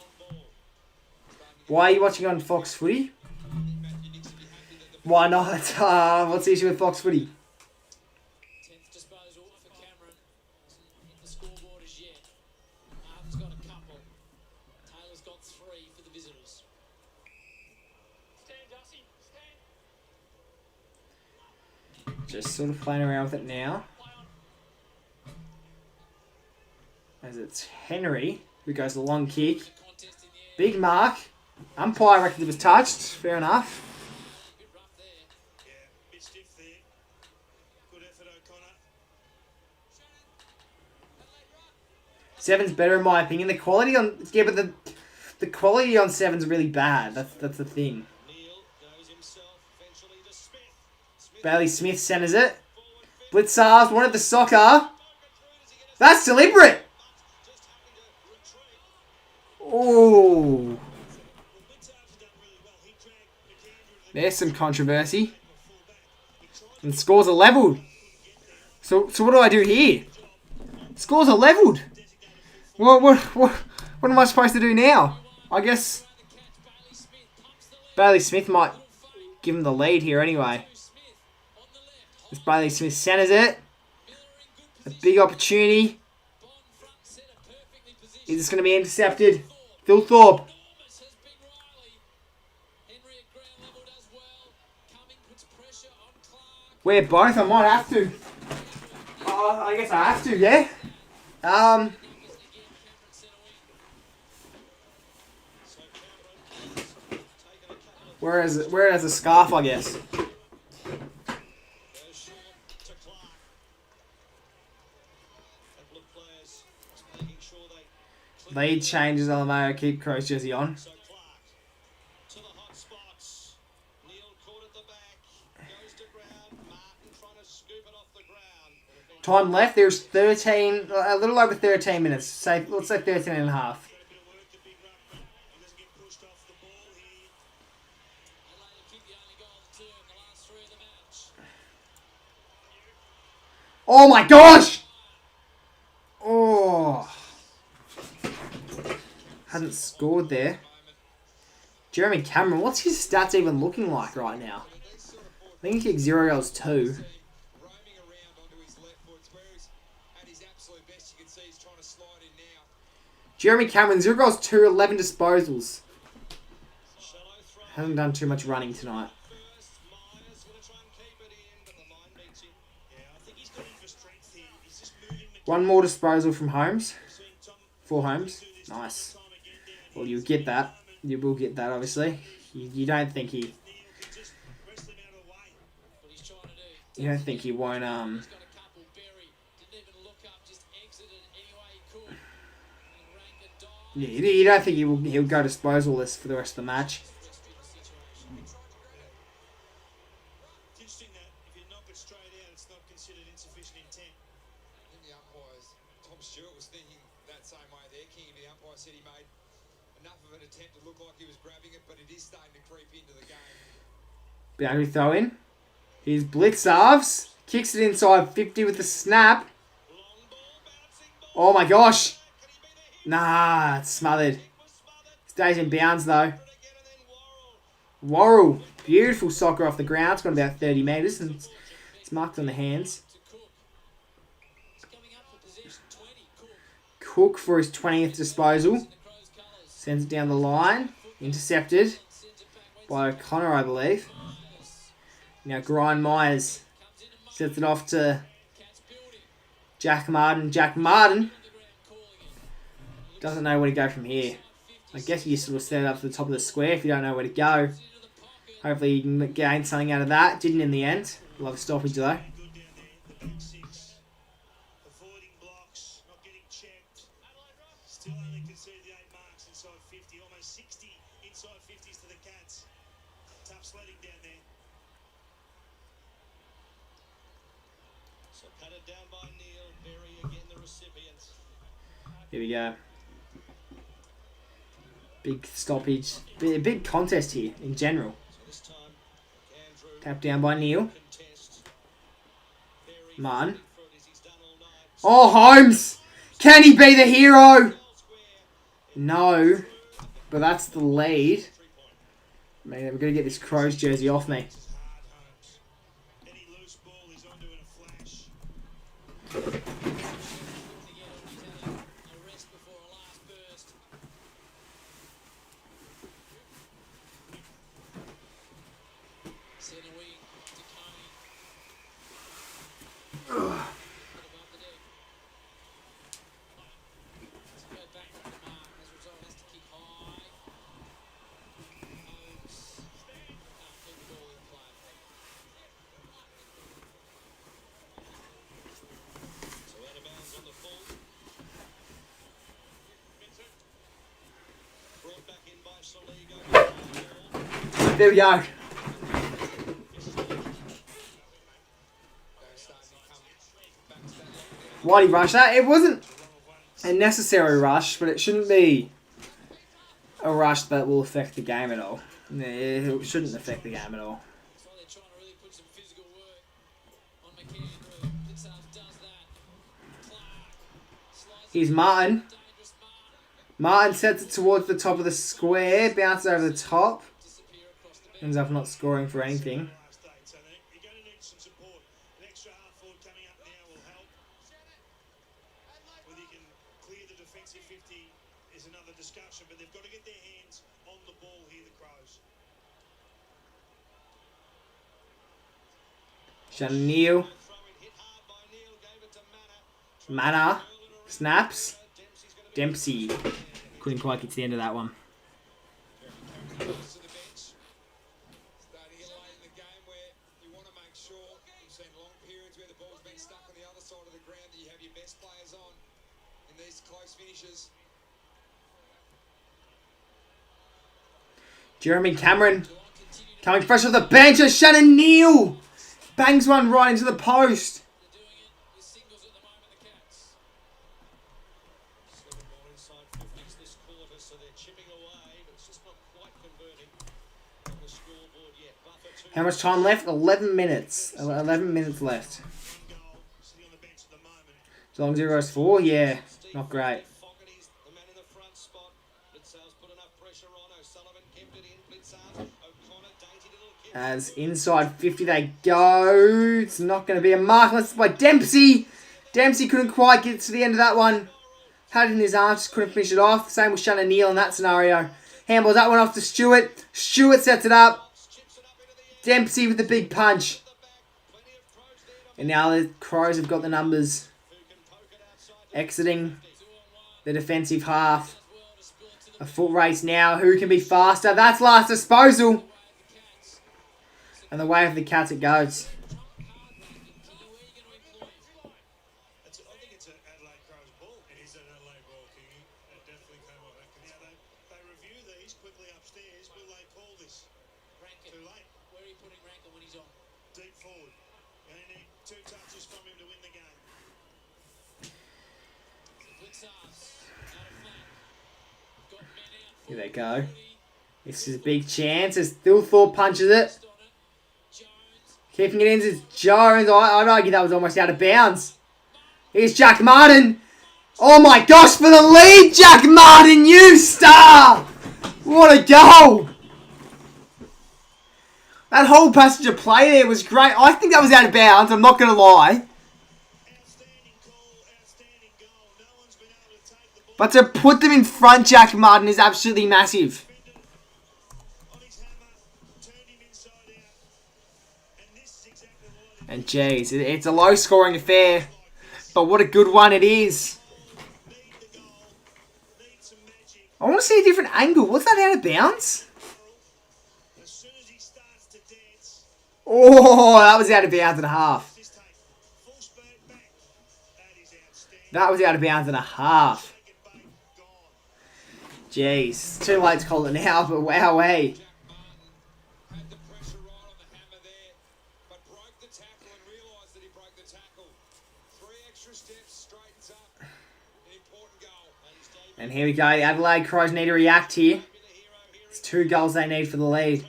Why are you watching on Fox Footy? Why not? What's the issue with Fox Footy? 10th disposal for Cameron. Hasn't hit the scoreboard as yet. Martin's got a couple. Taylor's got 3 for the visitors. Stand, Darcy. Stand. Just sort of playing around with it now. As it's Henry who goes the long kick. Big mark. Umpire reckons it was touched. Fair enough. Seven's better in my opinion. The quality on but the quality on Seven's really bad. That's the thing. Bailey Smith centers it. Blitzarves wanted the soccer. That's deliberate. Oh. There's some controversy. And scores are levelled. So what do I do here? Scores are levelled. What am I supposed to do now? I guess Bailey Smith might give him the lead here anyway. As Bailey Smith centers it. A big opportunity. Is this going to be intercepted? Thilthorpe. We're both. I might have to. I guess I have to, yeah? Where is it? Where has a scarf, I guess? Lead changes, LMAO. Keep Crows jersey on. So Clark to the hot spots. Neil caught at the back. Goes to ground. Martin trying to scoop it off the ground. Time left. There's 13, a little over 13 minutes. Say, let's say 13 and a half. Got a bit of work to Big Ruck, but he doesn't get pushed off the ball here. Adelaide have kicked the only goal of the term, the last 3 of the match. Oh my gosh! Oh. Hadn't scored there. Jeremy Cameron, what's his stats even looking like right now? I think he kicked 0 goals 2. Roaming around onto his left foot, where he's at his absolute best. You can see he's trying to slide in now. Jeremy Cameron, 0 goals 2, 11 disposals. Shallow throw. Hasn't done too much running tonight. First, Myers going to try and keep it in, but the line beats him. Yeah, I think he's got in for strength here. He's just moving the One more disposal from Holmes. seeing Tom 4 Holmes. Nice. Well, you get that. You will get that, obviously. You don't think he... Neil can just wrestle him out of the way. What he's trying to do. You don't think he won't... He's got a couple. Berry didn't even look up, just exited any way he could. And Rankin died. Yeah, you don't think he'll go disposalist for the rest of the match. It's Interesting that if you knock it straight out, it's not considered insufficient intent. I think the umpires, Tom Stewart was thinking that same way there. King, the umpire said he made enough of an attempt to look like he was grabbing it, but it is starting to creep into the game. Boundary throw in. Here's Blitzarves. Kicks it inside 50 with the snap. Oh my gosh. Nah, it's smothered. Stays in bounds though. Worrell. Beautiful soccer off the ground. It's gone about 30 metres and it's marked on the hands. To Cook. He's coming up for possession 20. Cook. Cook for his 20th disposal. In the Crows' colours. Sends it down the line. Intercepted Sends it back. by O'Connor, I believe. Now Grind Myers Comes into Martin. sets it off to Cats building. Jack Martin. Jack Martin On the ground calling it. doesn't know where to go from here. I guess you sort of set it up to the top of the square if you don't know where to go. Into the pocket. Hopefully you can gain something out of that. Didn't in the end. Love a stoppage though. Good down there, the back six. Avoiding blocks, not getting checked. Still only conceded the 8 marks inside 50, almost 60 inside 50s to the Cats. Tough sledding down there. So patted down by Neil. Berry again the recipient. Here we go. Big stoppage. Big contest here in general. So this time, Andrew Tapped down by Neil. contest. Berry Martin. fighting for it as he's done all night. Oh, Holmes! Can he be the hero? Goal square. No. But that's the lead. 3 point. Man, I'm going to get this Crows jersey off me. Hard Holmes. Any loose ball, he's onto in a flash. A rest before a last burst. Centre wing to Coney. Put him up the deck. To go back to the mark. As a result, has to kick high. Holmes can't keep the ball in play. So out of bounds on the full. Brought back in by Soligo. There we go. They're starting to come back to that lockdown. Why'd he rush that? It wasn't a necessary rush, but it shouldn't be a rush that will affect the game at all. It shouldn't affect the game at all. That's why they're trying to really put some physical work on McAndrew. Blitzarves does that. Clark slides Here's it. Martin. Dangerous Martin. Martin sets it towards the top of the square, bounces over the top, Disappear across the bench. ends up not scoring for anything. Last day, so you're going to need some support. An extra half forward coming up now will help. Whether you can clear the defensive 50 is another discussion, but they've got to get their hands on the ball here, the Crows. Shannon Neal, Throwing hit hard by Neil. Gave it to Manor. Mana, snaps, Dempsey. Couldn't quite get to the end of that one. Comes to the bench. Starting to get late in the game where you want to make sure you've seen long periods where the ball's been stuck on the other side of the ground that you have your best players on in these close finishes. Jeremy Cameron coming fresh off the bench. Shannon Neal bangs one right into the post. How much time left? 11 minutes. 11 minutes left. Geelong 0-4? Yeah, not great. As inside 50 they go. It's not going to be a mark. Let's by Dempsey. Dempsey couldn't quite get to the end of that one. Had it in his arms, just couldn't finish it off. Same with Shannon Neal in that scenario. Handballs that one off to Stewart. Stewart sets it up. Dempsey with the big punch. And now the Crows have got the numbers. Exiting the defensive half. A foot race now. Who can be faster? That's last disposal. And the way of the Cats it goes. I think it's an Adelaide Crows ball. It is an Adelaide ball, Kingy. It definitely came off. Now they review these quickly upstairs. Will they call this? Rankin. Too late. Where are you putting Rankin when he's on? Deep forward. You only need 2 touches from him to win the game. Here they go. This is a big chance as Thilthorpe punches it. Keeping it in is Jones. I'd argue that was almost out of bounds. Here's Jack Martin. Oh my gosh, for the lead, Jack Martin, you star! What a goal! That whole passage of play there was great. I think that was out of bounds, I'm not going to lie. But to put them in front, Jack Martin, is absolutely massive. And geez, it's a low-scoring affair. But what a good one it is. I want to see a different angle. What's that out of bounds? Oh, that was out of bounds and a half. That was out of bounds and a half. Jeez, too late to call it now, but wow, hey. And here we go. The Adelaide Crows need to react here. It's 2 goals they need for the lead.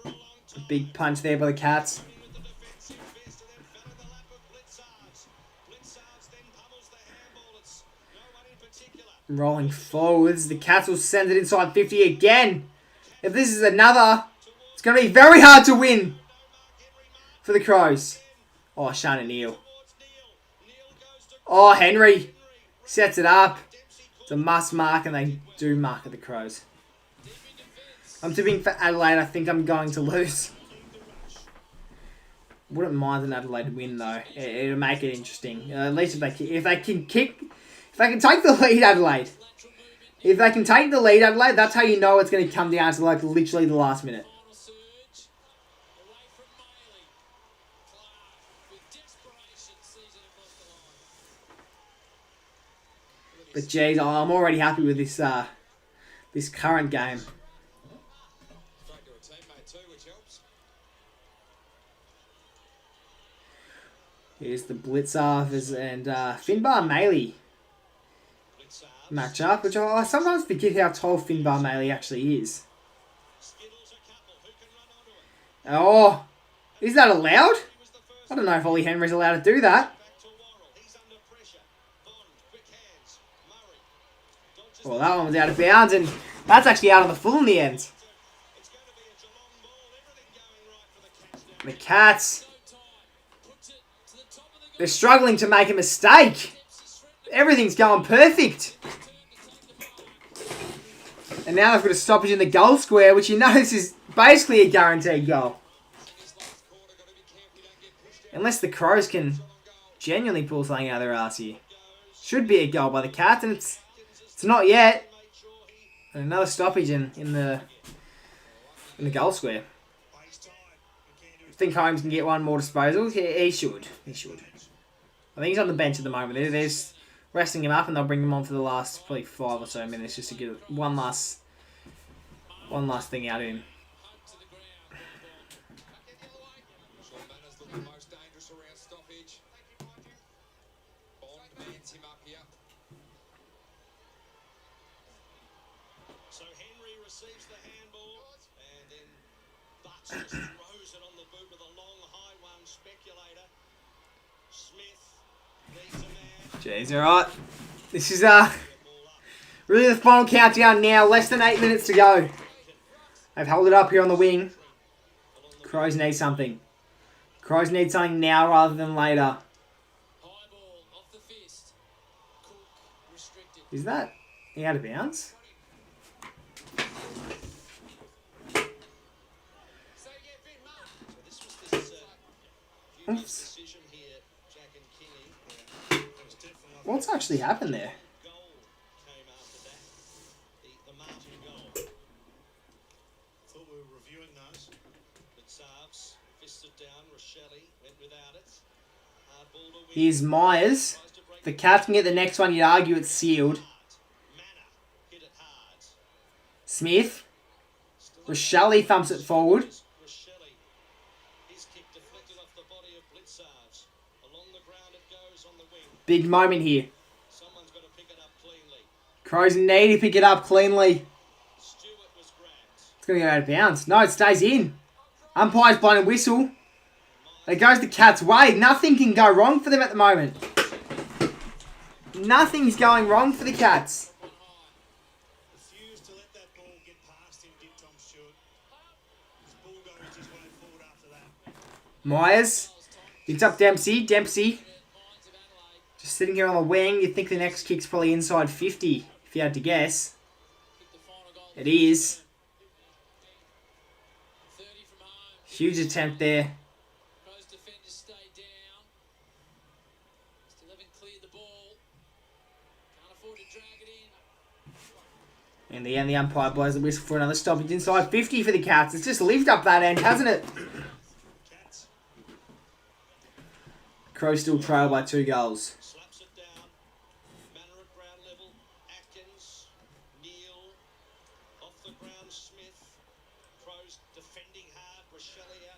A big punch there by the Cats. Rolling forwards. The Cats will send it inside 50 again. If this is another, it's going to be very hard to win for the Crows. Oh, Shannon Neal. Oh, Henry sets it up. It's a must mark, and they do mark at the Crows. I'm tipping for Adelaide. I think I'm going to lose. Wouldn't mind an Adelaide win though. It'll make it interesting. At least if they can take the lead, Adelaide. If they can take the lead, Adelaide, that's how you know it's going to come down to like literally the last minute. But geez, I'm already happy with this this current game. Here's the Blitzarvers and Finbar Maley match up, which I sometimes forget how tall Finbar Maley actually is. Oh, is that allowed? I don't know if Ollie Henry's allowed to do that. Well, that one was out of bounds, and that's actually out on the full in the end. The Cats, they're struggling to make a mistake. Everything's going perfect. And now they've got a stoppage in the goal square, which you know this is basically a guaranteed goal. Unless the Crows can genuinely pull something out of their arse here. Should be a goal by the Cats, and it's not yet. And another stoppage in the goal square. I think Holmes can get one more disposal. He should. He should. I think he's on the bench at the moment. They're resting him up, and they'll bring him on for the last probably 5 or so minutes just to get one last One last thing out of him. Sean Manners looking most dangerous around stoppage. Bond mans him up here. So Henry receives the handball and then Butts just throws it on the boot with a long high one. Speculator. Smith leads a man. Jeez, alright. This is really the final countdown now. Less than 8 minutes to go. They've held it up here on the wing. Crows need something. Crows need something now rather than later. Is that he out of bounds? Oops. What's actually happened there? Thought we were reviewing those. Here's Myers. If the Cats can get the next one, you'd argue it's sealed. Smith. Rochelle thumps it forward. Big moment here. Crows need to pick it up cleanly. It's going to go out of bounds. No, it stays in. Umpire's blowing a whistle. It goes the Cats' way. Nothing can go wrong for them at the moment. Nothing's going wrong for the Cats. Refused to let that ball get past him, did Tom Stewart. His ball goes his way forward after that. Myers picks up Dempsey. Dempsey just sitting here on the wing. You'd think the next kick's probably inside 50, if you had to guess. It is. Huge attempt there. In the end, the umpire blows the whistle for another stoppage inside 50 for the Cats. It's just lived up that end, hasn't it? Crows still trail by 2 goals.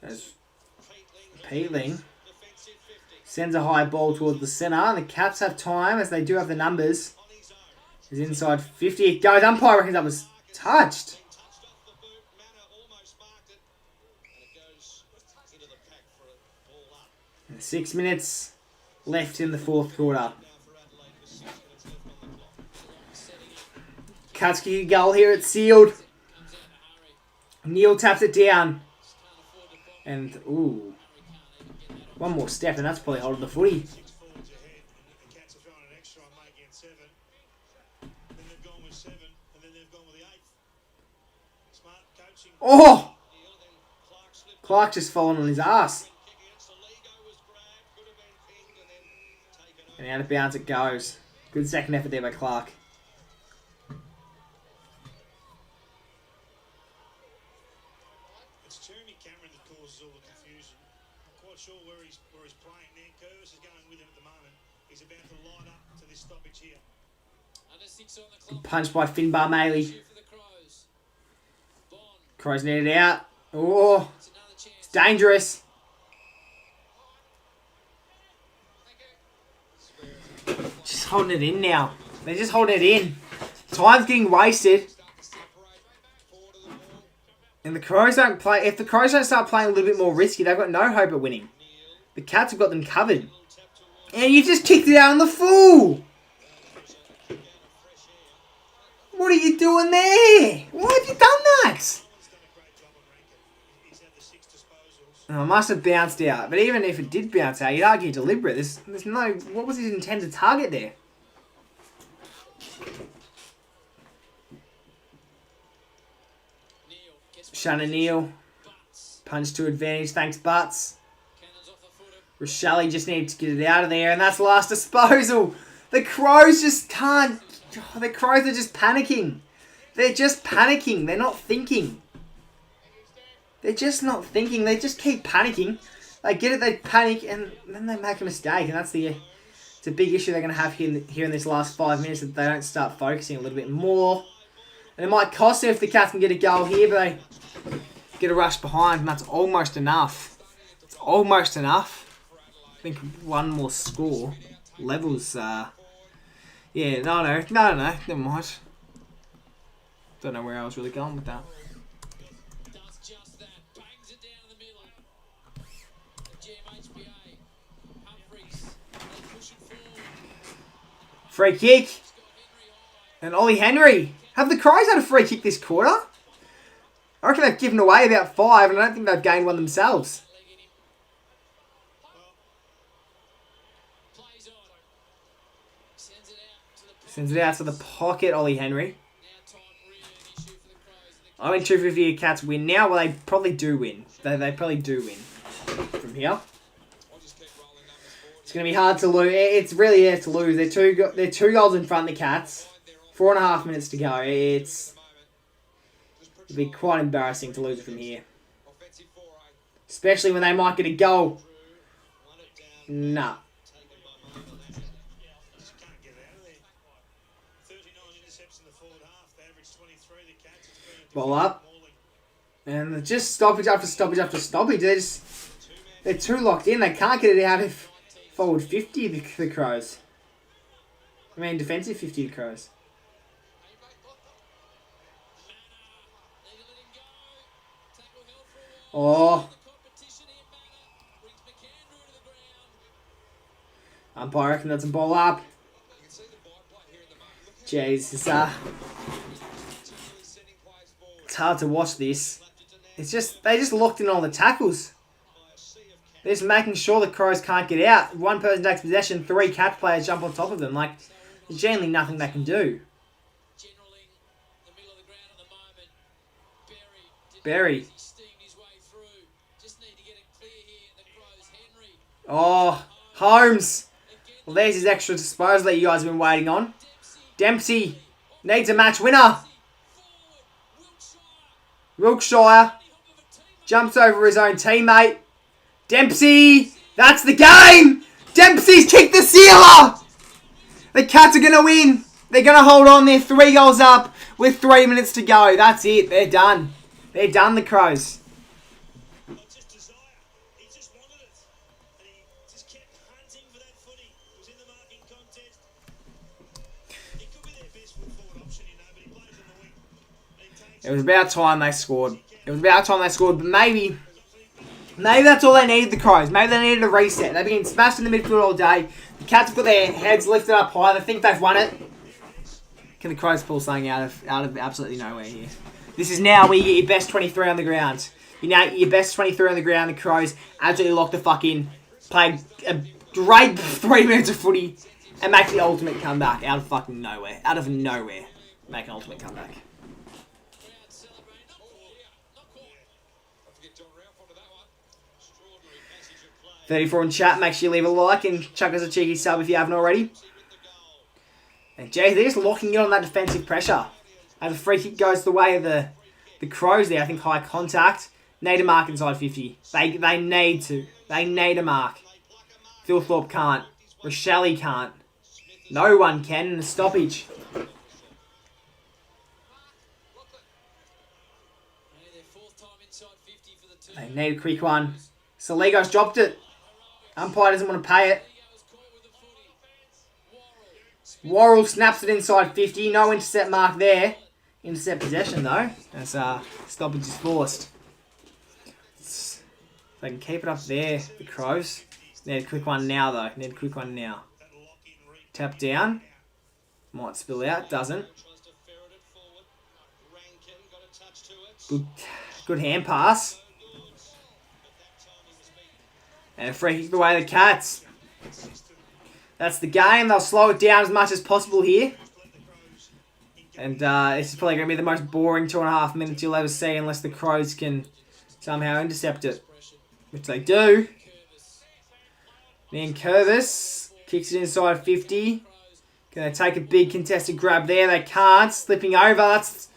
As Peeling sends a high ball towards the centre. And the Cats have time, as they do have the numbers. Is inside 50. It goes. Umpire reckons that was touched. And 6 minutes left in the 4th quarter. Cats kick a goal here. It's sealed. Neil taps it down. And, ooh. One more step and that's probably holding the footy. Oh! Clark just fallen on his ass. And out of bounds it goes. Good second effort there by Clark. It's Jeremy Cameron that causes all the confusion. I'm quite sure where he's playing there. Curtis is going with him at the moment. He's about to line up to this stoppage here. Punched by Finbar Maley. Crows need it out. Oh, it's dangerous. Just holding it in now. They're just holding it in. Time's getting wasted. And the Crows don't play. If the Crows don't start playing a little bit more risky, they've got no hope at winning. The Cats have got them covered. And you've just kicked it out on the full. What are you doing there? Why have you done that? Oh, it must have bounced out. But even if it did bounce out, you'd argue deliberate. There's no... What was his intended target there? Shannon Neal. Punch to advantage. Thanks, Butts. Rochelle just needs to get it out of there. And that's the last disposal. The Crows just can't... Oh, the Crows are just panicking. They're just panicking. They're not thinking. They're just not thinking. They just keep panicking. They get it, they panic, and then they make a mistake. And that's it's a big issue they're going to have here in this last 5 minutes, that they don't start focusing a little bit more. And it might cost them if the Cats can get a goal here, but they get a rush behind, and that's almost enough. It's almost enough. I think one more score. Levels, yeah, no, never mind. Don't know where I was really going with that. Free kick. And Ollie Henry. Have the Crows had a free kick this quarter? I reckon they've given away about 5, and I don't think they've gained one themselves. Sends it out to the pocket, Ollie Henry. I went 250 Cats win now. Well, they probably do win. They probably do win from here. It's going to be hard to lose. It's really hard to lose. They're two goals in front of the Cats. 4.5 minutes to go. It'd be quite embarrassing to lose it from here. Especially when they might get a goal. Nah. Ball up. And just stoppage after stoppage after stoppage. They're too locked in. They can't get it out of forward 50, the Crows. I mean, defensive 50, the Crows. Oh. Umpire reckon that's a ball up. Jeez, it's hard to watch this. They just locked in all the tackles. They're just making sure the Crows can't get out. One person takes possession, 3 Cat players jump on top of them. Like, there's generally nothing they can do. Berry. Oh, Holmes. Well, there's his extra disposal that you guys have been waiting on. Dempsey needs a match winner. Wilkshire jumps over his own teammate. Dempsey, that's the game. Dempsey's kicked the sealer. The Cats are going to win. They're going to hold on. They're 3 goals up with 3 minutes to go. That's it. They're done. They're done, the Crows. It was about time they scored. But maybe that's all they needed, the Crows. Maybe they needed a reset. They've been smashed in the midfield all day. The Cats have got their heads lifted up high. They think they've won it. Can the Crows pull something out of absolutely nowhere here? This is now where you get your best 23 on the ground. You now get your best 23 on the ground. The Crows absolutely lock the fuck in. Play a great 3 minutes of footy and make the ultimate comeback out of fucking nowhere. Out of nowhere. Make an ultimate comeback. 34 in chat. Make sure you leave a like and chuck us a cheeky sub if you haven't already. And Jay, they're just locking in on that defensive pressure. And the free kick goes the way of the Crows there. I think high contact. Need a mark inside 50. They need to. They need a mark. Phil Thorpe can't. Rochelle can't. No one can in a stoppage. They need a quick one. Saligo's dropped it. Umpire doesn't want to pay it. Worrell snaps it inside 50. No intercept mark there. Intercept possession though. As stoppage is forced. They can keep it up there, the Crows. Need a quick one now though. Need a quick one now. Tap down. Might spill out. Doesn't. Good hand pass. And a free kick the way of the Cats. That's the game. They'll slow it down as much as possible here. And this is probably going to be the most boring 2.5 minutes you'll ever see unless the Crows can somehow intercept it. Which they do. Then Curvis kicks it inside 50. Can they take a big contested grab there? They can't. Slipping over. That's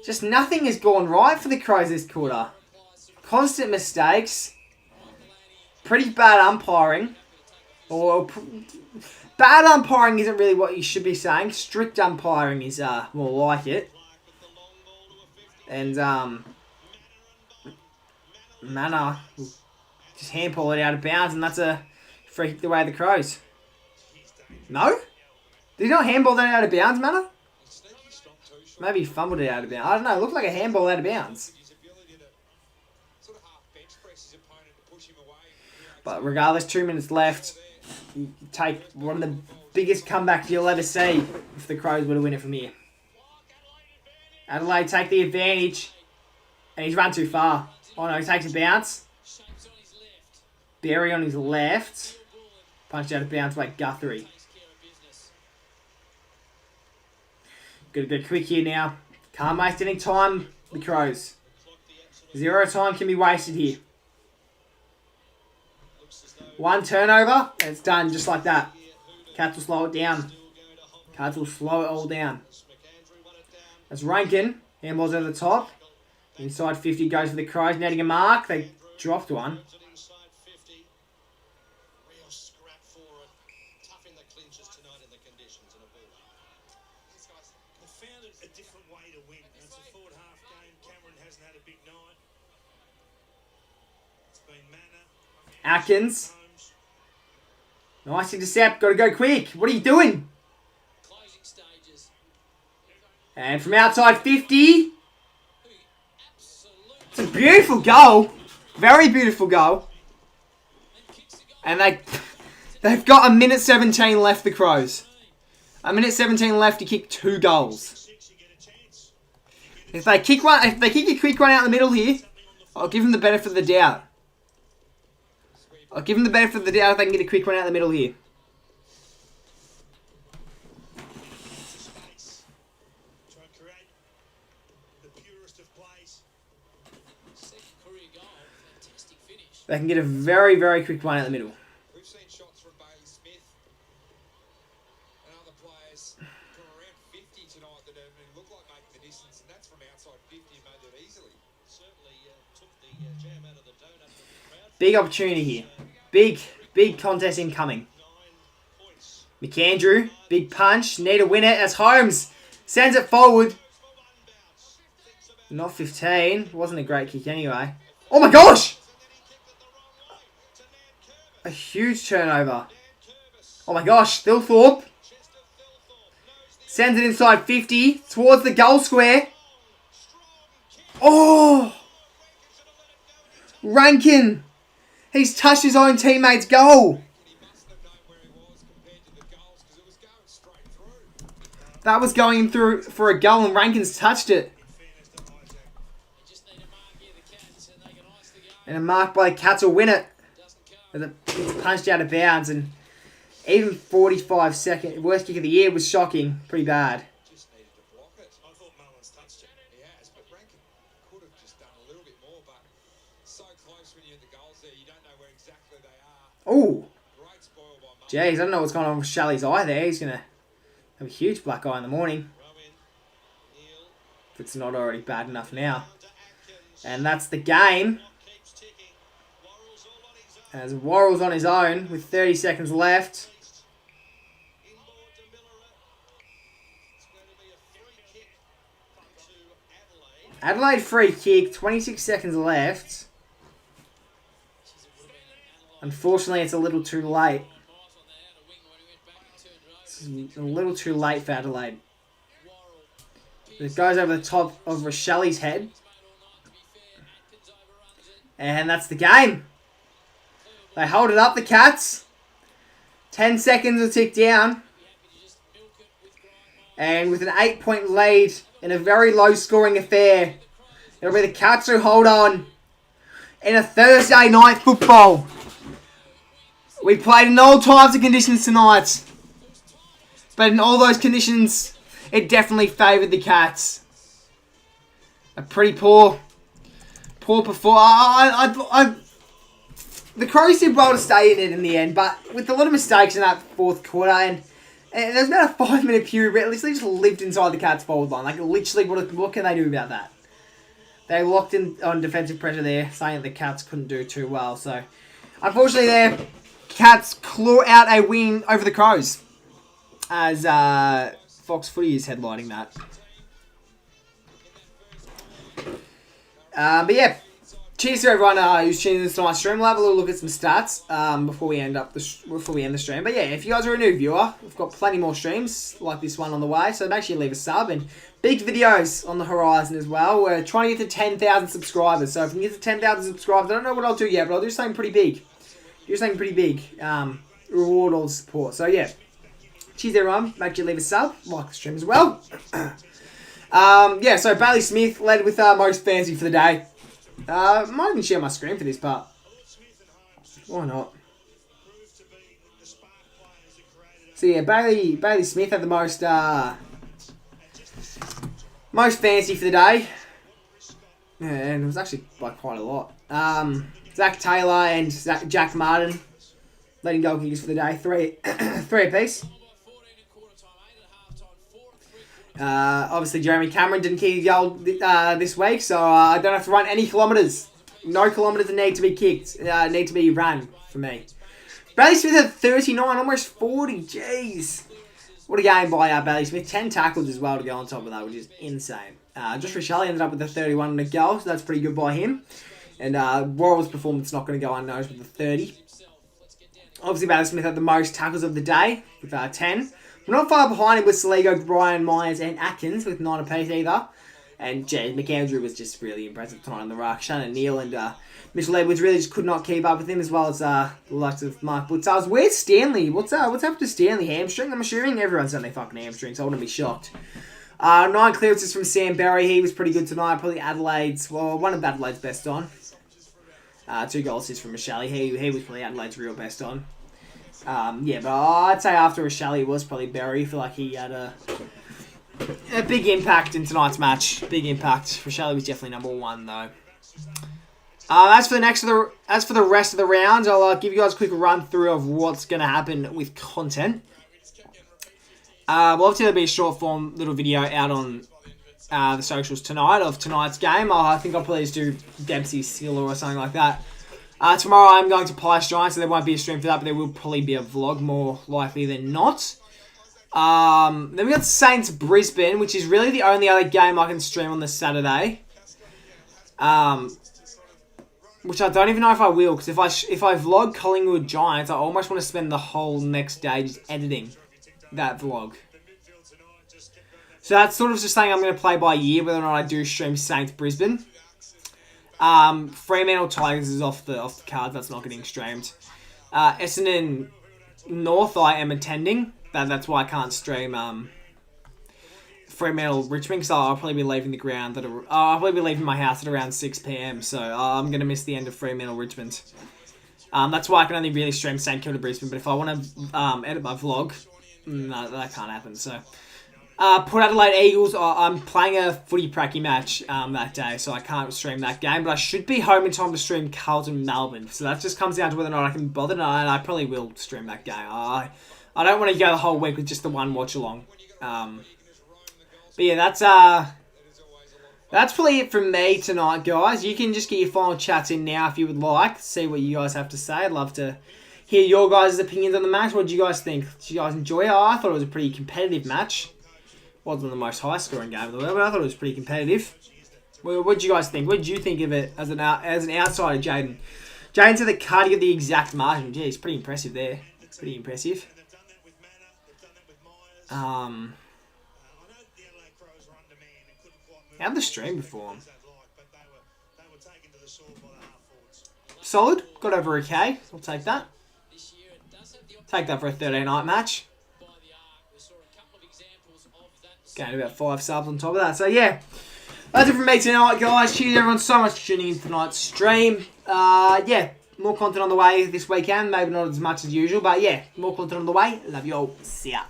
just nothing has gone right for the Crows this quarter. Constant mistakes. Pretty bad umpiring. Or bad umpiring isn't really what you should be saying. Strict umpiring is more like it. And Manor will just handball it out of bounds, and that's a free kick away the Crows. No? Did he not handball that out of bounds, Manor? Maybe he fumbled it out of bounds. I don't know. It looked like a handball out of bounds. But regardless, 2 minutes left. You take one of the biggest comebacks you'll ever see if the Crows were to win it from here. Adelaide take the advantage. And he's run too far. Oh no, he takes a bounce. Berry on his left. Punched out of bounds by Guthrie. Gotta go quick here now. Can't waste any time, the Crows. 0 time can be wasted here. 1 turnover, and it's done just like that. Cats will slow it down. Cats will slow it all down. As Rankin handballs over the top. Inside 50 goes for the Crows, netting a mark. They dropped one. Atkins. Nice intercept. Got to go quick. What are you doing? And from outside 50. It's a beautiful goal. Very beautiful goal. And they've got 1:17 left, the Crows. 1:17 left to kick 2 goals. If they kick a quick one out the middle here, I'll give them the benefit of the doubt. I'll give them the benefit of the doubt if they can get a quick one out the middle here. They can get a very, very quick one out the middle. We've seen shots from Bailey Smith and other players from around 50 tonight that look like making the distance, and that's from outside 50 and made it easily. Certainly took the jam out of the donut from the crowd. Big opportunity here. Big contest incoming. McAndrew, big punch. Need to win it as Holmes sends it forward. Not 15. Wasn't a great kick anyway. Oh my gosh! A huge turnover. Oh my gosh, Thilthorpe sends it inside 50 towards the goal square. Oh! Rankin! He's touched his own teammate's goal. That was going through for a goal and Rankin's touched it. And a mark by the Cats will win it. It's punched out of bounds, and even 45 seconds, worst kick of the year was shocking. Pretty bad. Just needed to block it. I thought Mullins touched it. He has, but Rankin could have just done a little bit more, but so close when you're at the goals there, you don't know where exactly they are. Oh. Great spoil by Mullins. Jeez, I don't know what's going on with Shelley's eye there. He's going to have a huge black eye in the morning. If it's not already bad enough now. And that's the game. As Worrell's on his own with 30 seconds left. Adelaide free kick, 26 seconds left. Unfortunately, it's a little too late. It's a little too late for Adelaide. It goes over the top of Rochelle's head. And that's the game. They hold it up, the Cats. 10 seconds to tick down. And with an 8-point lead in a very low-scoring affair, it'll be the Cats who hold on in a Thursday night football. We played in all types of conditions tonight. But in all those conditions, it definitely favoured the Cats. A pretty poor performance. The Crows did well to stay in it in the end, but with a lot of mistakes in that fourth quarter, and there's about a 5-minute period where it literally just lived inside the Cats' forward line. Like, literally, what can they do about that? They locked in on defensive pressure there, saying that the Cats couldn't do too well. So, unfortunately there, Cats claw out a win over the Crows, as Fox Footy is headlining that. But yeah, cheers to everyone who's tuning in to my stream. We'll have a little look at some stats before we end the stream. But yeah, if you guys are a new viewer, we've got plenty more streams like this one on the way. So make sure you leave a sub and big videos on the horizon as well. We're trying to get to 10,000 subscribers. So if we can get to 10,000 subscribers, I don't know what I'll do yet, but I'll do something pretty big. Reward all the support. So yeah, cheers everyone. Make sure you leave a sub, like the stream as well. Yeah, so Bailey Smith led with most fancy for the day. Might even share my screen for this part. Why not? So yeah, Bailey Smith had the most fancy for the day. Yeah, and it was actually by quite a lot. Zach Taylor and Jack Martin leading goal kickers for the day. Three apiece. Obviously, Jeremy Cameron didn't kick a goal this week, so I don't have to run any kilometres. No kilometres need to be kicked. Need to be run for me. Bailey Smith had 39, almost 40. Jeez. What a game by Bailey Smith. 10 tackles as well to go on top of that, which is insane. Josh Rochelle ended up with a 31 and a goal, so that's pretty good by him. And Worrell's performance not going to go unnoticed with the 30. Obviously, Bailey Smith had the most tackles of the day with 10. We're not far behind him with Saligo, Brian Myers, and Atkins with 9 apiece either. And McAndrew was just really impressive tonight on the ruck. Shannon Neal and Mitchell Edwards really just could not keep up with him, as well as the likes of Mark Blitzars. Where's Stanley? What's happened to Stanley? Hamstring? I'm assuming everyone's done their fucking hamstring, so I wouldn't be shocked. 9 clearances from Sam Berry. He was pretty good tonight. Probably one of Adelaide's best on. 2 goal assists from Michelle. He was probably Adelaide's real best on. Yeah, but I'd say after Rochelle was probably Berry. I feel like he had a big impact in tonight's match. Big impact. Rochelle was definitely number 1 though. As for the rest of the rounds, I'll give you guys a quick run through of what's going to happen with content. Well, obviously there'll be a short form little video out on the socials tonight of tonight's game. I think I'll probably just do Dempsey Skiller or something like that. Tomorrow I'm going to Pies Giants, so there won't be a stream for that, but there will probably be a vlog more likely than not. Then we got Saints Brisbane, which is really the only other game I can stream on this Saturday. Which I don't even know if I will, because if I vlog Collingwood Giants, I almost want to spend the whole next day just editing that vlog. So that's sort of just saying I'm going to play by ear whether or not I do stream Saints Brisbane. Fremantle Tigers is off the card. That's not getting streamed. Essendon North I am attending. That's why I can't stream Fremantle Richmond, because I'll probably be leaving the ground I'll probably be leaving my house at around 6 PM. So I'm going to miss the end of Fremantle Richmond. That's why I can only really stream St Kilda Brisbane. But if I want to edit my vlog, no, that can't happen. So. Port Adelaide Eagles, I'm playing a footy pracky match that day, so I can't stream that game, but I should be home in time to stream Carlton Melbourne, so that just comes down to whether or not I can be bothered, and I probably will stream that game. I don't want to go the whole week with just the one watch along. But yeah, that's probably it from me tonight, guys. You can just get your final chats in now if you would like, see what you guys have to say. I'd love to hear your guys' opinions on the match. What did you guys think? Did you guys enjoy it? I thought it was a pretty competitive match. Wasn't the most high-scoring game of the world, but I thought it was pretty competitive. What did you guys think? What did you think of it as an outsider, Jaden? Jaden said that Cardi got the exact margin. Yeah, he's pretty impressive there. Pretty impressive. How'd the stream perform? Solid. Got over a K. I'll take that. Take that for a Thursday night match. Getting about 5 subs on top of that. So, yeah. That's it from me tonight, guys. Cheers, everyone, so much for tuning in for tonight's stream. Yeah, more content on the way this weekend. Maybe not as much as usual, but, yeah, more content on the way. Love you all. See ya.